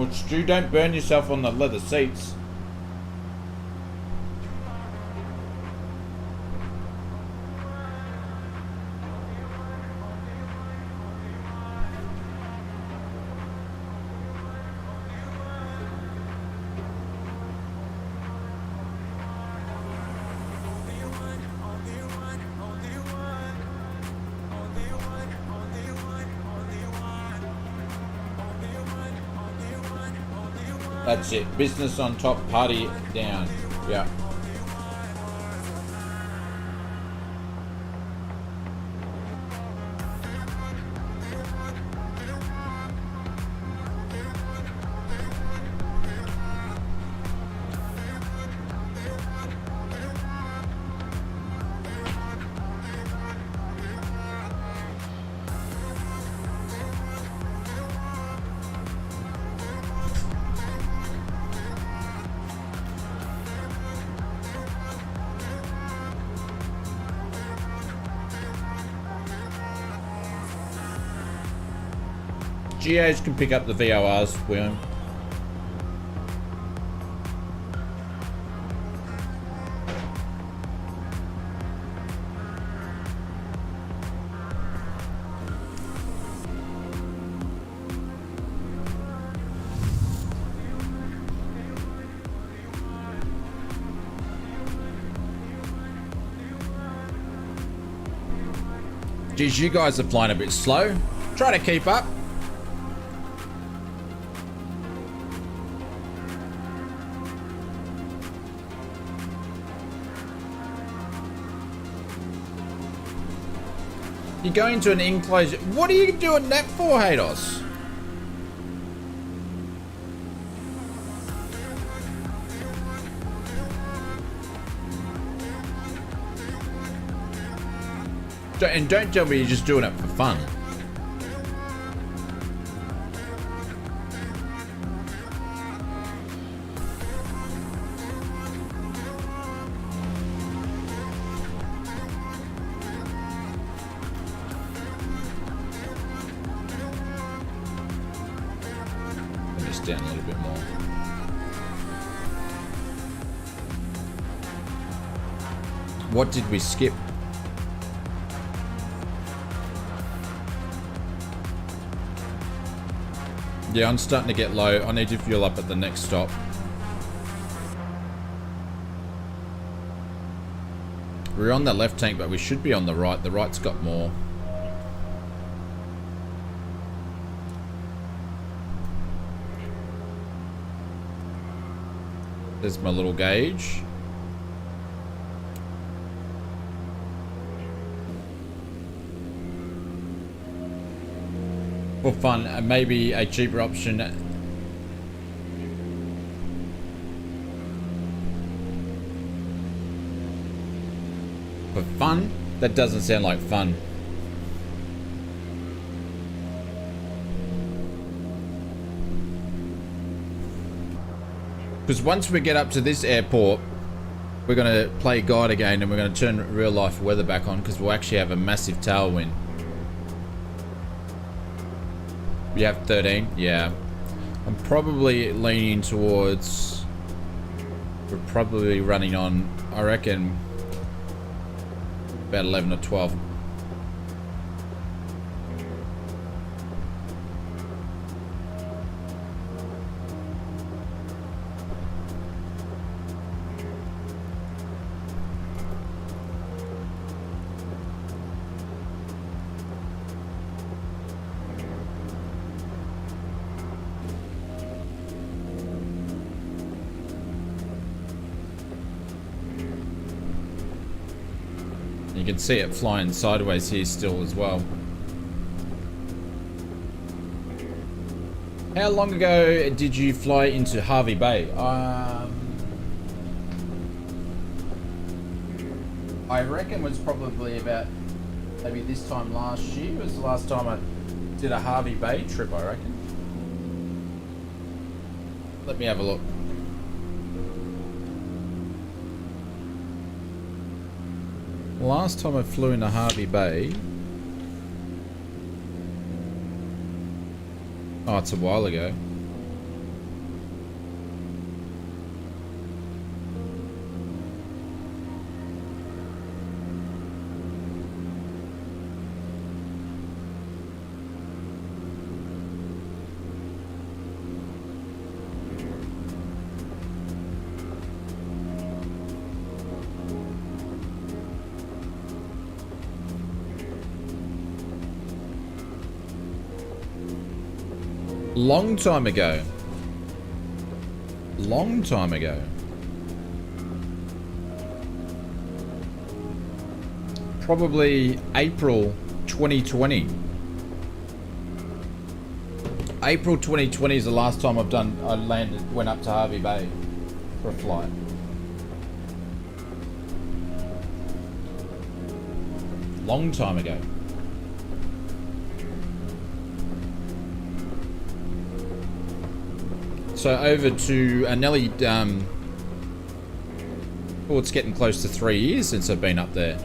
Well, Stu, don't burn yourself on the leather seats. That's it. Business on top, party down. Yeah. GAs can pick up the VORs, William. Geez, you guys are flying a bit slow. Try to keep up. You're going to an enclosure. What are you doing that for, Hados? And don't tell me you're just doing it for fun. Down a little bit more. What did we skip? Yeah, I'm starting to get low. I need to fuel up at the next stop. We're on the left tank, but we should be on the right. The right's got more. There's my little gauge. For fun, maybe a cheaper option. For fun? That doesn't sound like fun. Because once we get up to this airport, we're going to play God again and we're going to turn real life weather back on because we'll actually have a massive tailwind. You have 13? Yeah. I'm probably leaning towards... We're probably running on, I reckon, about 11 or 12. You can see it flying sideways here still as well. How long ago did you fly into Harvey Bay? I reckon it was probably about maybe this time last year. It was the last time I did a Harvey Bay trip, I reckon. Let me have a look. Last time I flew into Harvey Bay. Oh, it's a while ago. Long time ago. Long time ago. Probably April 2020. April 2020 is the last time went up to Hervey Bay for a flight. Long time ago. So over to Nelly, well, it's getting close to 3 years since I've been up there.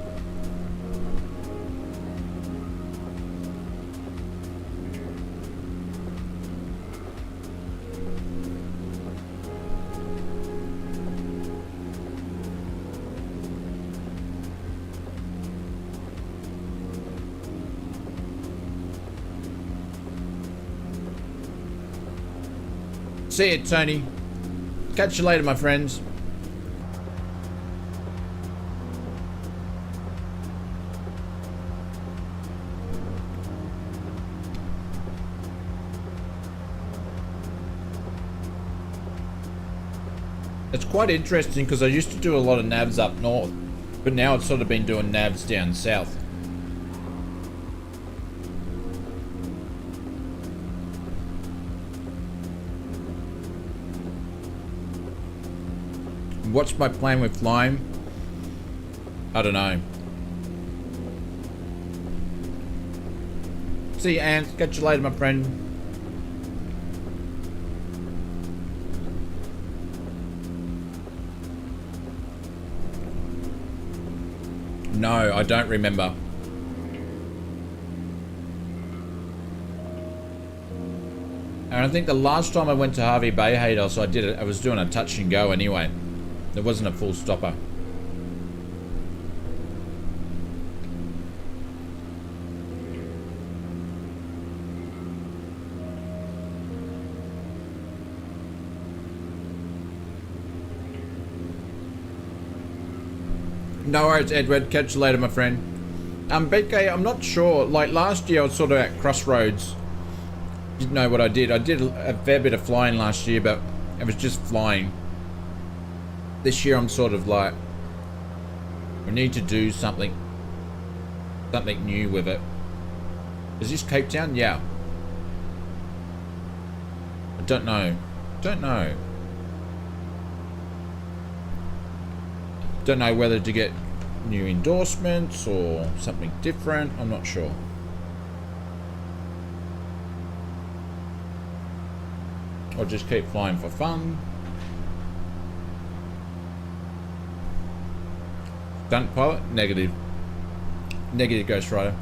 See you, Tony. Catch you later, my friends. It's quite interesting because I used to do a lot of navs up north, but now it's sort of been doing navs down south. What's my plan with flying? I don't know. See you, Ant. Catch you later, my friend. No, I don't remember. And I think the last time I went to Hervey Bay, Haydos, I was doing a touch and go anyway. There wasn't a full stopper. No worries, Edward. Catch you later, my friend. BK, I'm not sure. Like last year, I was sort of at crossroads. Didn't know what I did. I did a fair bit of flying last year, but it was just flying. This year I'm sort of like, we need to do something new with it. Is this Cape Town? Yeah. I don't know. Don't know whether to get new endorsements or something different. I'm not sure. Or just keep flying for fun. Stunt pilot? Negative. Negative, Ghost Rider.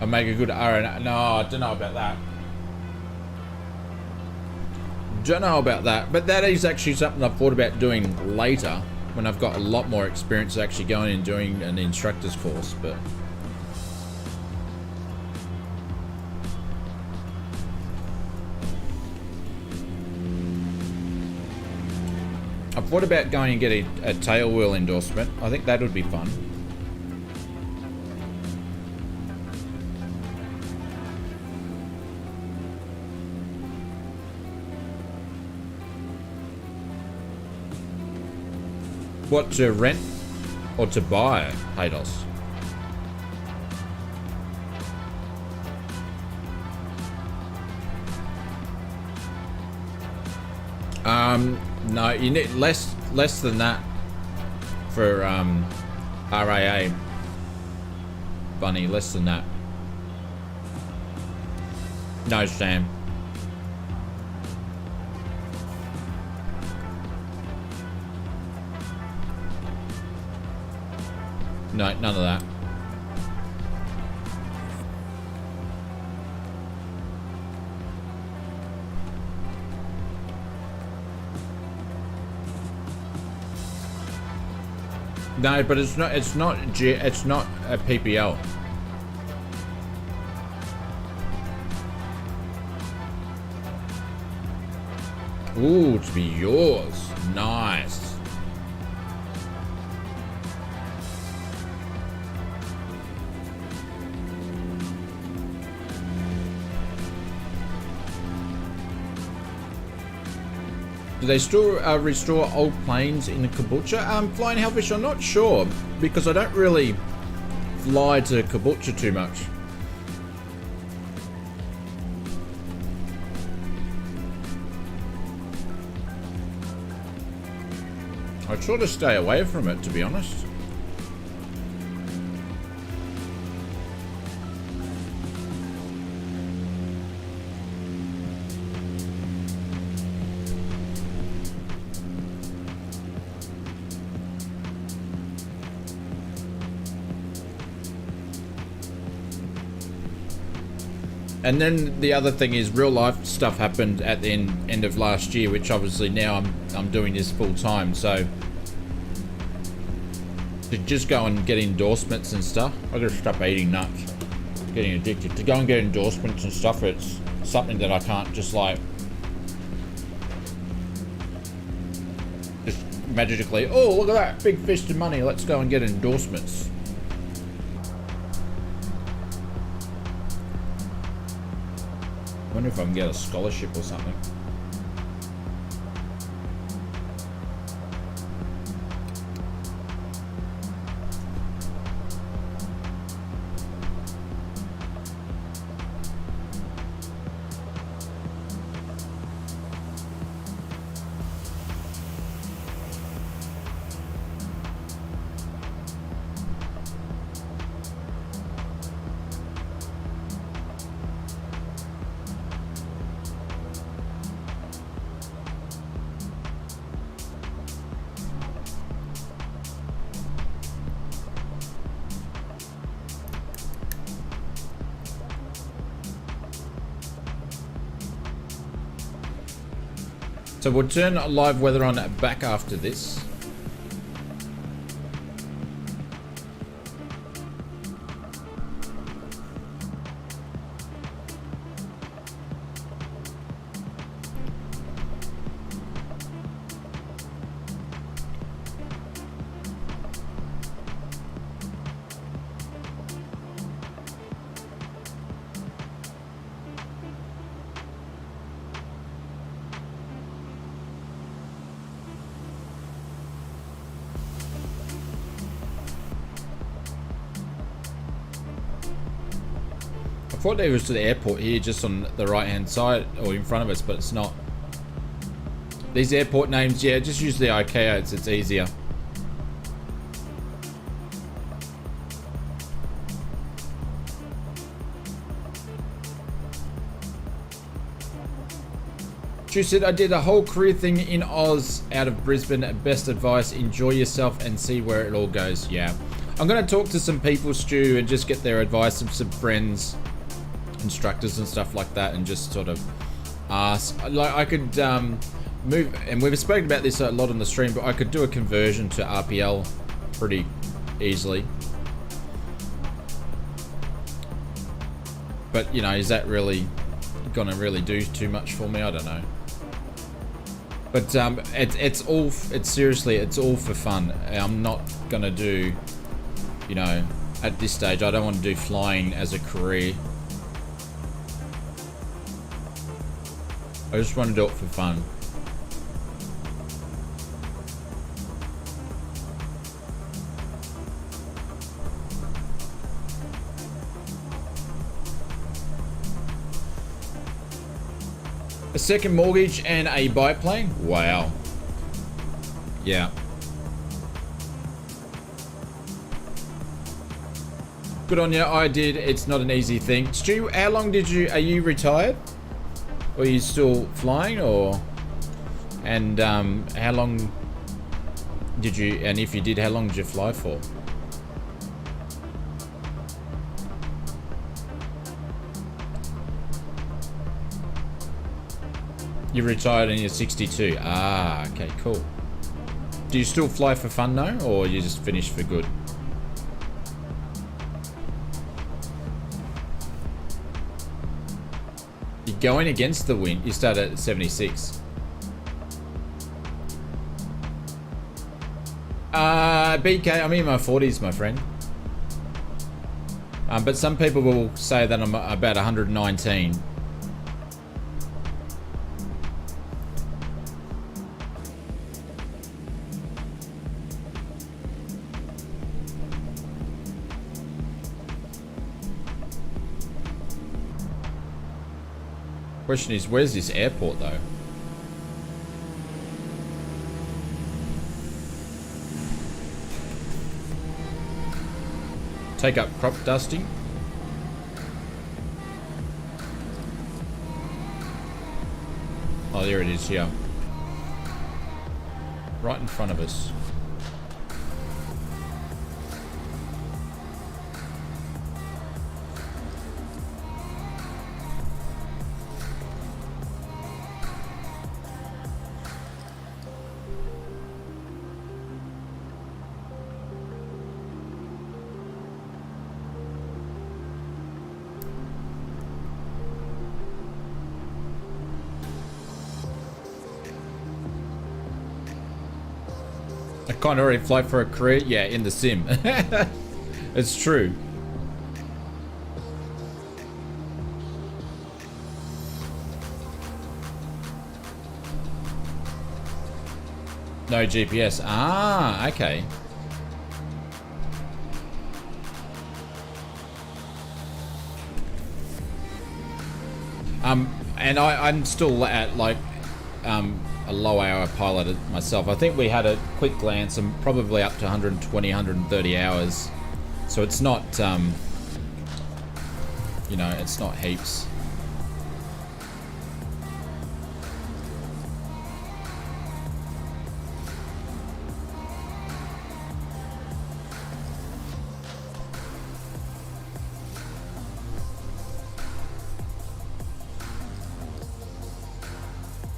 I make a good RN. No, I don't know about that. Don't know about that. But that is actually something I've thought about doing later, when I've got a lot more experience actually going and doing an instructor's course. But I've thought about going and getting a tail wheel endorsement. I think that would be fun. What, to rent or to buy, Haydos? No, you need less than that for RAA. Bunny, less than that. No, Sam. No, none of that. No, but it's not a PPL. Ooh, to be yours. Nice. they still restore old planes in Caboolture? Flying Hellfish, I'm not sure, because I don't really fly to Caboolture too much. I try to stay away from it, to be honest. And then the other thing is real life stuff happened at the end of last year, which obviously now I'm doing this full time. So to just go and get endorsements and stuff, I gotta stop eating nuts, getting addicted. To go and get endorsements and stuff, it's something that I can't just like just magically, oh look at that, big fist of money, let's go and get endorsements. I wonder if I can get a scholarship or something. So we'll turn live weather on back after this. I thought there was to the airport here, just on the right hand side or in front of us, but it's not. These airport names, yeah, just use the ICAO, it's easier. Stu said, I did a whole career thing in Oz out of Brisbane. Best advice, enjoy yourself and see where it all goes. Yeah. I'm going to talk to some people, Stu, and just get their advice from some friends, instructors and stuff like that, and just sort of ask. Like, I could move, and we've spoken about this a lot on the stream, but I could do a conversion to RPL pretty easily. But, you know, is that really gonna really do too much for me? I don't know. But it's seriously, it's all for fun. I'm not gonna do, you know, at this stage, I don't want to do flying as a career. I just want to do it for fun. A second mortgage and a biplane? Wow. Yeah. Good on you. I did. It's not an easy thing. Stu, how long are you retired? Or are you still flying, or? And how long did you, and if you did, how long did you fly for? You retired and you're 62. Ah, okay, cool. Do you still fly for fun though, or you just finished for good? You're going against the wind. You start at 76. BK, I'm in my 40s, my friend. But some people will say that I'm about 119. Question is, where's this airport though? Take up crop dusting. Oh, there it is here. Right in front of us. I can't already fly for a career. Yeah, in the sim. It's true. No GPS. Ah, okay. And I'm still at like a low hour pilot myself. I think we had a quick glance and probably up to 120, 130 hours. So it's not, you know, it's not heaps.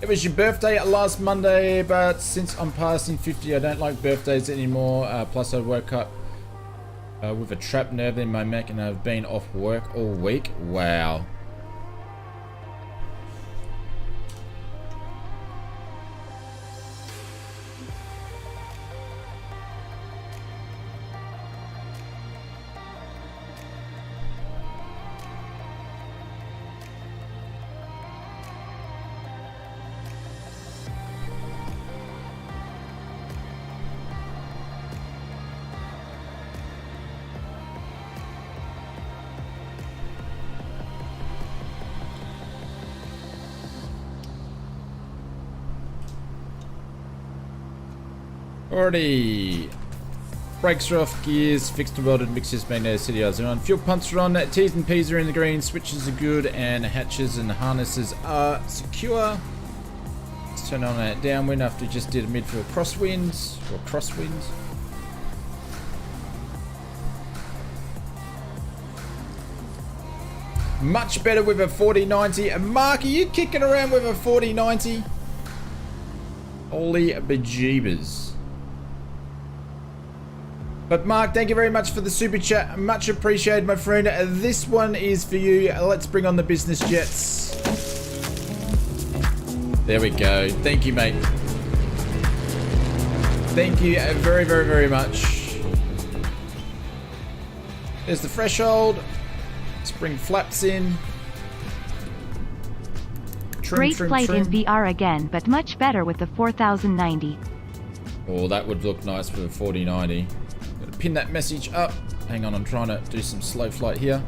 It was your birthday last Monday, but since I'm passing 50, I don't like birthdays anymore. Plus, I woke up with a trapped nerve in my neck and I've been off work all week. Wow. Already. Brakes are off, gears fixed and welded, mixers, magnetic CDRs are on. Fuel pumps are on, T's and P's are in the green, switches are good, and hatches and harnesses are secure. Let's turn on that downwind after we just did a midfield crosswind, or crosswind. Much better with a 4090. Mark, are you kicking around with a 4090? Holy bejeebers. But Mark, thank you very much for the super chat. Much appreciated, my friend. This one is for you. Let's bring on the business jets. There we go. Thank you, mate. Thank you very, very, very much. There's the threshold. Let's bring flaps in. Great flight in VR again, but much better with the 4090. Oh, that would look nice with a 4090. Gotta pin that message up. Hang on, I'm trying to do some slow flight here.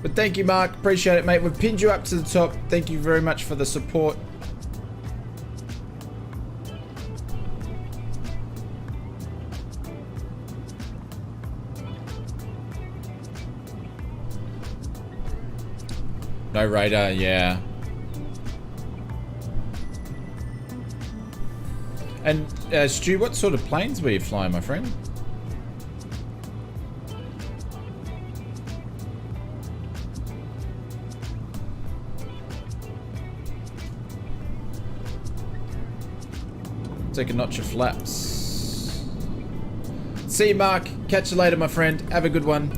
But thank you, Mark. Appreciate it, mate. We've pinned you up to the top. Thank you very much for the support. No radar, yeah. And Stu, what sort of planes were you flying, my friend? Take a notch of flaps. See you, Mark. Catch you later, my friend. Have a good one.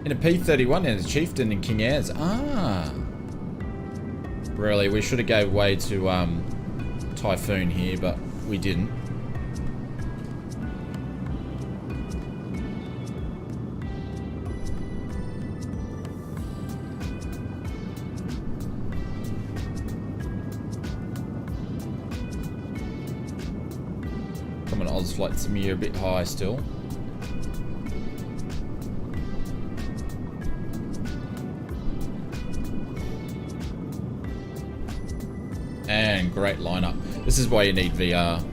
In a P-31 and a Chieftain in King Airs. Ah. Really, we should have gave way to Typhoon here, but we didn't. Come on, ausflightsimmer, you're a bit high still. man, great lineup. This is why you need VR.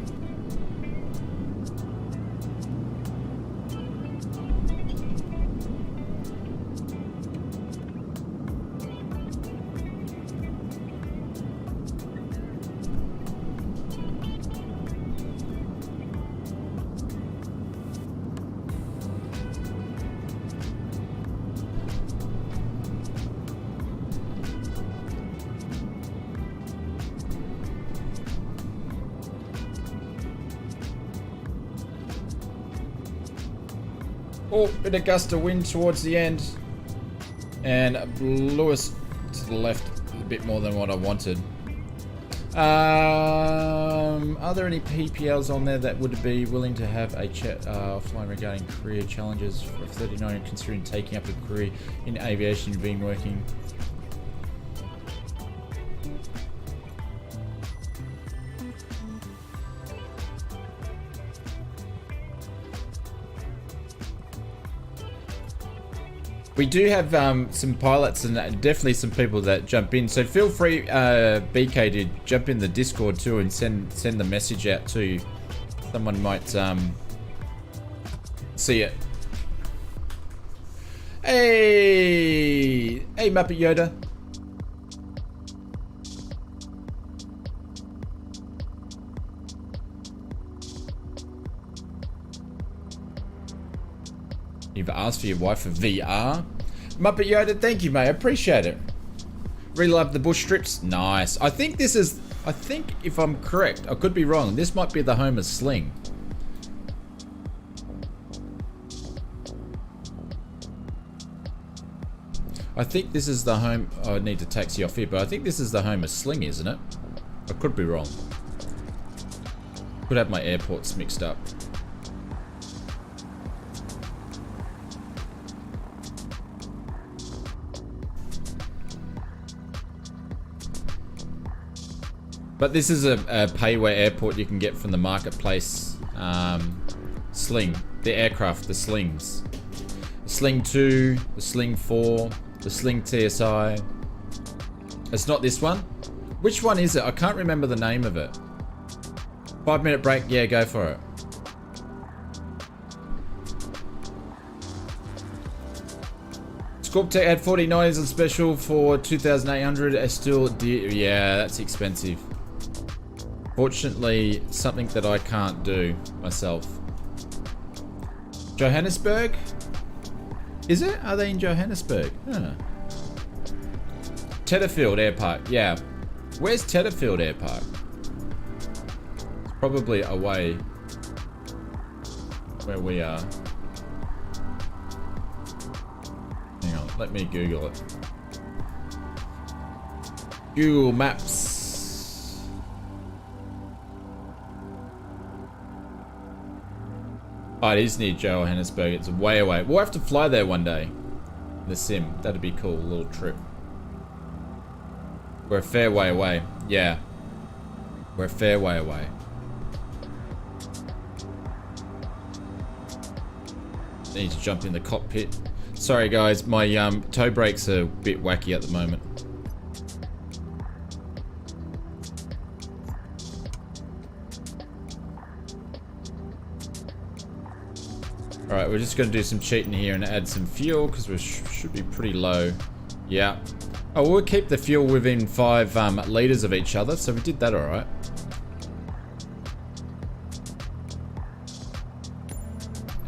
Oh, bit of gust of wind towards the end. And blew us to the left a bit more than what I wanted. Are there any PPLs on there that would be willing to have a chat offline regarding career challenges for 39 considering taking up a career in aviation you've been working? We do have some pilots and definitely some people that jump in. So feel free, BK, to jump in the Discord too and send the message out to you. Someone might see it. Hey Muppet Yoda. You've asked for your wife for VR. Muppet Yoda, thank you, mate. I appreciate it. Really love the bush strips. Nice. I think if I'm correct, I could be wrong, this might be the home of Sling. I think this is the home. Oh, I need to taxi off here, but I think this is the home of Sling, isn't it? I could be wrong. Could have my airports mixed up. But this is a payware airport you can get from the marketplace. Sling, the aircraft, the Slings. The Sling 2, the Sling 4, the Sling TSI. It's not this one. Which one is it? I can't remember the name of it. 5-minute break, yeah, go for it. Scorptech had 4090s on special for 2,800. Still dear. Yeah, that's expensive. Fortunately, something that I can't do myself. Johannesburg? Is it? Are they in Johannesburg? Huh. Tetterfield Air Park. Yeah. Where's Tetterfield Air Park? It's probably away where we are. Hang on, let me Google it. Google Maps. Oh, it is near Johannesburg. It's way away. We'll have to fly there one day. The sim. That'd be cool. A little trip. We're a fair way away. Yeah. We're a fair way away. Need to jump in the cockpit. Sorry guys, my toe brakes are a bit wacky at the moment. Alright, we're just going to do some cheating here and add some fuel because we should be pretty low. Yeah. Oh, we'll keep the fuel within 5 litres of each other, so we did that alright.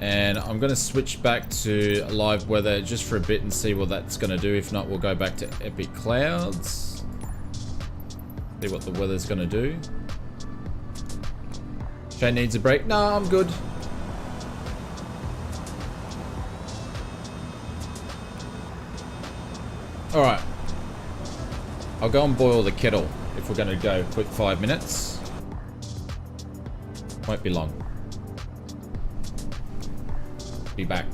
And I'm going to switch back to live weather just for a bit and see what that's going to do. If not, we'll go back to Epic Clouds. See what the weather's going to do. Shane needs a break. No, I'm good. Alright. I'll go and boil the kettle if we're going to go quick 5 minutes. Won't be long. Be back.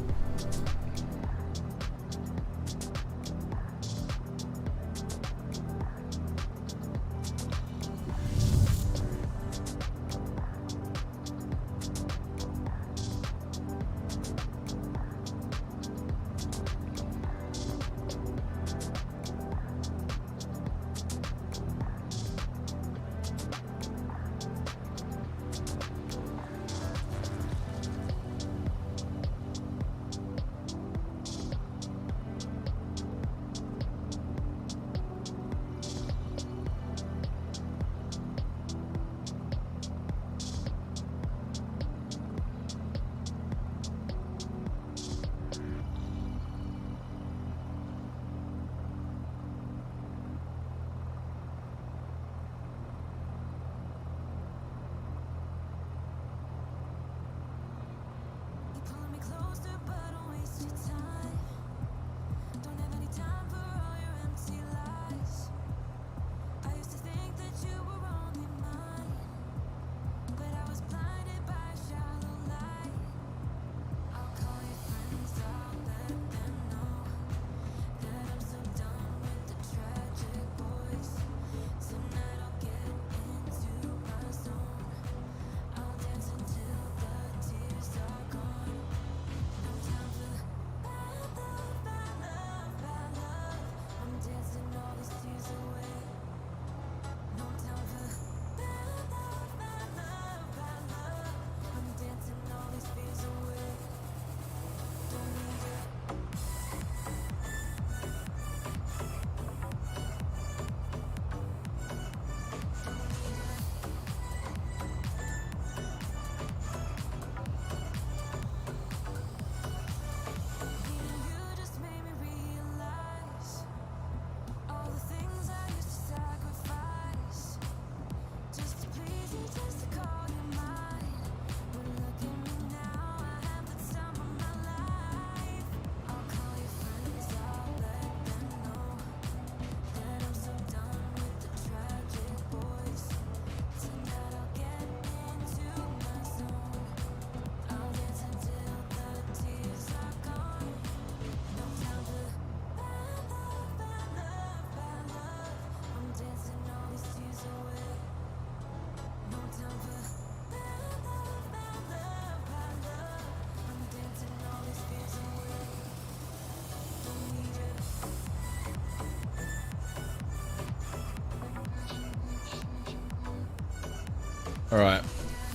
Alright,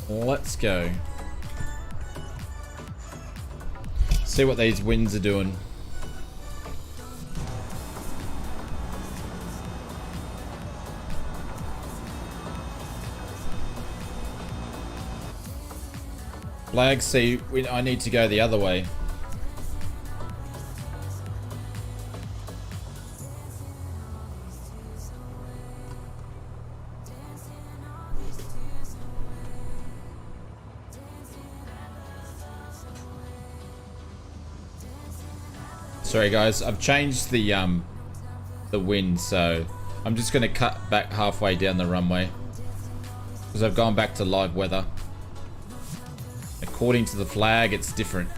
let's go. See what these winds are doing. Flag C, I need to go the other way. Sorry guys, I've changed the wind, so I'm just gonna cut back halfway down the runway because I've gone back to live weather. According to the flag, it's different.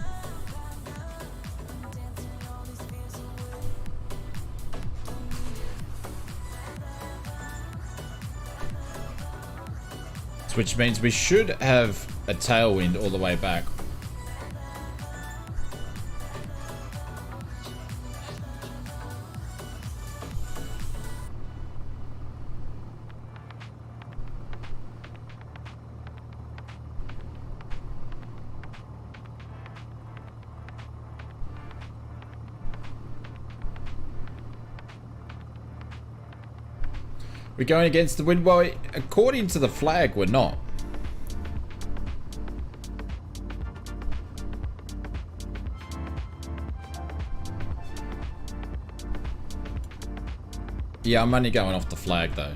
Which means we should have a tailwind all the way back. We're going against the wind. Well, according to the flag, we're not. Yeah, I'm only going off the flag though.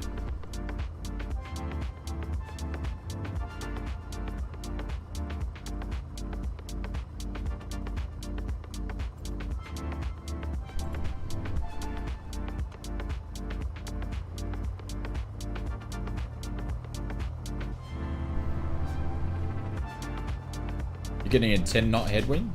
You're getting a 10 knot headwind?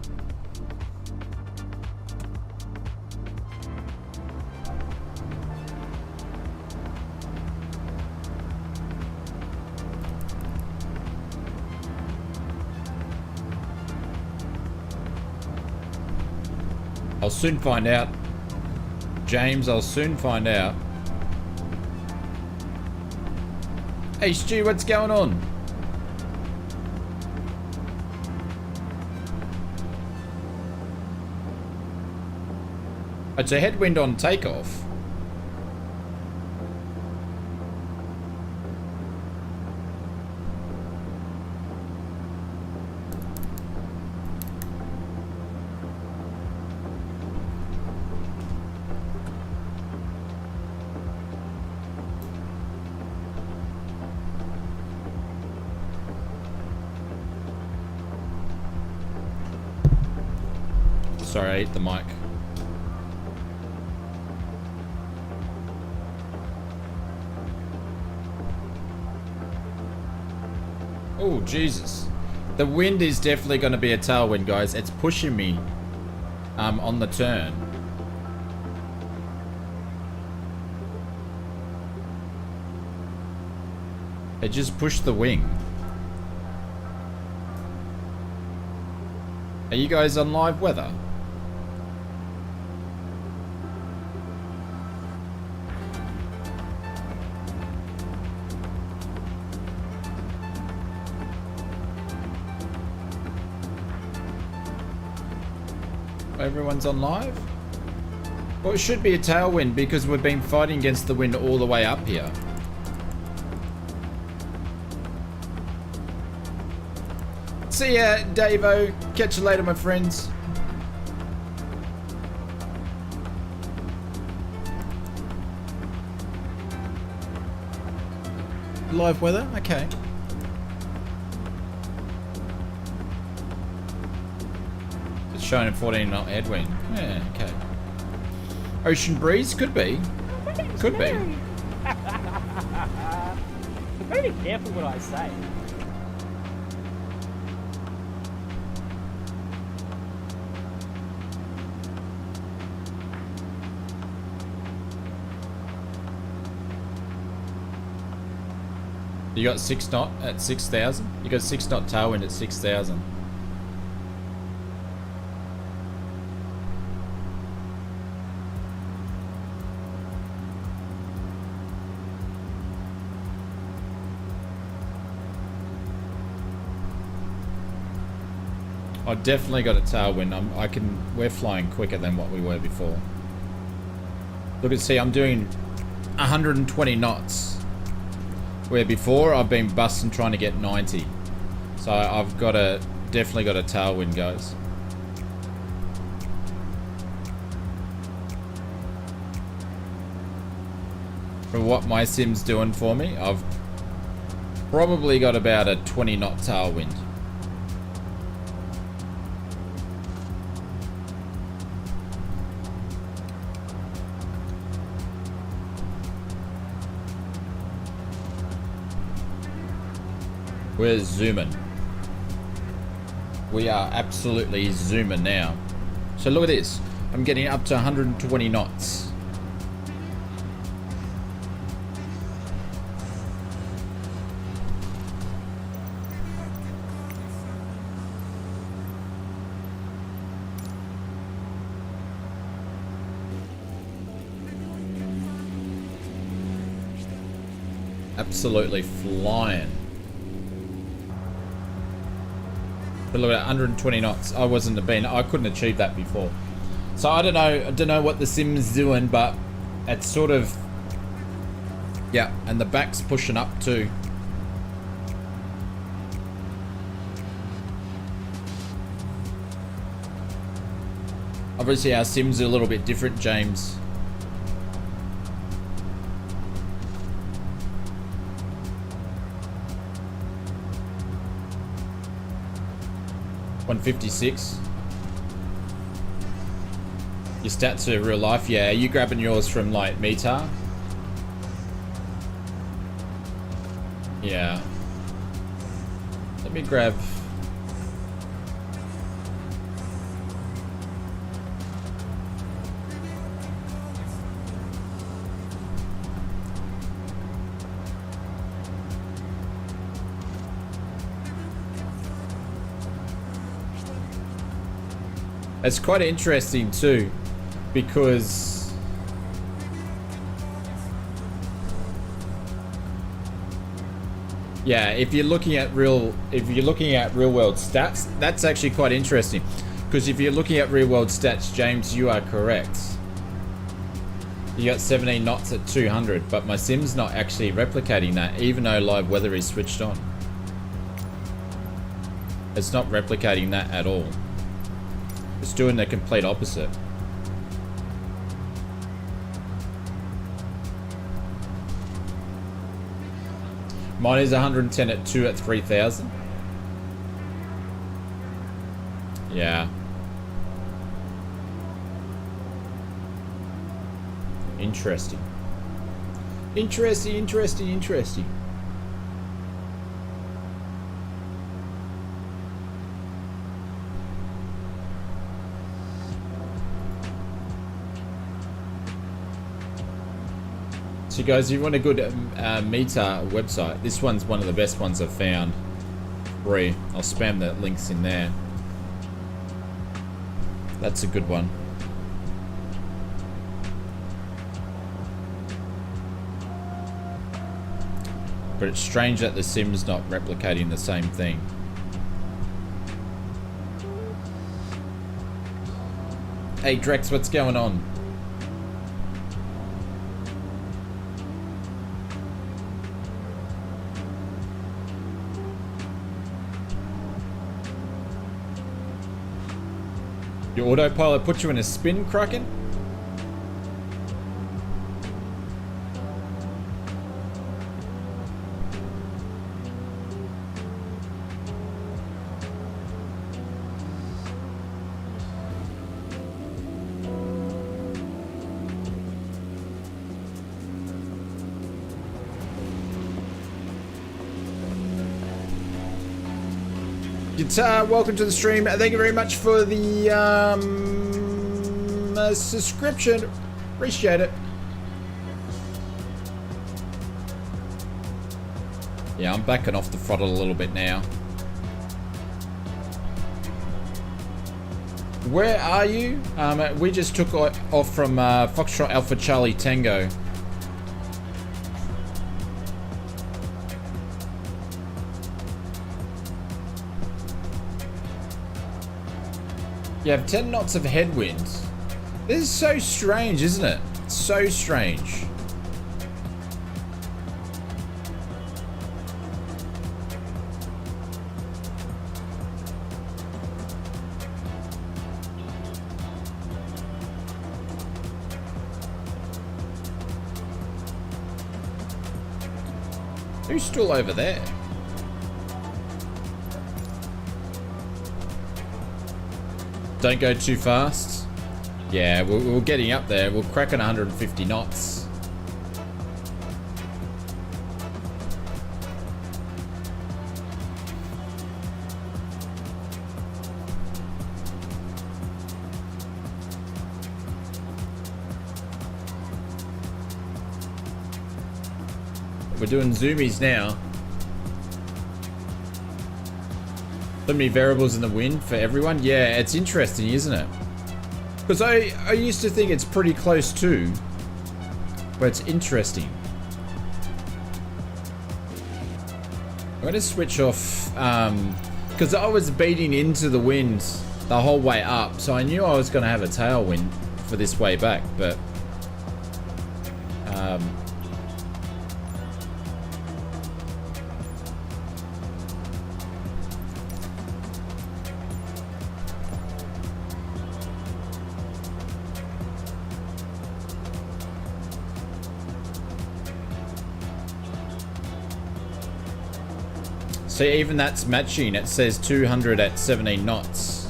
I'll soon find out. James, I'll soon find out. Hey Stu, what's going on? It's a headwind on takeoff. Sorry, I ate the mic. Oh, Jesus. The wind is definitely going to be a tailwind, guys. It's pushing me on the turn. It just pushed the wing. Are you guys on live weather? Everyone's on live? Well, it should be a tailwind because we've been fighting against the wind all the way up here. See ya, Davo. Catch you later, my friends. Live weather? Okay. Showing a 14 knot headwind. Yeah, okay. Ocean breeze? Could be. Could be. Very careful what I say. You got 6 knot at 6,000? You got 6 knot tailwind at 6,000. I definitely got a tailwind. We're flying quicker than what we were before. Look at, see, I'm doing 120 knots. Where before I've been busting trying to get 90. So I've definitely got a tailwind, guys. For what my sim's doing for me, I've probably got about a 20 knot tailwind. We're zooming. We are absolutely zooming now. So look at this. I'm getting up to 120 knots. Absolutely flying. But look at 120 knots. I couldn't achieve that before. So I don't know what the sim's doing, but it's sort of, yeah, and the back's pushing up too. Obviously our sims are a little bit different, James. $156. Your stats are real life. Yeah, are you grabbing yours from like Meter? Yeah. Let me grab. It's quite interesting too, because yeah, if you're looking at real world stats, that's actually quite interesting. Because if you're looking at real world stats, James, you are correct. You got 17 knots at 200, but my sim's not actually replicating that, even though live weather is switched on. It's not replicating that at all. It's doing the complete opposite. Mine is 110 at 2 at 3,000. Yeah. Interesting. Interesting. So guys, if you want a good Meter website, this one's one of the best ones I've found. Free. I'll spam the links in there. That's a good one. But it's strange that the sim's not replicating the same thing. Hey Drex, what's going on? Your autopilot put you in a spin, Kraken? Guitar, welcome to the stream. Thank you very much for the subscription. Appreciate it. Yeah, I'm backing off the throttle a little bit now. Where are you? We just took off from Foxtrot Alpha Charlie Tango. You have 10 knots of headwind. This is so strange, isn't it? So strange. Who's still over there? Don't go too fast. Yeah, we're getting up there. We're cracking 150 knots. We're doing zoomies now. So many variables in the wind for everyone. Yeah, it's interesting, isn't it? Because I used to think it's pretty close to, but it's interesting. I'm going to switch off because I was beating into the wind the whole way up, so I knew I was going to have a tailwind for this way back, but see, even that's matching. It says 200 at 17 knots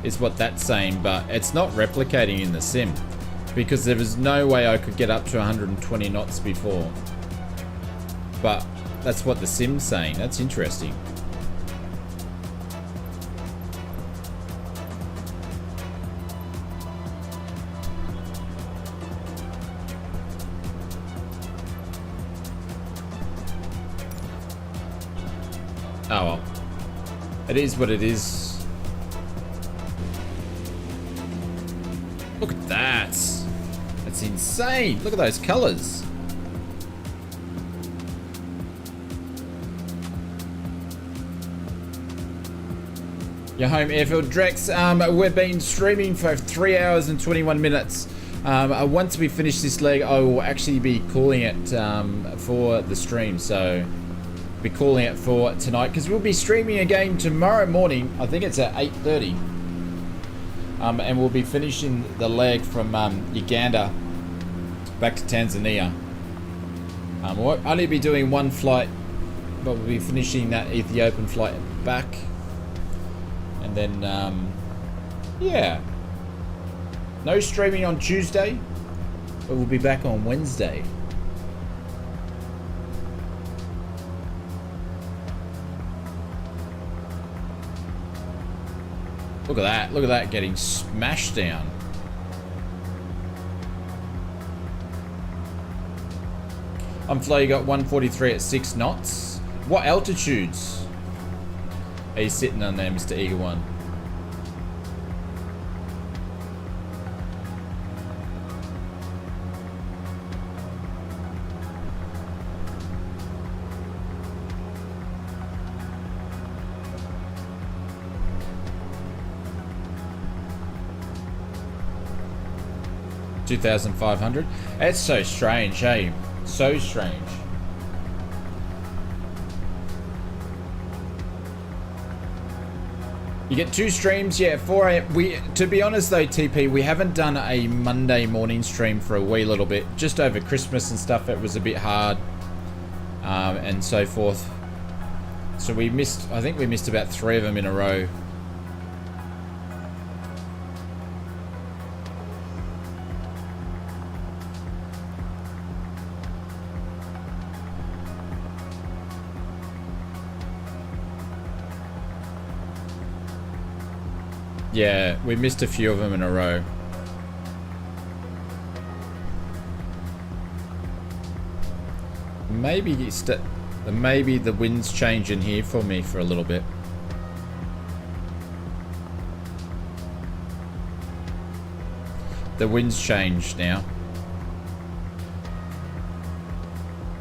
is what that's saying, but it's not replicating in the sim because there was no way I could get up to 120 knots before. But that's what the sim's saying. That's interesting. Oh well. It is what it is. Look at that. That's insane. Look at those colors. Your home airfield, Drex. We've been streaming for 3 hours and 21 minutes. Once we finish this leg, I will actually be calling it for the stream. So be calling it for tonight because we'll be streaming again tomorrow morning. I think it's at 8:30, and we'll be finishing the leg from Uganda back to Tanzania. We'll only be doing one flight, but we'll be finishing that Ethiopian flight back, and then yeah, no streaming on Tuesday, but we'll be back on Wednesday. Look at that. Look at that getting smashed down. Flo, you got 143 at 6 knots. What altitudes are you sitting on there, Mr. Eager One? $2,500. It's so strange, hey? So strange. You get 2 streams, yeah, 4 a.m. To be honest though, TP, we haven't done a Monday morning stream for a wee little bit. Just over Christmas and stuff, it was a bit hard, and so forth. So we missed, I think we missed about 3 of them in a row. Yeah, we missed a few of them in a row. Maybe the wind's changing here for me for a little bit. The wind's changed now.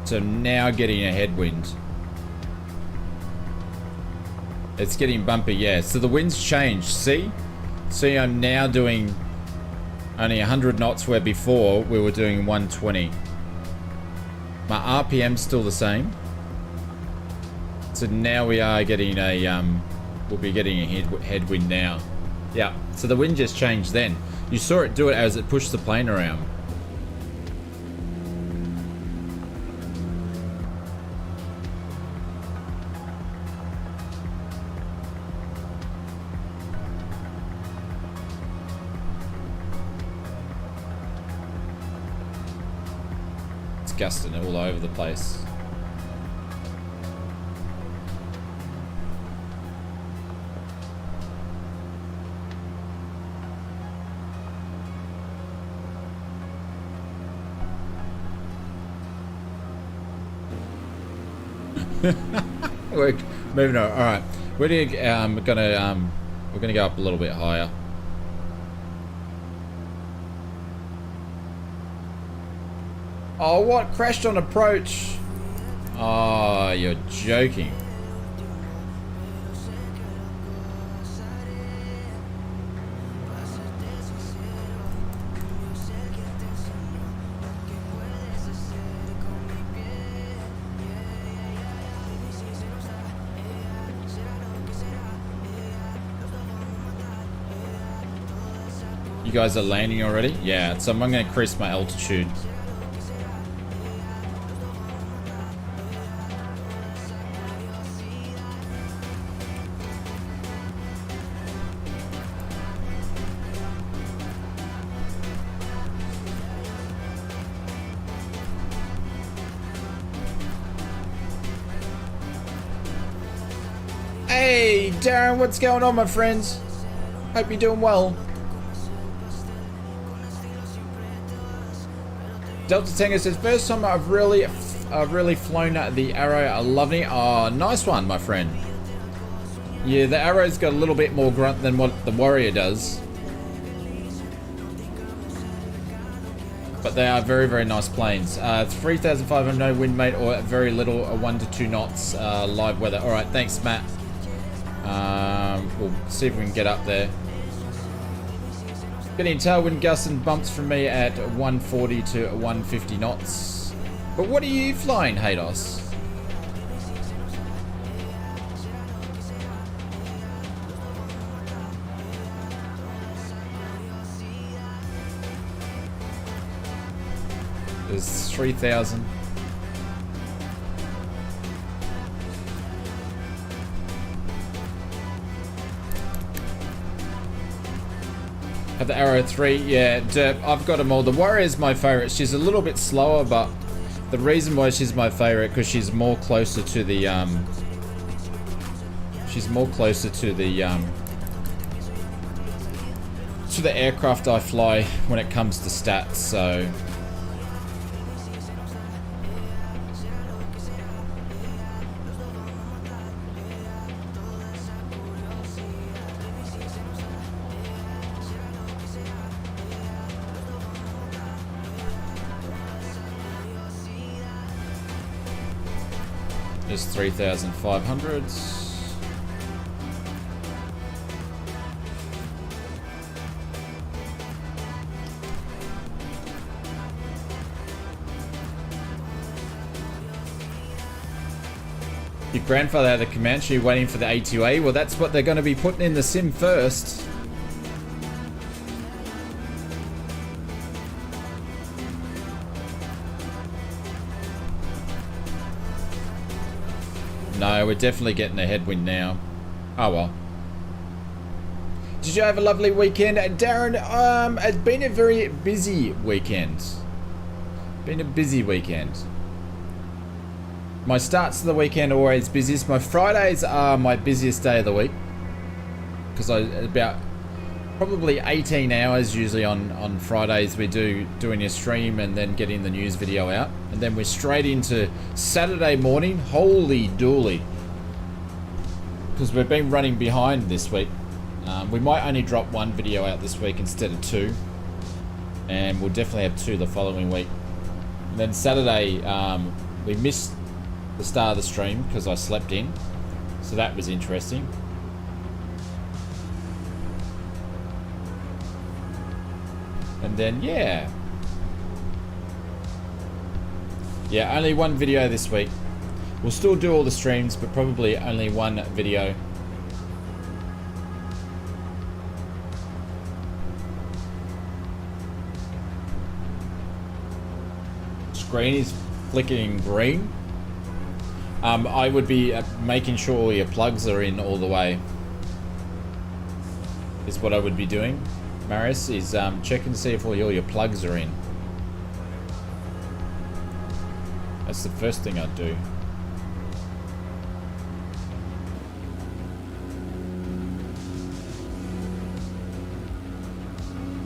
So now getting a headwind. It's getting bumpy, yeah. So the wind's changed, see? See, I'm now doing only 100 knots where before we were doing 120. My RPM's still the same. So now we are getting a, we'll be getting a headwind now. Yeah, so the wind just changed then. You saw it do it as it pushed the plane around. Gusting it all over the place. We're moving on. All right, we're gonna go up a little bit higher. Oh, what? Crashed on approach. Oh, you're joking. You guys are landing already? Yeah, so I'm going to increase my altitude. Hey, Darren, what's going on, my friends? Hope you're doing well. Delta Tango says, first time I've really flown the Arrow. Loving it. Oh, nice one, my friend. Yeah, the Arrow's got a little bit more grunt than what the Warrior does. But they are very, very nice planes. 3,500 no wind, mate, or very little, 1 to 2 knots live weather. All right, thanks, Matt. We'll see if we can get up there. Getting tailwind gusts and bumps from me at 140 to 150 knots. But what are you flying, Haydos? There's 3,000. Have the Arrow 3, yeah, Derp, I've got them all. The Warrior's my favorite. She's a little bit slower, but the reason why she's my favorite because she's more closer to the aircraft I fly when it comes to stats. So there's 3,500. Your grandfather had the Comanche waiting for the A2A. Well, that's what they're going to be putting in the sim first. No, we're definitely getting a headwind now. Oh well. Did you have a lovely weekend, Darren? It's been a very busy weekend. Been a busy weekend. My starts of the weekend are always busiest. My Fridays are my busiest day of the week because about probably 18 hours usually on Fridays we doing a stream and then getting the news video out, and then we're straight into Saturday morning. Holy dooly, because we've been running behind this week. We might only drop one video out this week instead of 2, and we'll definitely have 2 the following week. And then Saturday we missed the start of the stream because I slept in, so that was interesting. And then, yeah. Yeah, only one video this week. We'll still do all the streams, but probably only one video. Screen is flickering green. I would be making sure all your plugs are in all the way. Is what I would be doing, Marius, is checking to see if all your plugs are in. That's the first thing I'd do.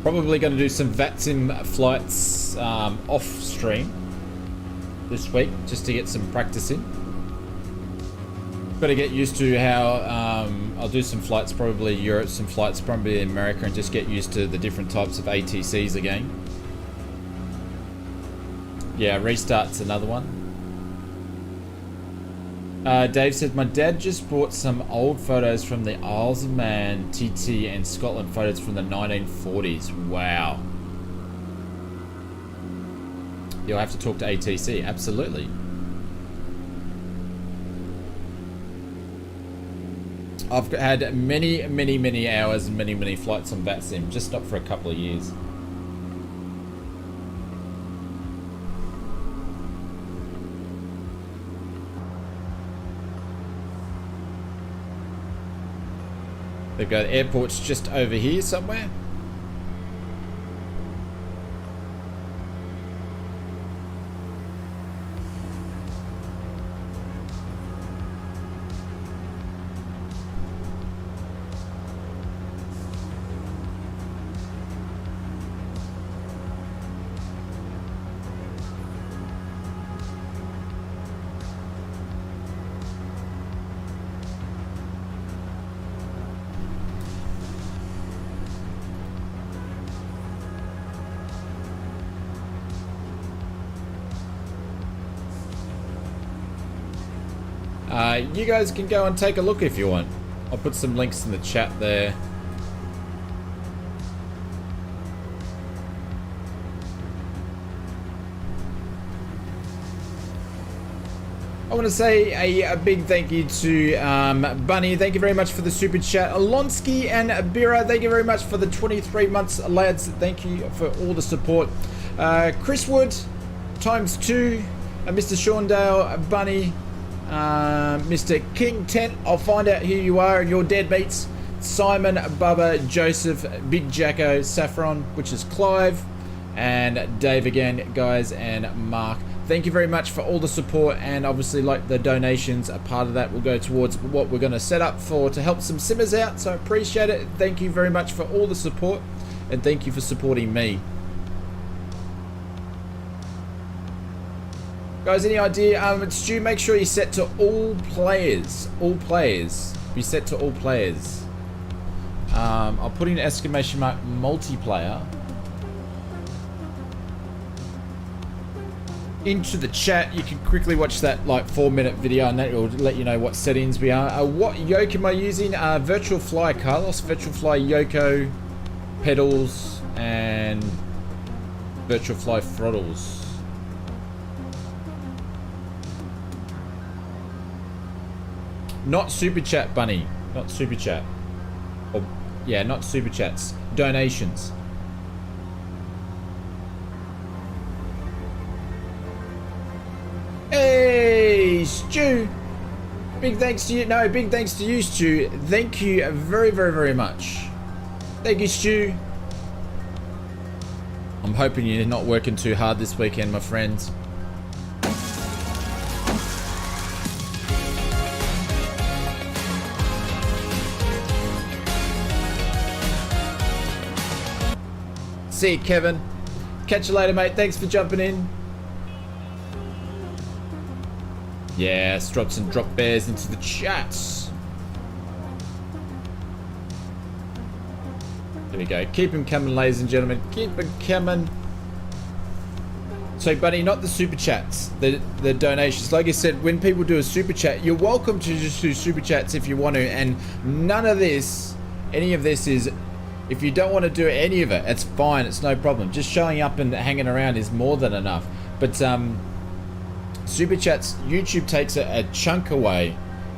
Probably going to do some VATSIM flights off stream this week, just to get some practice in. Got to get used to how I'll do some flights probably Europe, some flights probably in America, and just get used to the different types of ATCs again. Yeah, restart's another one. Dave said, my dad just bought some old photos from the Isles of Man, TT, and Scotland photos from the 1940s. Wow. You'll have to talk to ATC, absolutely. I've had many hours and many flights on VATSIM, just not for a couple of years. They've got airports just over here somewhere. You guys can go and take a look if you want. I'll put some links in the chat there. I want to say a big thank you to Bunny. Thank you very much for the super chat. Alonsky and Bira, thank you very much for the 23 months, lads. Thank you for all the support. Chris Wood, ×2. Mr. Shaundale, Bunny. Mr. King Tent, I'll find out who you are and your deadbeats. Simon, Bubba, Joseph, Big Jacko, Saffron, which is Clive, and Dave again, guys, and Mark. Thank you very much for all the support, and obviously, like the donations, a part of that will go towards what we're going to set up for to help some simmers out. So I appreciate it. Thank you very much for all the support, and thank you for supporting me. Guys, any idea? Stu, make sure you set to all players. All players. Be set to all players. I'll put in exclamation mark multiplayer into the chat. You can quickly watch that like 4-minute video, and that will let you know what settings we are. What yoke am I using? Virtual Fly Carlos, Virtual Fly Yoko, pedals, and Virtual Fly throttles. Not super chat, Bunny. Not super chat. Or, yeah, not super chats. Donations. Hey, Stu. Big thanks to you. No, big thanks to you, Stu. Thank you very much. Thank you, Stu. I'm hoping you're not working too hard this weekend, my friends. See you, Kevin. Catch you later, mate. Thanks for jumping in. Yes, drop some drop bears into the chats. There we go. Keep them coming, ladies and gentlemen. Keep them coming. So, Bunny, not the super chats, the donations. Like I said, when people do a super chat, you're welcome to just do super chats if you want to, and none of this, any of this is If you don't want to do any of it, it's fine. It's no problem. Just showing up and hanging around is more than enough. But Super Chats, YouTube takes a chunk away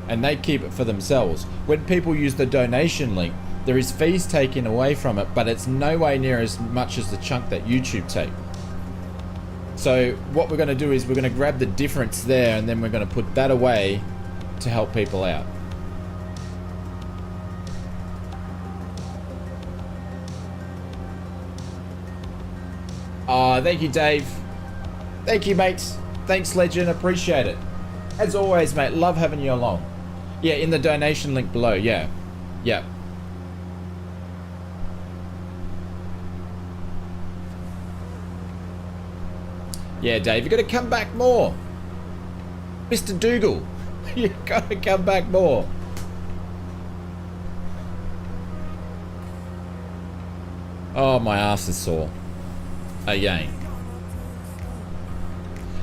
and they keep it for themselves. When people use the donation link, there is fees taken away from it, but it's no way near as much as the chunk that YouTube take. So what we're going to do is we're going to grab the difference there and then we're going to put that away to help people out. Thank you, Dave. Thank you, mates. Thanks, Legend. Appreciate it. As always, mate, love having you along. Yeah, in the donation link below. Yeah. Yeah. Yeah, Dave, you got to come back more. Mr. Dougal, you got to come back more. Oh, my ass is sore. Again.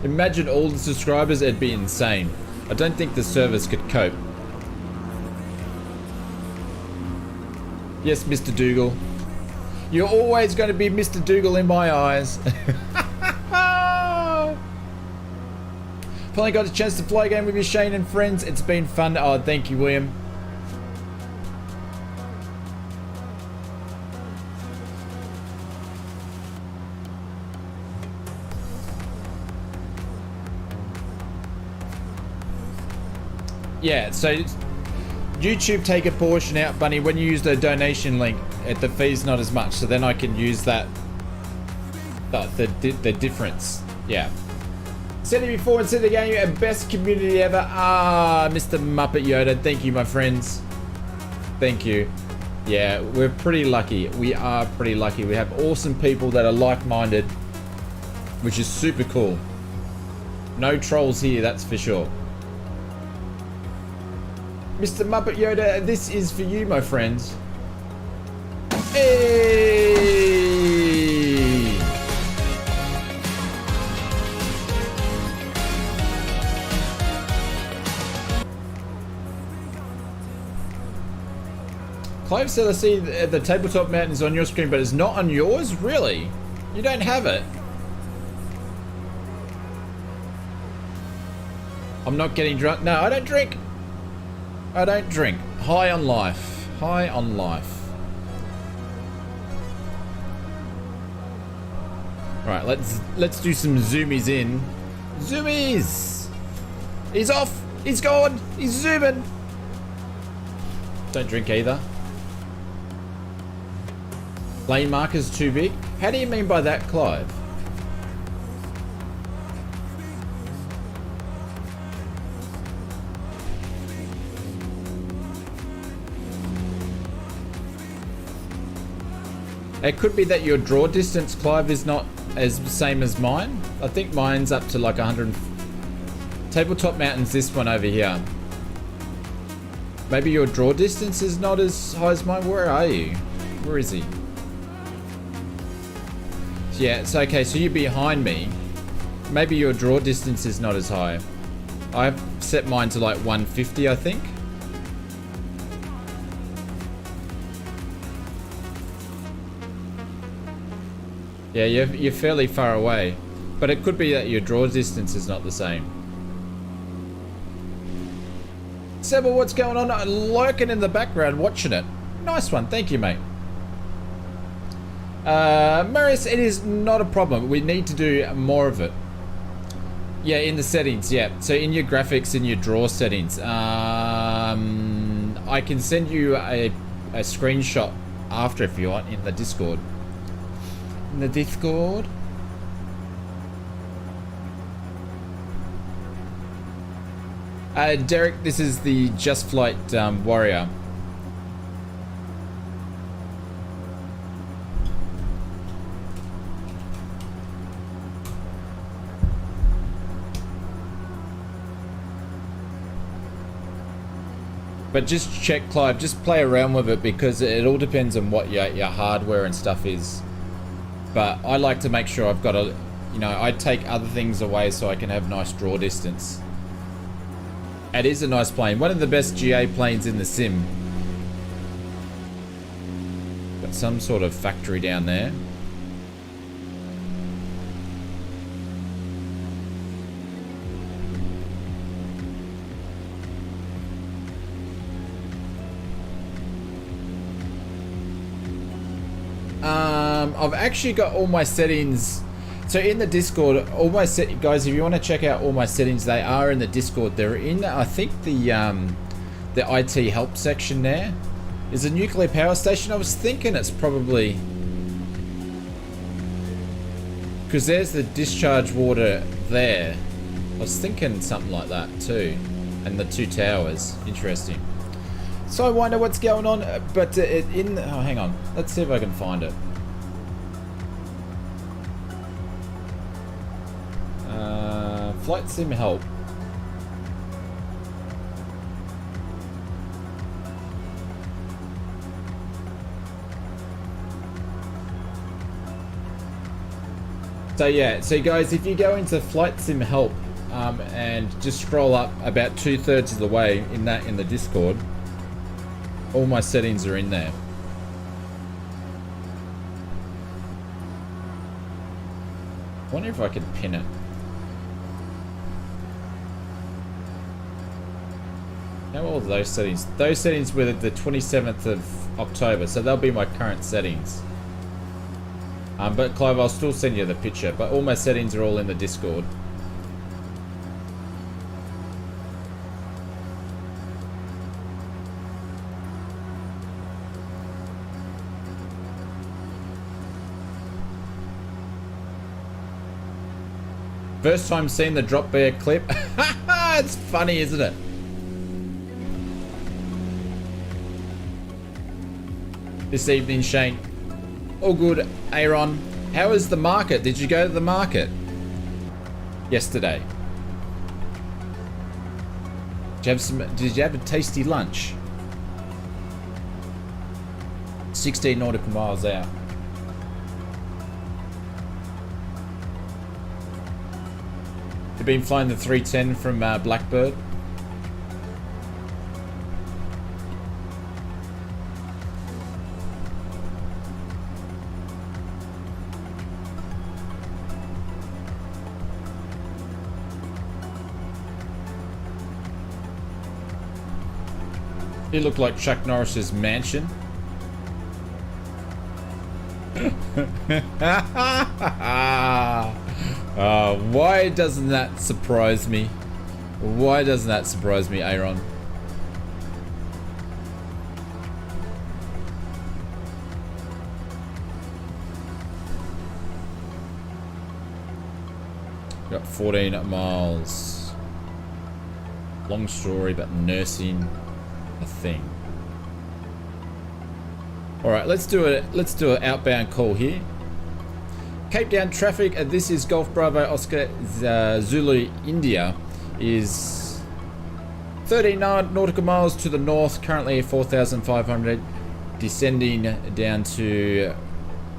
Imagine all the subscribers, it'd be insane. I don't think the servers could cope. Yes, Mr. Dougal. You're always going to be Mr. Dougal in my eyes. Finally got a chance to play a game with you, Shane and friends. It's been fun. Oh, thank you, William. Yeah, so YouTube take a portion out, Bunny. When you use the donation link, the fee's not as much, so then I can use that, the difference. Yeah. Said it before and said it again, you have best community ever. Ah, Mr. Muppet Yoda, thank you, my friends. Thank you. Yeah, we're pretty lucky. We are pretty lucky. We have awesome people that are like-minded, which is super cool. No trolls here, that's for sure. Mr. Muppet Yoda, this is for you, my friends. Hey! Clive said I see the tabletop mountain is on your screen, but it's not on yours? Really? You don't have it? I'm not getting drunk. No, I don't drink. I don't drink. High on life. High on life. Alright, let's do some zoomies in. Zoomies! He's off! He's gone! He's zooming! Don't drink either. Lane marker's too big? How do you mean by that, Clive? It could be that your draw distance, Clive, is not as same as mine. I think mine's up to like 100. Tabletop Mountain's this one over here. Maybe your draw distance is not as high as mine. Where are you? Where is he? Yeah, it's okay. So you're behind me. Maybe your draw distance is not as high. I've set mine to like 150, I think. Yeah, you're fairly far away, but it could be that your draw distance is not the same. Seba, what's going on? Lurking in the background, watching it. Nice one, thank you, mate. Marius, it is not a problem. We need to do more of it. Yeah, in the settings, yeah. So in your graphics, in your draw settings, I can send you a screenshot after if you want in the Discord. In the Discord. Derek, this is the Just Flight Warrior. But just check, Clive, just play around with it because it all depends on what your hardware and stuff is. But I like to make sure I've got a, you know, I take other things away so I can have nice draw distance. It is a nice plane. One of the best GA planes in the sim. Got some sort of factory down there. I've actually got all my settings. So in the Discord, all my guys, if you want to check out all my settings, they are in the Discord. They're in, I think, the IT help section there. Is a nuclear power station? I was thinking it's probably because there's the discharge water there. I was thinking something like that too, and the two towers. Interesting. So I wonder what's going on, but oh, hang on. Let's see if I can find it. Flight sim help. So yeah, so guys, if you go into flight sim help and just scroll up about 2/3 of the way in the Discord, all my settings are in there. I wonder if I can pin it. How old are those settings? Those settings were the 27th of October, so they'll be my current settings. But Clive, I'll still send you the picture, but all my settings are all in the Discord. First time seeing the drop bear clip. It's funny, isn't it? This evening, Shane. All good, Aaron. How is the market? Did you go to the market yesterday? Did you have a tasty lunch? 16 nautical miles out. You've been flying the 310 from Blackbird? It looked like Chuck Norris's mansion. Why doesn't that surprise me? Why doesn't that surprise me, Aaron? Got 14 miles. Long story, but nursing a thing. All right, let's do an outbound call here. Cape Town traffic, this is Golf Bravo Oscar Zulu India, is 13 nautical miles to the north, currently 4,500, descending down to,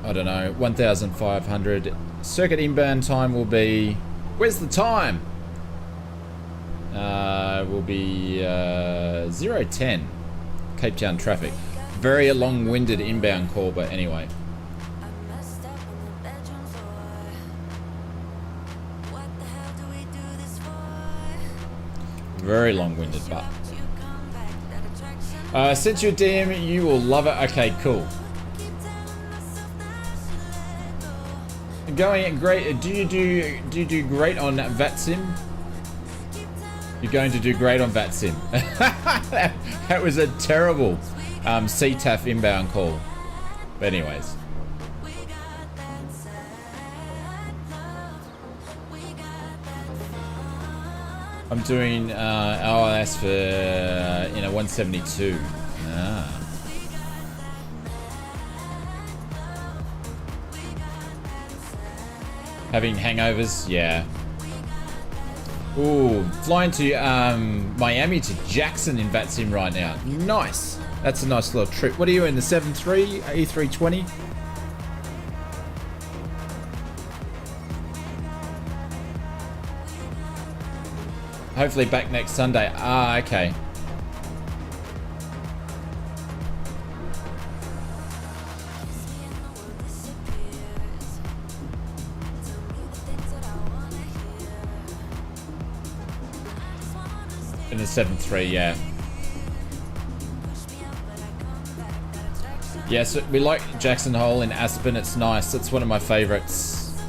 I don't know, 1,500. Circuit inbound time will be, where's the time? Will be 0:10. Cape Town traffic. Very long-winded inbound call, but anyway. Very long-winded, but sent you a DM, you will love it. Okay, cool. Going great. Do you do great on VATSIM? You're going to do great on VATSIM. That was a terrible CTAF inbound call. But anyways. I'm doing LLS for 172. Having hangovers, yeah. Ooh, flying to Miami to Jackson in VATSIM right now. Nice. That's a nice little trip. What are you in, the 7.3 A320? Hopefully back next Sunday. Ah, okay. In the 7.3, yeah. Yes, we like Jackson Hole in Aspen. It's nice. It's one of my favorites.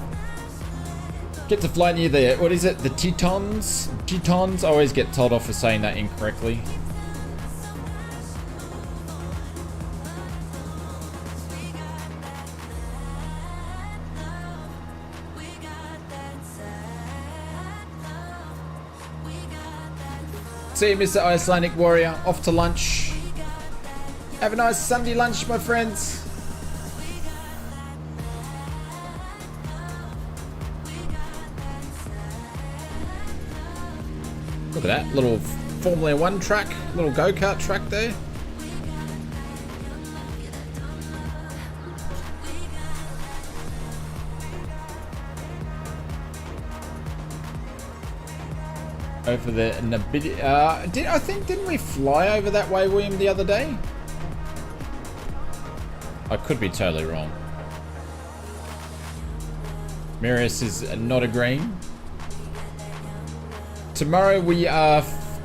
Get to fly near the, what is it? The Tetons? Tetons? I always get told off for saying that incorrectly. See you, Mr. Icelandic Warrior. Off to lunch. Have a nice Sunday lunch, my friends. Look at that little Formula 1 track, little go-kart track there. Over the Nabidi, didn't we fly over that way, William, the other day? I could be totally wrong. Marius is not agreeing. Tomorrow we are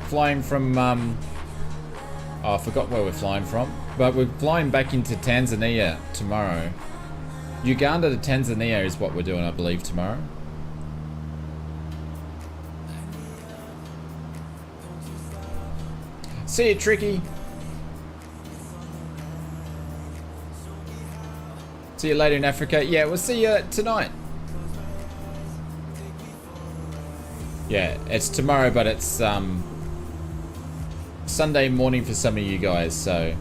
flying from, oh, I forgot where we're flying from, but we're flying back into Tanzania tomorrow. Uganda to Tanzania is what we're doing, I believe, tomorrow. See you, Tricky. See you later in Africa. Yeah, we'll see you tonight. Yeah, it's tomorrow, but it's Sunday morning for some of you guys, so.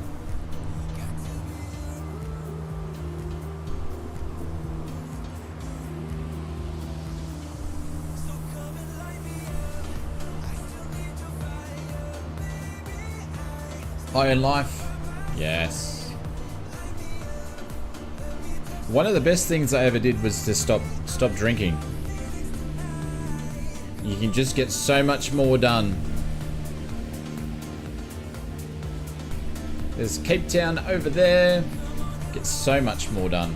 High in life? Yes. One of the best things I ever did was to stop drinking. You can just get so much more done. There's Cape Town over there. Get so much more done.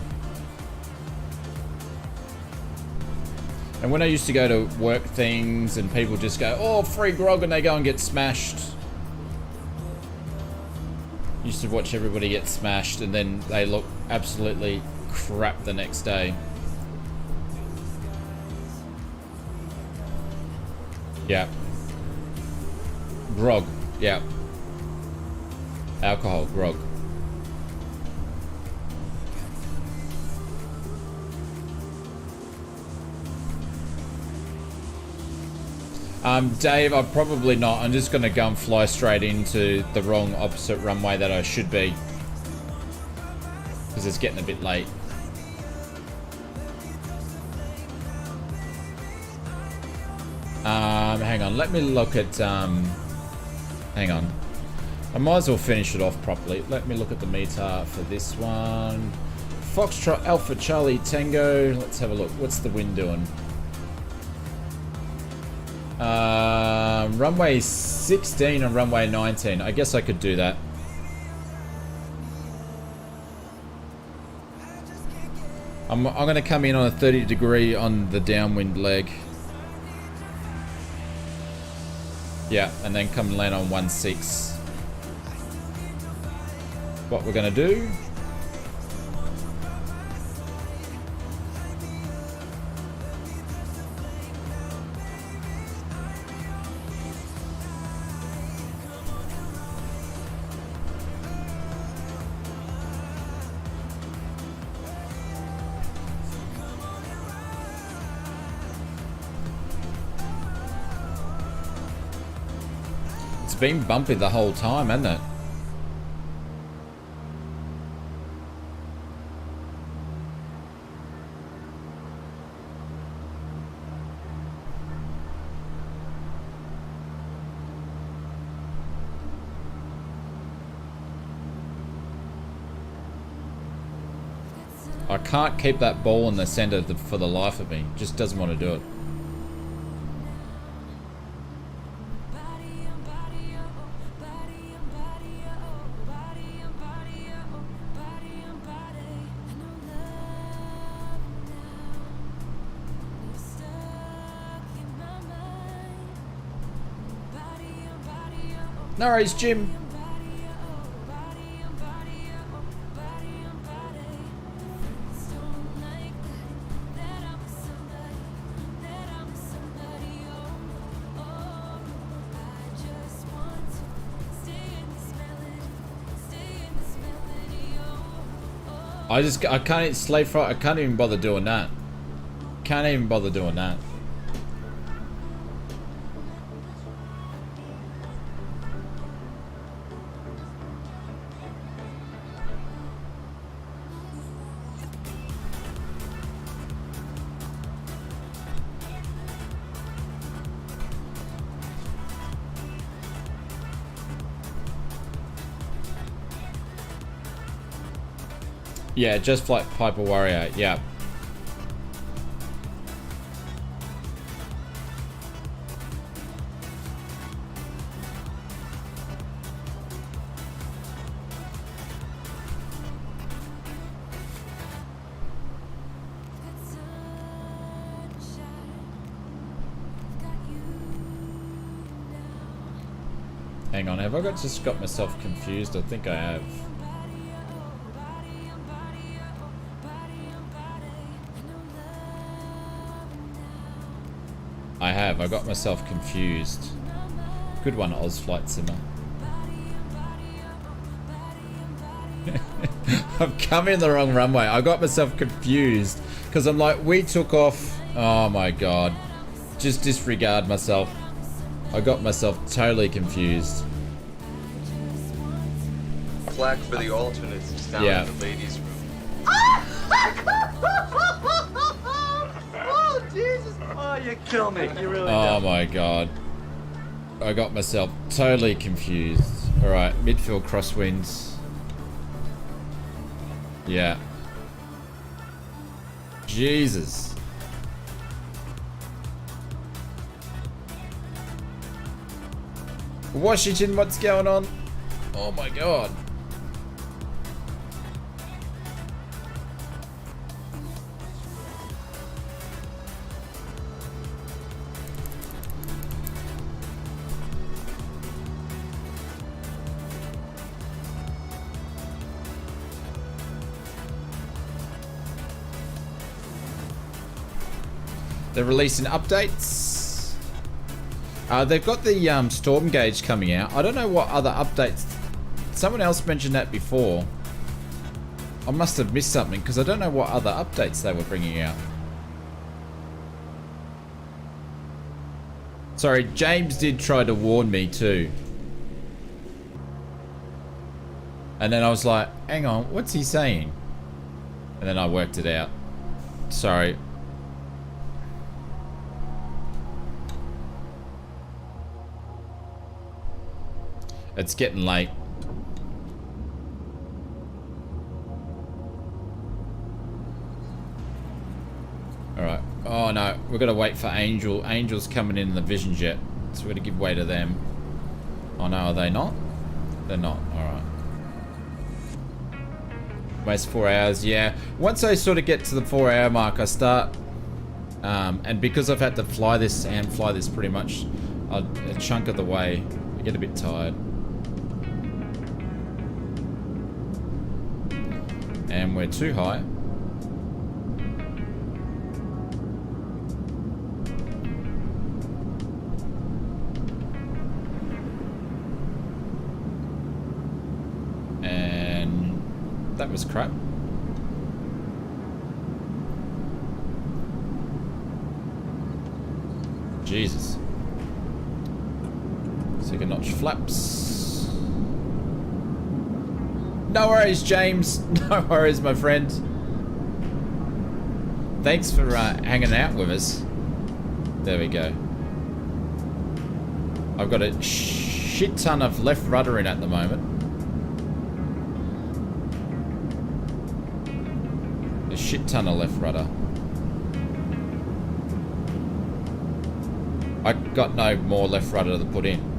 And when I used to go to work things and people just go, oh, free grog, and they go and get smashed. Used to watch everybody get smashed and then they look absolutely crap the next day. Yeah. Grog. Yeah. Alcohol. Grog. Dave, I'm probably not. I'm just going to go and fly straight into the wrong opposite runway that I should be. Because it's getting a bit late. Hang on. Let me look at... hang on. I might as well finish it off properly. Let me look at the METAR for this one. Foxtrot Alpha Charlie Tango. Let's have a look. What's the wind doing? Runway 16 and runway 19. I guess I could do that. I'm going to come in on a 30 degree on the downwind leg. Yeah, and then come and land on 1.6. What we're going to do... been bumpy the whole time, hasn't it? I can't keep that ball in the center for the life of me. Just doesn't want to do it. No worries, Jim. I can't slave fry. I can't even bother doing that. Can't even bother doing that. Yeah, just like Piper Warrior, yeah. Hang on, have I just got myself confused? I think I have. I got myself confused. Good one, ausflightsimmer. I've come in the wrong runway. I got myself confused because I'm like, we took off. Oh my god. Just disregard myself. I got myself totally confused. Plaque for the alternates is down in the ladies' room. Oh, Jesus. Oh, you kill me. You really Oh my god. I got myself totally confused. Alright, midfield crosswinds. Yeah. Jesus. Washington, what's going on? Oh my god. They're releasing updates. They've got the storm gauge coming out. I don't know what other updates. Someone else mentioned that before. I must have missed something because I don't know what other updates they were bringing out. Sorry, James did try to warn me too. And then I was like, hang on, what's he saying? And then I worked it out. Sorry. It's getting late. Alright. Oh no, we've got to wait for Angel. Angel's coming in the Vision Jet. So we're going to give way to them. Oh no, are they not? They're not. Alright. Waste 4 hours, yeah. Once I sort of get to the 4-hour mark, I start... and because I've had to fly this and fly this pretty much a chunk of the way, I get a bit tired. And we're too high. And that was crap. Jesus. Second notch flaps. No worries, James. No worries, my friend. Thanks for hanging out with us. There we go. I've got a shit ton of left rudder in at the moment. A shit ton of left rudder. I got no more left rudder to put in.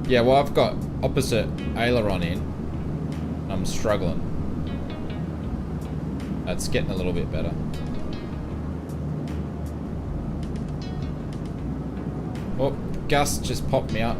Yeah, well, I've got opposite aileron in. I'm struggling. That's getting a little bit better. Oh, Gus just popped me up.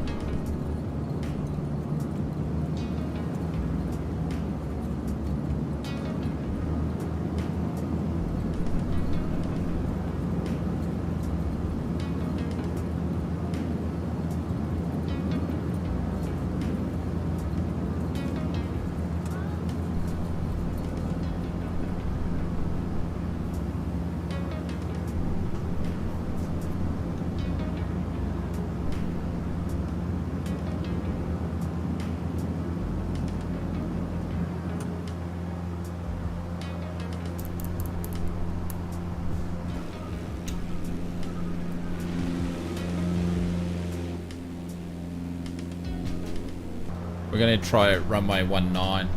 We're gonna try runway 19.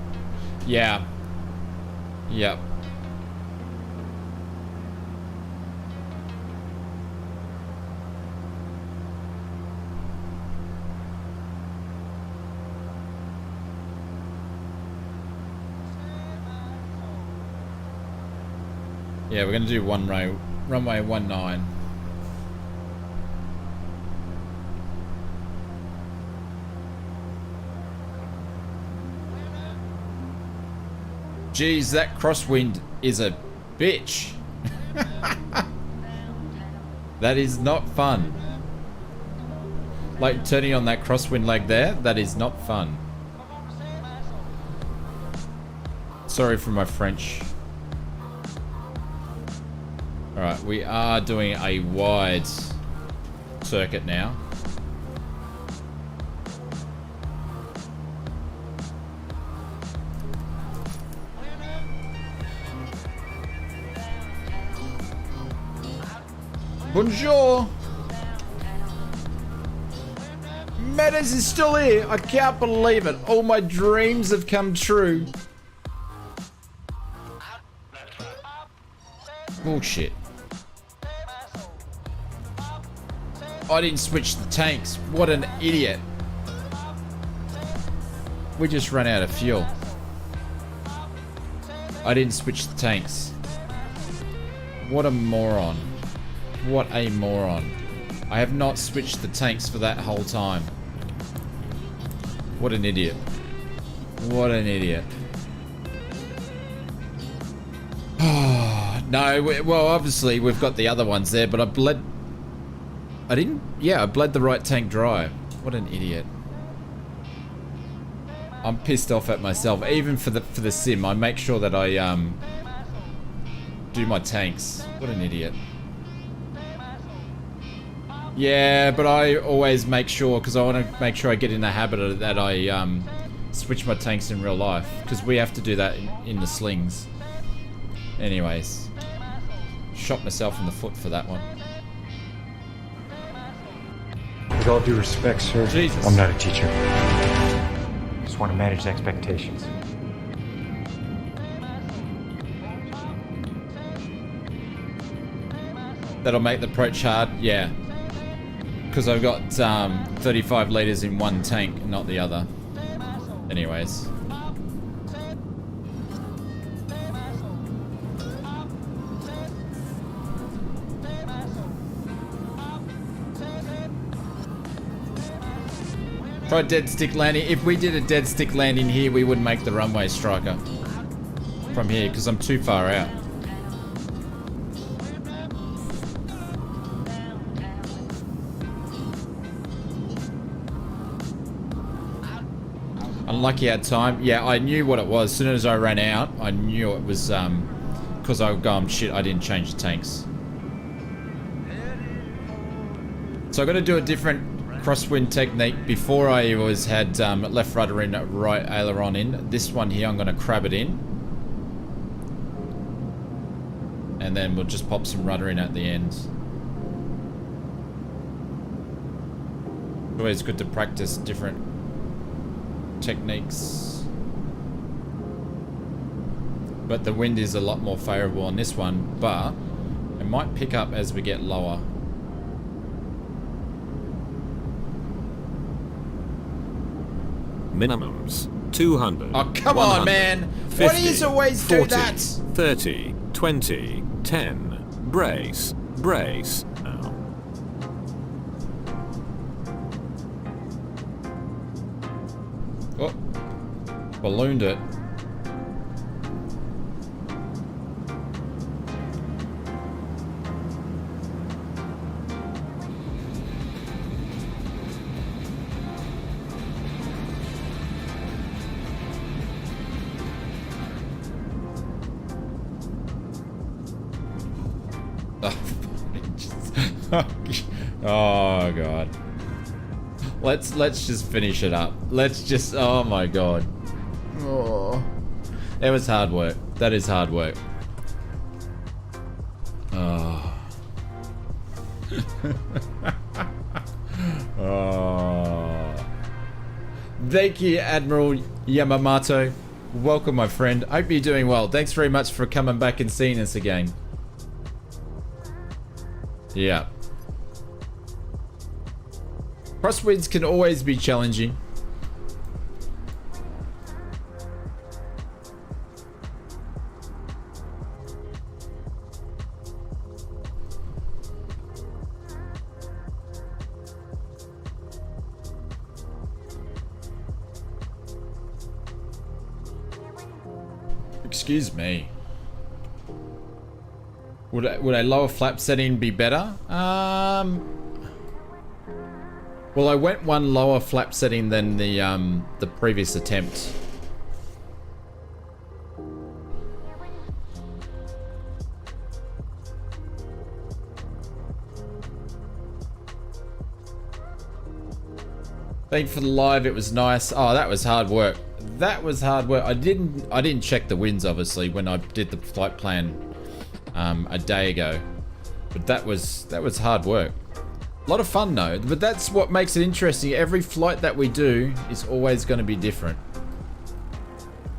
Yeah. Yep. Yeah, we're gonna do runway 19. Jeez, that crosswind is a bitch. That is not fun. Like turning on that crosswind leg there, that is not fun. Sorry for my French. Alright, we are doing a wide circuit now. Bonjour! Meadows is still here. I can't believe it. All my dreams have come true. Bullshit. I didn't switch the tanks. What an idiot. We just ran out of fuel. I didn't switch the tanks. What a moron. What a moron. I have not switched the tanks for that whole time. What an idiot. What an idiot. No, well, obviously we've got the other ones there, but I bled the right tank dry. What an idiot. I'm pissed off at myself. Even for the sim, I make sure that I do my tanks. What an idiot. Yeah, but I always make sure, because I want to make sure I get in the habit of that I switch my tanks in real life, because we have to do that in the slings. Anyways, shot myself in the foot for that one. With all due respect, sir, Jesus. I'm not a teacher. Just want to manage expectations. That'll make the approach hard, yeah. Because I've got 35 litres in one tank, not the other. Anyways. Try dead stick landing. If we did a dead stick landing here, we wouldn't make the runway, Striker. From here, because I'm too far out. Unlucky at time. Yeah, I knew what it was. As soon as I ran out, I knew it was because I was going, shit, I didn't change the tanks. So I'm going to do a different crosswind technique. Before I always had left rudder in, right aileron in. This one here, I'm going to crab it in. And then we'll just pop some rudder in at the end. Always good to practice different techniques. But the wind is a lot more favorable on this one, but it might pick up as we get lower. Minimums 200. Oh, come on, man. Why do you always do 40, that? 30, 20, 10. Brace, brace. Now. Oh, ballooned it. Oh god. Let's just finish it up. Let's just, oh my god. Oh. It was hard work. That is hard work. Oh. Oh. Thank you, Admiral Yamamoto. Welcome, my friend. Hope you're doing well. Thanks very much for coming back and seeing us again. Yeah. Crosswinds can always be challenging. Excuse me. Would a lower flap setting be better? Well, I went one lower flap setting than the previous attempt. Thank you for the live. It was nice. Oh, that was hard work. That was hard work. I didn't check the winds obviously when I did the flight plan a day ago, but that was hard work. A lot of fun though, but that's what makes it interesting. Every flight that we do is always going to be different.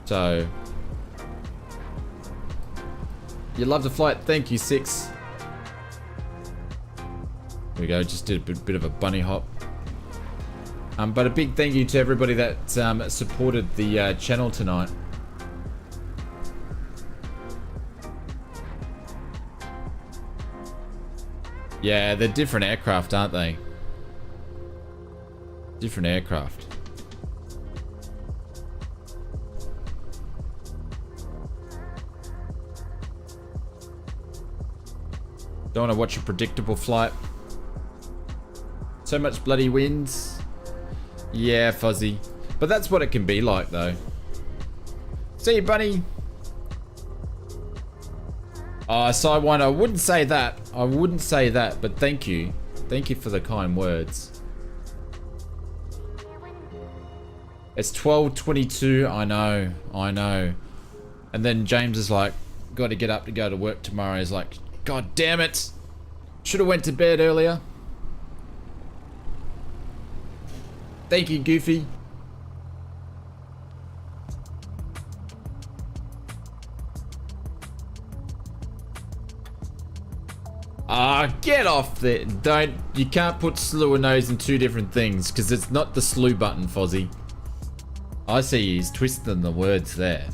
So, you love the flight. Thank you, Six. There we go. Just did a bit of a bunny hop. But a big thank you to everybody that supported the channel tonight. Yeah, they're different aircraft, aren't they? Different aircraft. Don't want to watch a predictable flight. So much bloody winds. Yeah, fuzzy. But that's what it can be like, though. See you, bunny. Sidewinder, I wouldn't say that. I wouldn't say that, but thank you. Thank you for the kind words. It's 12:22. I know. I know. And then James is like, got to get up to go to work tomorrow. He's like, God damn it. Should have went to bed earlier. Thank you, Goofy. Get off there. You can't put slew and nose in two different things, because it's not the slew button, Fozzie. I see he's twisting the words there.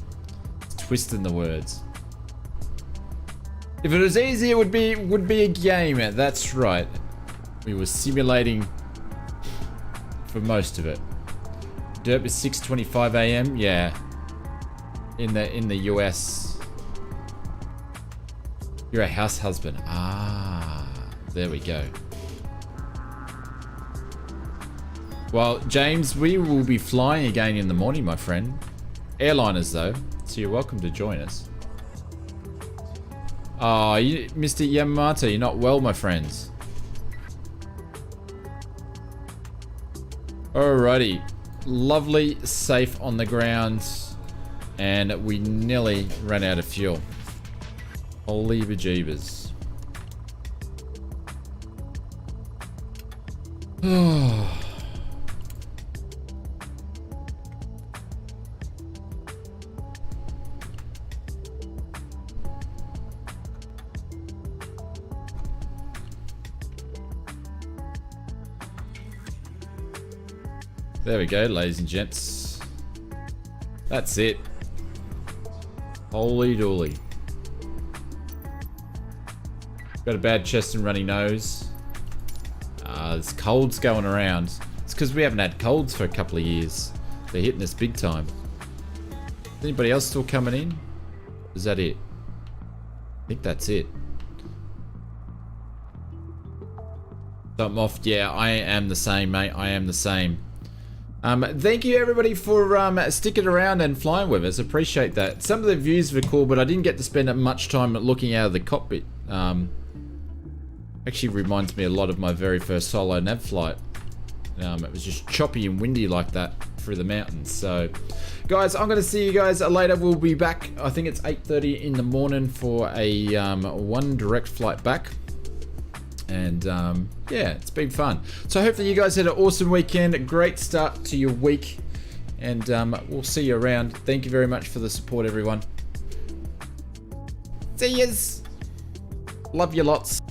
He's twisting the words. If it was easy, it would be a game. That's right. We were simulating for most of it. Derp is 6:25 a.m. Yeah. In the US. You're a house husband. Ah, there we go. Well, James, we will be flying again in the morning, my friend. Airliners, though, so you're welcome to join us. Oh, Mr. Yamamoto, you're not well, my friends. Alrighty. Lovely, safe on the ground. And we nearly ran out of fuel. Holy bejeebers. There we go, ladies and gents. That's it. Holy dooly. Got a bad chest and runny nose. There's colds going around. It's because we haven't had colds for a couple of years. They're hitting us big time. Anybody else still coming in? Is that it? I think that's it. Something off. Yeah, I am the same, mate. I am the same. Thank you everybody for sticking around and flying with us. Appreciate that. Some of the views were cool, but I didn't get to spend much time looking out of the cockpit. Actually reminds me a lot of my very first solo nav flight. It was just choppy and windy like that through the mountains. So, guys, I'm going to see you guys later. We'll be back. I think it's 8:30 in the morning for a one direct flight back. And yeah, it's been fun. So hopefully you guys had an awesome weekend. Great start to your week. And we'll see you around. Thank you very much for the support, everyone. See yous. Love you lots.